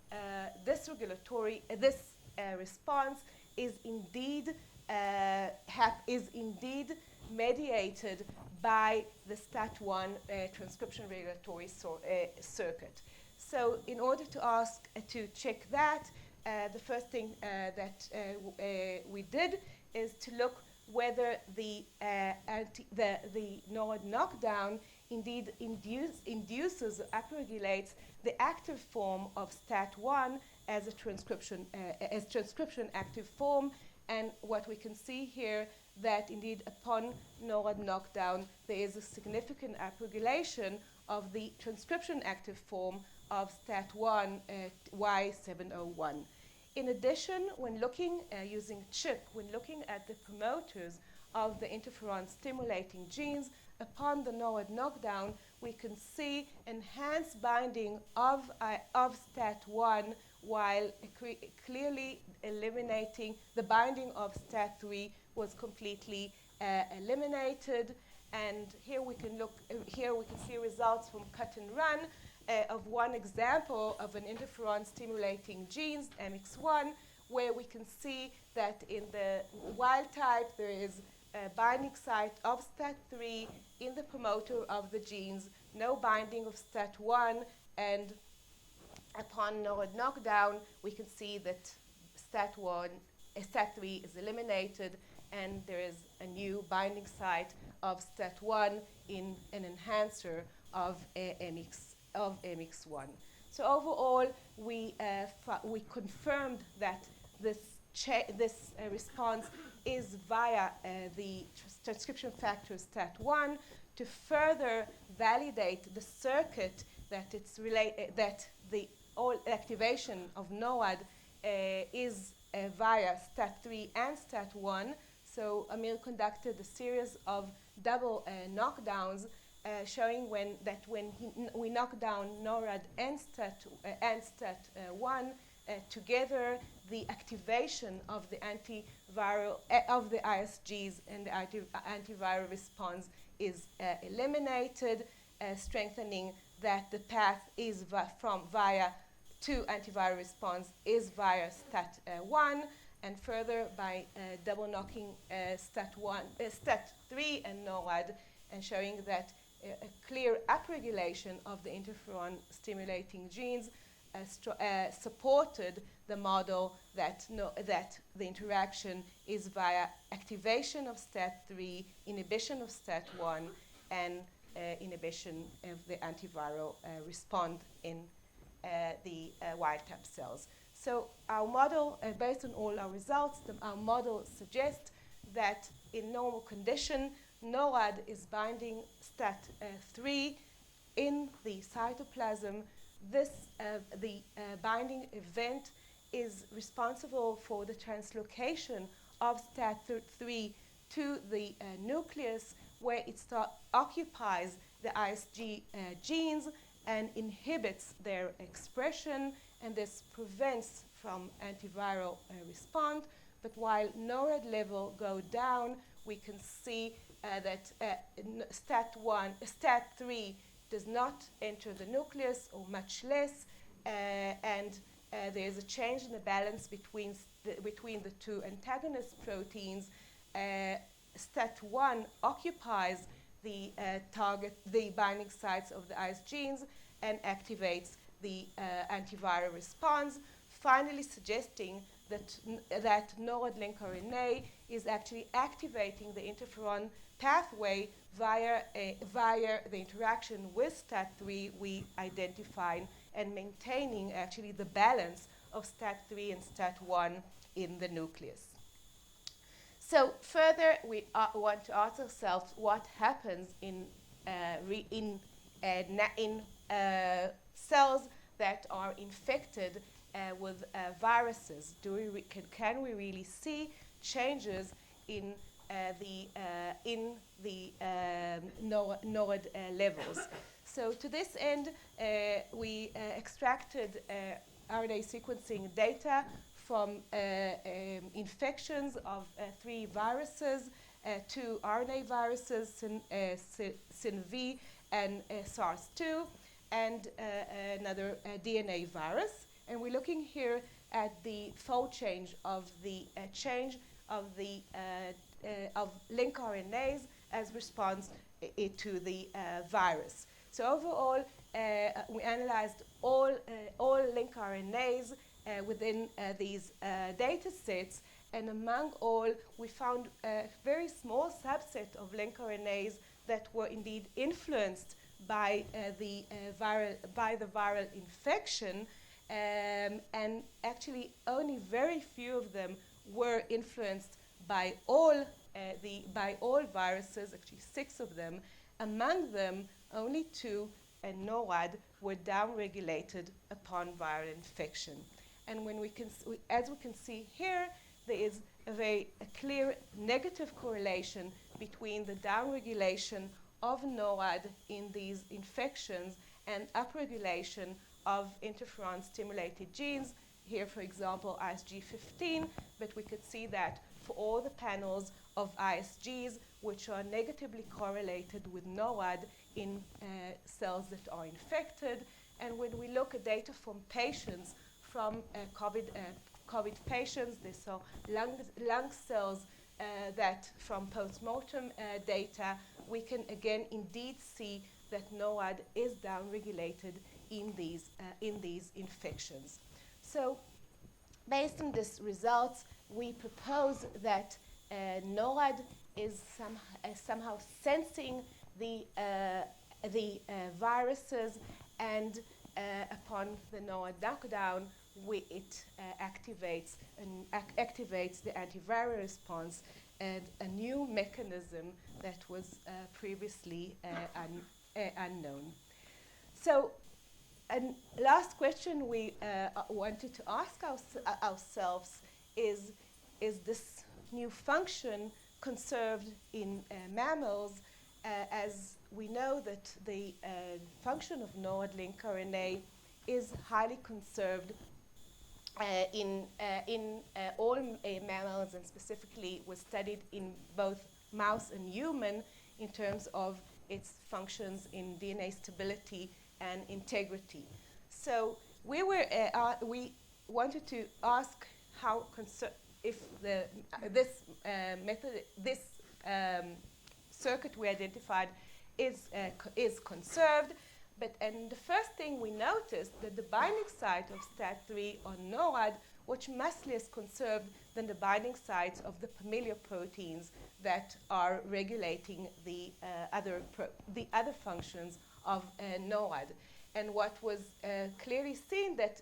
response is indeed mediated by the STAT1 transcription regulatory circuit. So in order to check that, the first thing that we did is to look whether the NOAD knockdown indeed induces or upregulates the active form of STAT1 as a transcription active form. And what we can see here, that indeed upon NOAD knockdown, there is a significant upregulation of the transcription active form of STAT1 Y701. In addition, when looking using CHIP, when looking at the promoters of the interferon-stimulating genes, upon the NOAD knockdown, we can see enhanced binding of STAT1, while clearly eliminating the binding of STAT3 was completely eliminated. And here we can see results from cut and run of one example of an interferon-stimulating genes, MX1, where we can see that in the wild type there is a binding site of STAT3 in the promoter of the genes, no binding of STAT1, and upon NOAD knockdown, we can see that STAT3 is eliminated, and there is a new binding site of STAT1 in an enhancer of MX1. So overall, we confirmed that this response is via the transcription factor STAT1 to further validate the circuit that that the all activation of NOAD is via STAT3 and STAT1. So Amir conducted a series of double knockdowns showing when we knock down NORAD and STAT1 together, the activation of the antiviral of the ISGs and the antiviral response is eliminated, strengthening that the path is from via to antiviral response is via STAT1, and further by double knocking STAT3 and NOAD, and showing that a clear upregulation of the interferon stimulating genes supported the model that the interaction is via activation of STAT3, inhibition of STAT1, and inhibition of the antiviral response in the wild-type cells. So our model, based on all our results, our model suggests that in normal condition, NOAD is binding STAT3 in the cytoplasm. The binding event is responsible for the translocation of STAT3 to the nucleus, where it occupies the ISG genes and inhibits their expression, and this prevents from antiviral response. But while NOAD level go down, we can see that STAT3 does not enter the nucleus, or much less, and there is a change in the balance between the two antagonist proteins. STAT1 occupies the binding sites of the IS genes and activates the antiviral response, finally suggesting that NOAD lncRNA is actually activating the interferon pathway via the interaction with STAT3 we identified, and maintaining actually the balance of STAT3 and STAT1 in the nucleus. So further, we want to ask ourselves what happens in cells that are infected with viruses. Can we really see changes in the NOAD levels? So to this end, we extracted RNA sequencing data from infections of 3 viruses, 2 RNA viruses, CINV and SARS-2, and another DNA virus. And we're looking here at the fold change of the lncRNAs as response to the virus. So overall, we analyzed all lncRNAs within these data sets, and among all, we found a very small subset of lncRNAs that were indeed influenced by the viral infection, and actually only very few of them were influenced by all viruses, actually 6 of them. Among them, only 2 and NOAD were downregulated upon viral infection. And as we can see here, there is a clear negative correlation between the downregulation of NOAD in these infections and upregulation of interferon-stimulated genes. Here, for example, ISG15, but we could see that for all the panels of ISGs, which are negatively correlated with NOAD in cells that are infected. And when we look at data from patients, from COVID patients, they saw lung cells that from post-mortem data, we can again indeed see that NOAD is downregulated in these infections. So based on these results, we propose that NOAD is somehow sensing the viruses, and upon the NOAD knockdown, it activates the antiviral response, and a new mechanism that was previously unknown. So, and last question we wanted to ask ourselves is this new function conserved in mammals, as we know that the function of NOAD lncRNA is highly conserved in all mammals, and specifically was studied in both mouse and human in terms of its functions in DNA stability and integrity. So we wanted to ask how if the this method, this circuit we identified is conserved. But and the first thing we noticed that the binding site of STAT3 on NOAD was much less conserved than the binding sites of the familiar proteins that are regulating the other functions of NOAD. And what was clearly seen that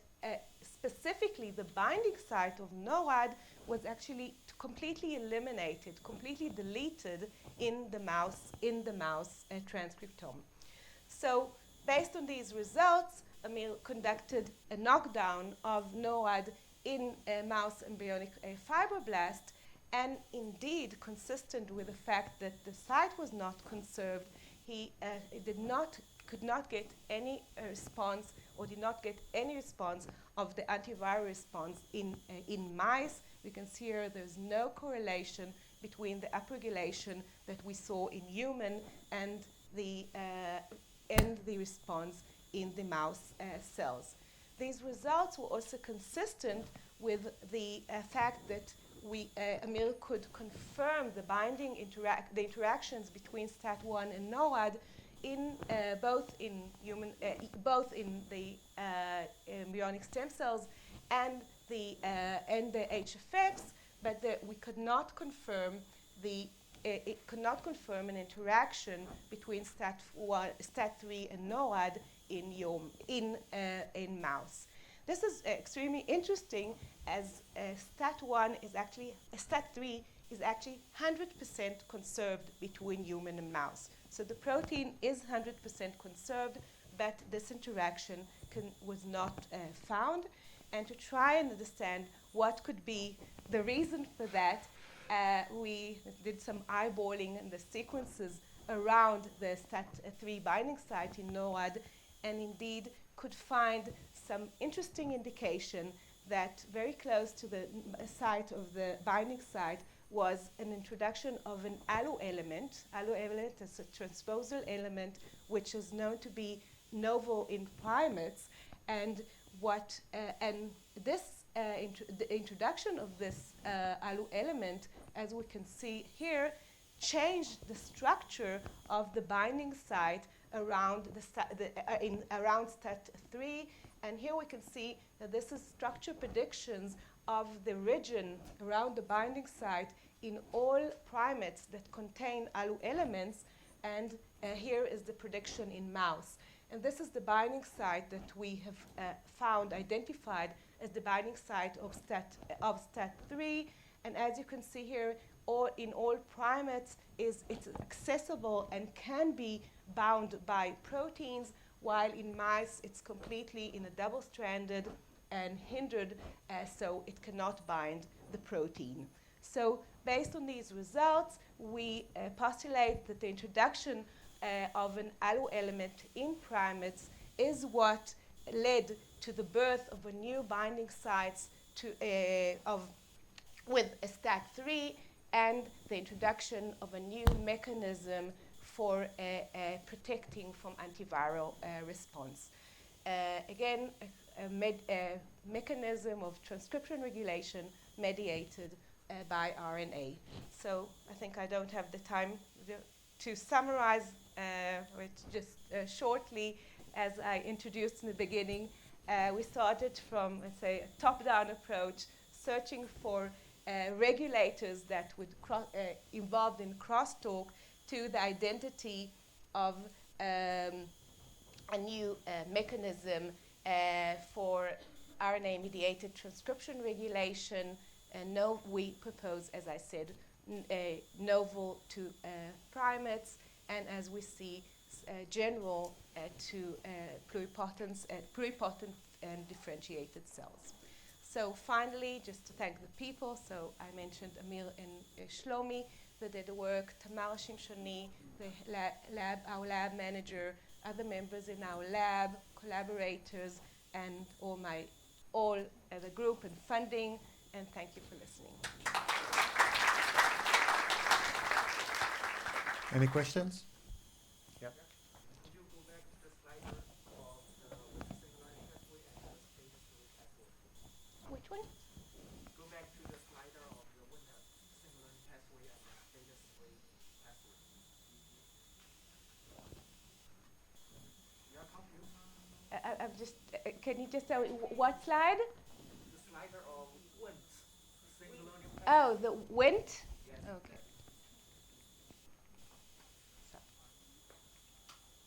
specifically the binding site of NOAD was actually completely eliminated, completely deleted in the mouse transcriptome. So based on these results, Emil conducted a knockdown of NOAD in a mouse embryonic fibroblast, and indeed, consistent with the fact that the site was not conserved, he could not get any response, or did not get any response of the antiviral response in mice. We can see here there's no correlation between the upregulation that we saw in human and the response in the mouse cells. These results were also consistent with the fact that Emil could confirm the binding interactions between STAT1 and NOAD in both in the embryonic stem cells and the HFX, but we could not confirm it could not confirm an interaction between STAT3 and NOAD in mouse. This is extremely interesting, as STAT3 is actually 100% conserved between human and mouse. So the protein is 100% conserved, but this interaction was not found. And to try and understand what could be the reason for that, we did some eyeballing in the sequences around the STAT3 binding site in NOAD, and indeed could find some interesting indication that very close to the site of the binding site was an introduction of an allo element. Allo element is a transposal element which is known to be novel in primates, and the introduction of this allo element, as we can see here, changed the structure of the binding site around around STAT3, and here we can see that this is structure predictions of the region around the binding site in all primates that contain allo elements, and here is the prediction in mouse. And this is the binding site that we have identified as the binding site of STAT3, and as you can see here, in all primates, it's accessible and can be bound by proteins, while in mice it's completely in a double-stranded and hindered, so it cannot bind the protein. So based on these results, we postulate that the introduction of an allo element in primates is what led to the birth of a new binding sites with a STAT3, and the introduction of a new mechanism for protecting from antiviral response. Again, a mechanism of transcription regulation mediated by RNA. So I think I don't have the time to summarize it just shortly. As I introduced in the beginning, we started from, let's say, a top-down approach, searching for regulators that would involved in crosstalk, to the identity of a new mechanism for RNA-mediated transcription regulation. We propose, as I said, novel to primates, and as we see, general to pluripotent and differentiated cells. So finally, just to thank the people, so I mentioned Amir and Shlomi that did the work, Tamara Shimshoni, our lab manager, other members in our lab, collaborators, and all the group and funding, and thank you for listening. Any questions? Yeah. Could you go back to the slider of the single RNA pathway and the spatial pathway? Which one? Go back to the slider of pathway. You are confused? I'm just. Can you just tell me what slide? The slider of Wnt, single learning pathway. Oh, the Wnt. Yes. Okay. So,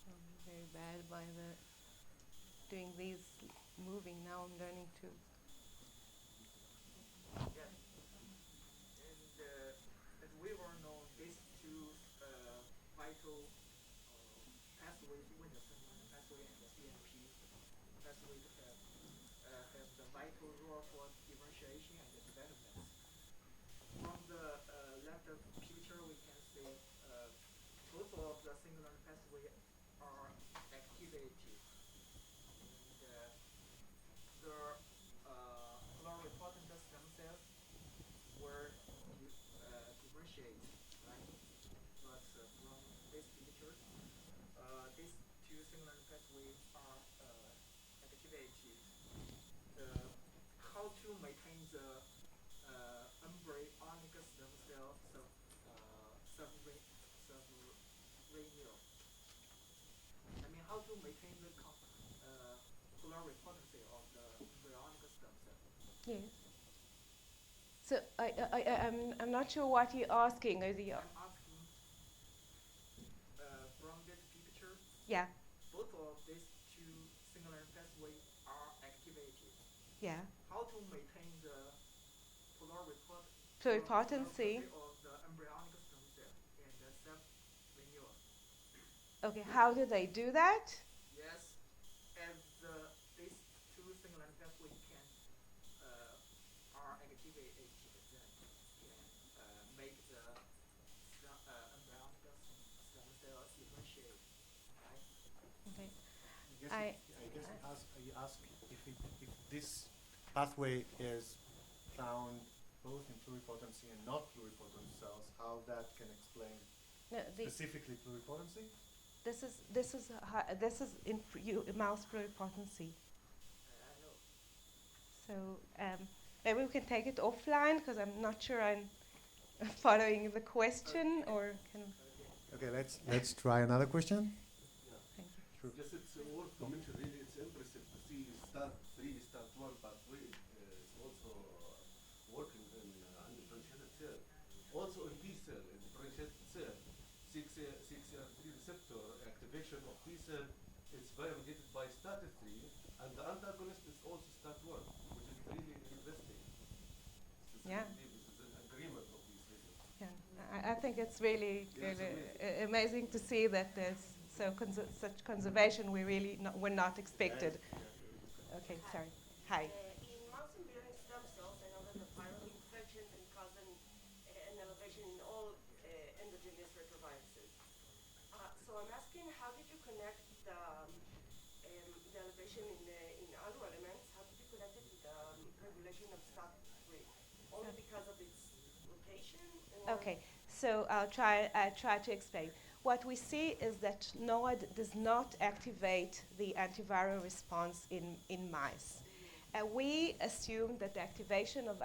I'm very bad by the doing these moving. Now I'm learning to. Yes. And as we all know, these two vital pathways, Wnt single learning pathway and the CNP pathway, have the vital role for differentiation and the development. From the left of picture, we can see both of the single learning pathway are activated. And the pluripotent stem cells were differentiated, right? But from this picture, these two single learning pathways are activated. How to maintain the embryonic stem cell subrenal. I mean, how to maintain the pluripotency of the embryonic stem cell. Yes. So I'm not sure what you're asking. Is you? I'm asking from this picture, Yeah. both of these two single learning pathways are activated. Yeah. How to maintain the Pluripotency. of the embryonic stem cell and the self-renewal. Okay. How do they do that? Yes, as these two single learning pathways are activated, then can make the embryonic stem cell differentiate, right? Okay. I guess you ask if this pathway is found both in pluripotency and not pluripotent cells, how that can explain No, specifically pluripotency? this is in mouse pluripotency. I know. So maybe we can take it offline because I'm not sure I'm following the question, or can. Okay, let's try another question. Thank you. Sure. Just it's worth to mention, really, it's impressive to see STAT1 pathway is also working in undifferentiated cell. Also in B cell, in differentiated cell, 6CR3 receptor activation of B cell is very mediated by STAT3, and the antagonist is also STAT1, which is really interesting. Yeah. This is an agreement of these research. Yeah, I think it's really, Yeah, really it's amazing to see that there's such conservation we're not expected. Okay, sorry. Hi. In mouse embryonic stem cells, I know that the viral infections can cause an elevation in all endogenous retroviruses. So I'm asking, how did you connect the elevation in allo elements? How did you connect it to the regulation of STAT3? Only because of its location? Okay, so I'll try to explain. What we see is that NOAD does not activate the antiviral response in mice. We assume that the activation of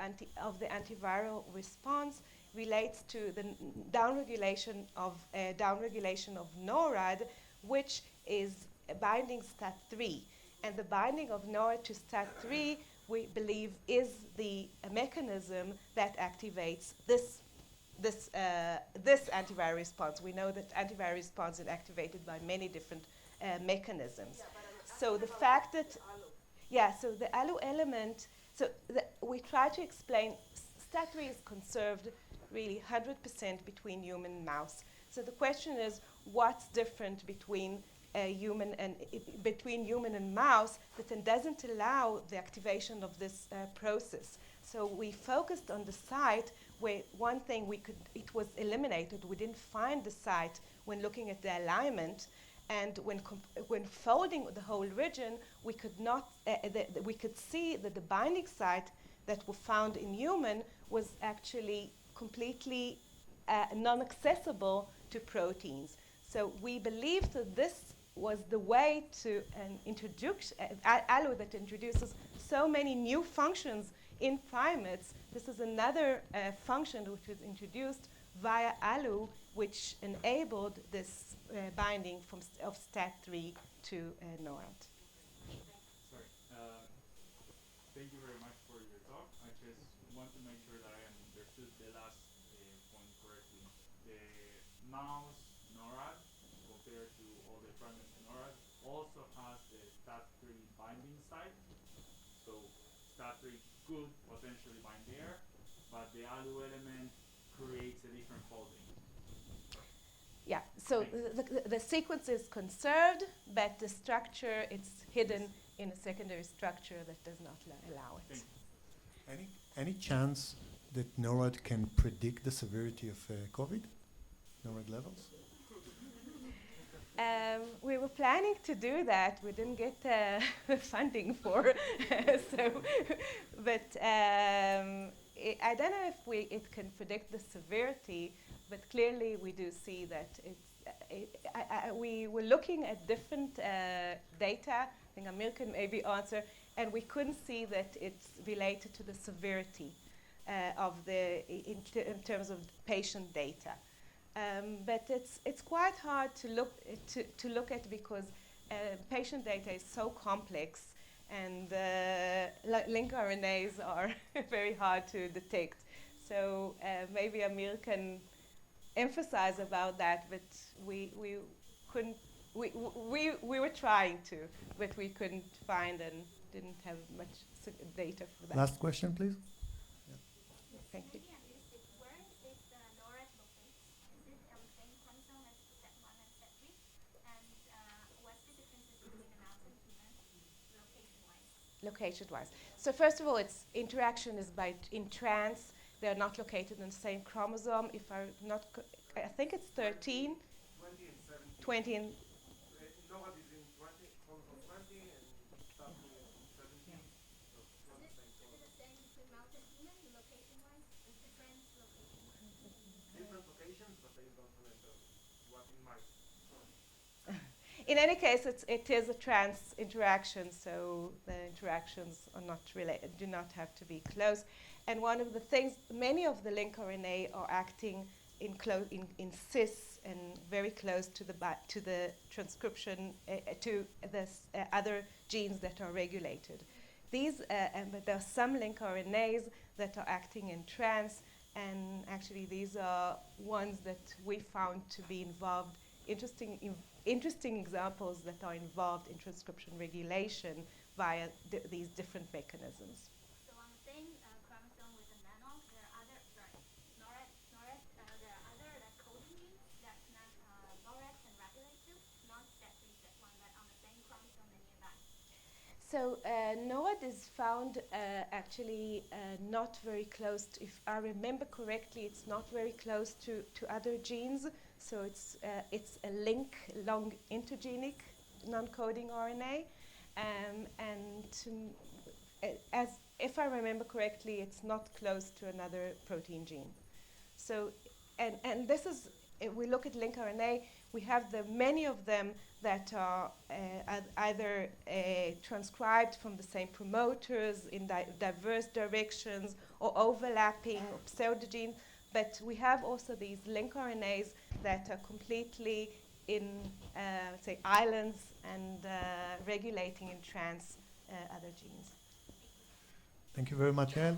the antiviral response relates to the downregulation of NORAD, which is binding STAT3. And the binding of NORAD to STAT3, we believe, is the mechanism that activates this antiviral response. We know that antiviral response is activated by many different mechanisms. So the fact that, so the allo element, we try to explain, STAT3 is conserved really 100% between human and mouse. So the question is, what's different between human and mouse that then doesn't allow the activation of this process? So we focused on the site where one thing it was eliminated. We didn't find the site when looking at the alignment, and when folding the whole region, we could see that the binding site that were found in human was actually completely non-accessible to proteins. So we believe that this was the way to introduce allo that introduces so many new functions in primates. This is another function which was introduced via ALU, which enabled this binding of STAT3 to NORAD. Sorry. Thank you very much for your talk. I just want to make sure that I understood the last point correctly. The mouse NORAD, compared to all the primates NORAD, also has the STAT3 binding site. So STAT3 could potentially bind there, but the ALU element creates a different folding. Yeah, so the sequence is conserved, but the structure, it's hidden in a secondary structure that does not allow it. Any chance that NORAD can predict the severity of COVID? NORAD levels? We were planning to do that. We didn't get funding for so, but I don't know if it can predict the severity, but clearly we do see that we were looking at different data. I think Amir can maybe answer, and we couldn't see that it's related to the severity in terms of patient data. But it's quite hard to look at because patient data is so complex, and lncRNAs are very hard to detect. So maybe Amir can emphasize about that, but we couldn't. We were trying to, but we couldn't find and didn't have much data for that. Last question, please. Thank you. Maybe I missed it. Where is NORAD located? Is it on the same chromosome as STAT1 and STAT3? And what's the difference between the mouse and human location-wise? Location-wise. So first of all, its interaction is in trans. They're not located on the same chromosome. If I'm not, I think it's 13. 20 and 17. 20 and NORAD is in 20, chromosome 20, and STAT3 is in 17. So it's not the same Is it the same between mouse and human location-wise? Is different location-wise? different locations, but they don't remember what in mice. in any case, it is a trans interaction, so the interactions are not related, do not have to be close. And one of the things, many of the lncRNA are acting in cis and very close to the transcription to the other genes that are regulated. These, but there are some lncRNAs that are acting in trans, and actually these are ones that we found to be involved, interesting examples that are involved in transcription regulation via these different mechanisms. So on the same chromosome with the nano, there are other, NORAD, there are other coding genes that NORAD can regulate to, not STAT3, STAT1, but on the same chromosome and nearby. So NORAD is found actually not very close to, if I remember correctly, it's not very close to other genes. So it's a long intergenic non-coding RNA, and as if I remember correctly, it's not close to another protein gene. So, and this is, if we look at lncRNA, we have many of them that are either transcribed from the same promoters in diverse directions or overlapping or pseudogenes. But we have also these lncRNAs that are completely in, say, islands and regulating in trans other genes. Thank you very much, Yael.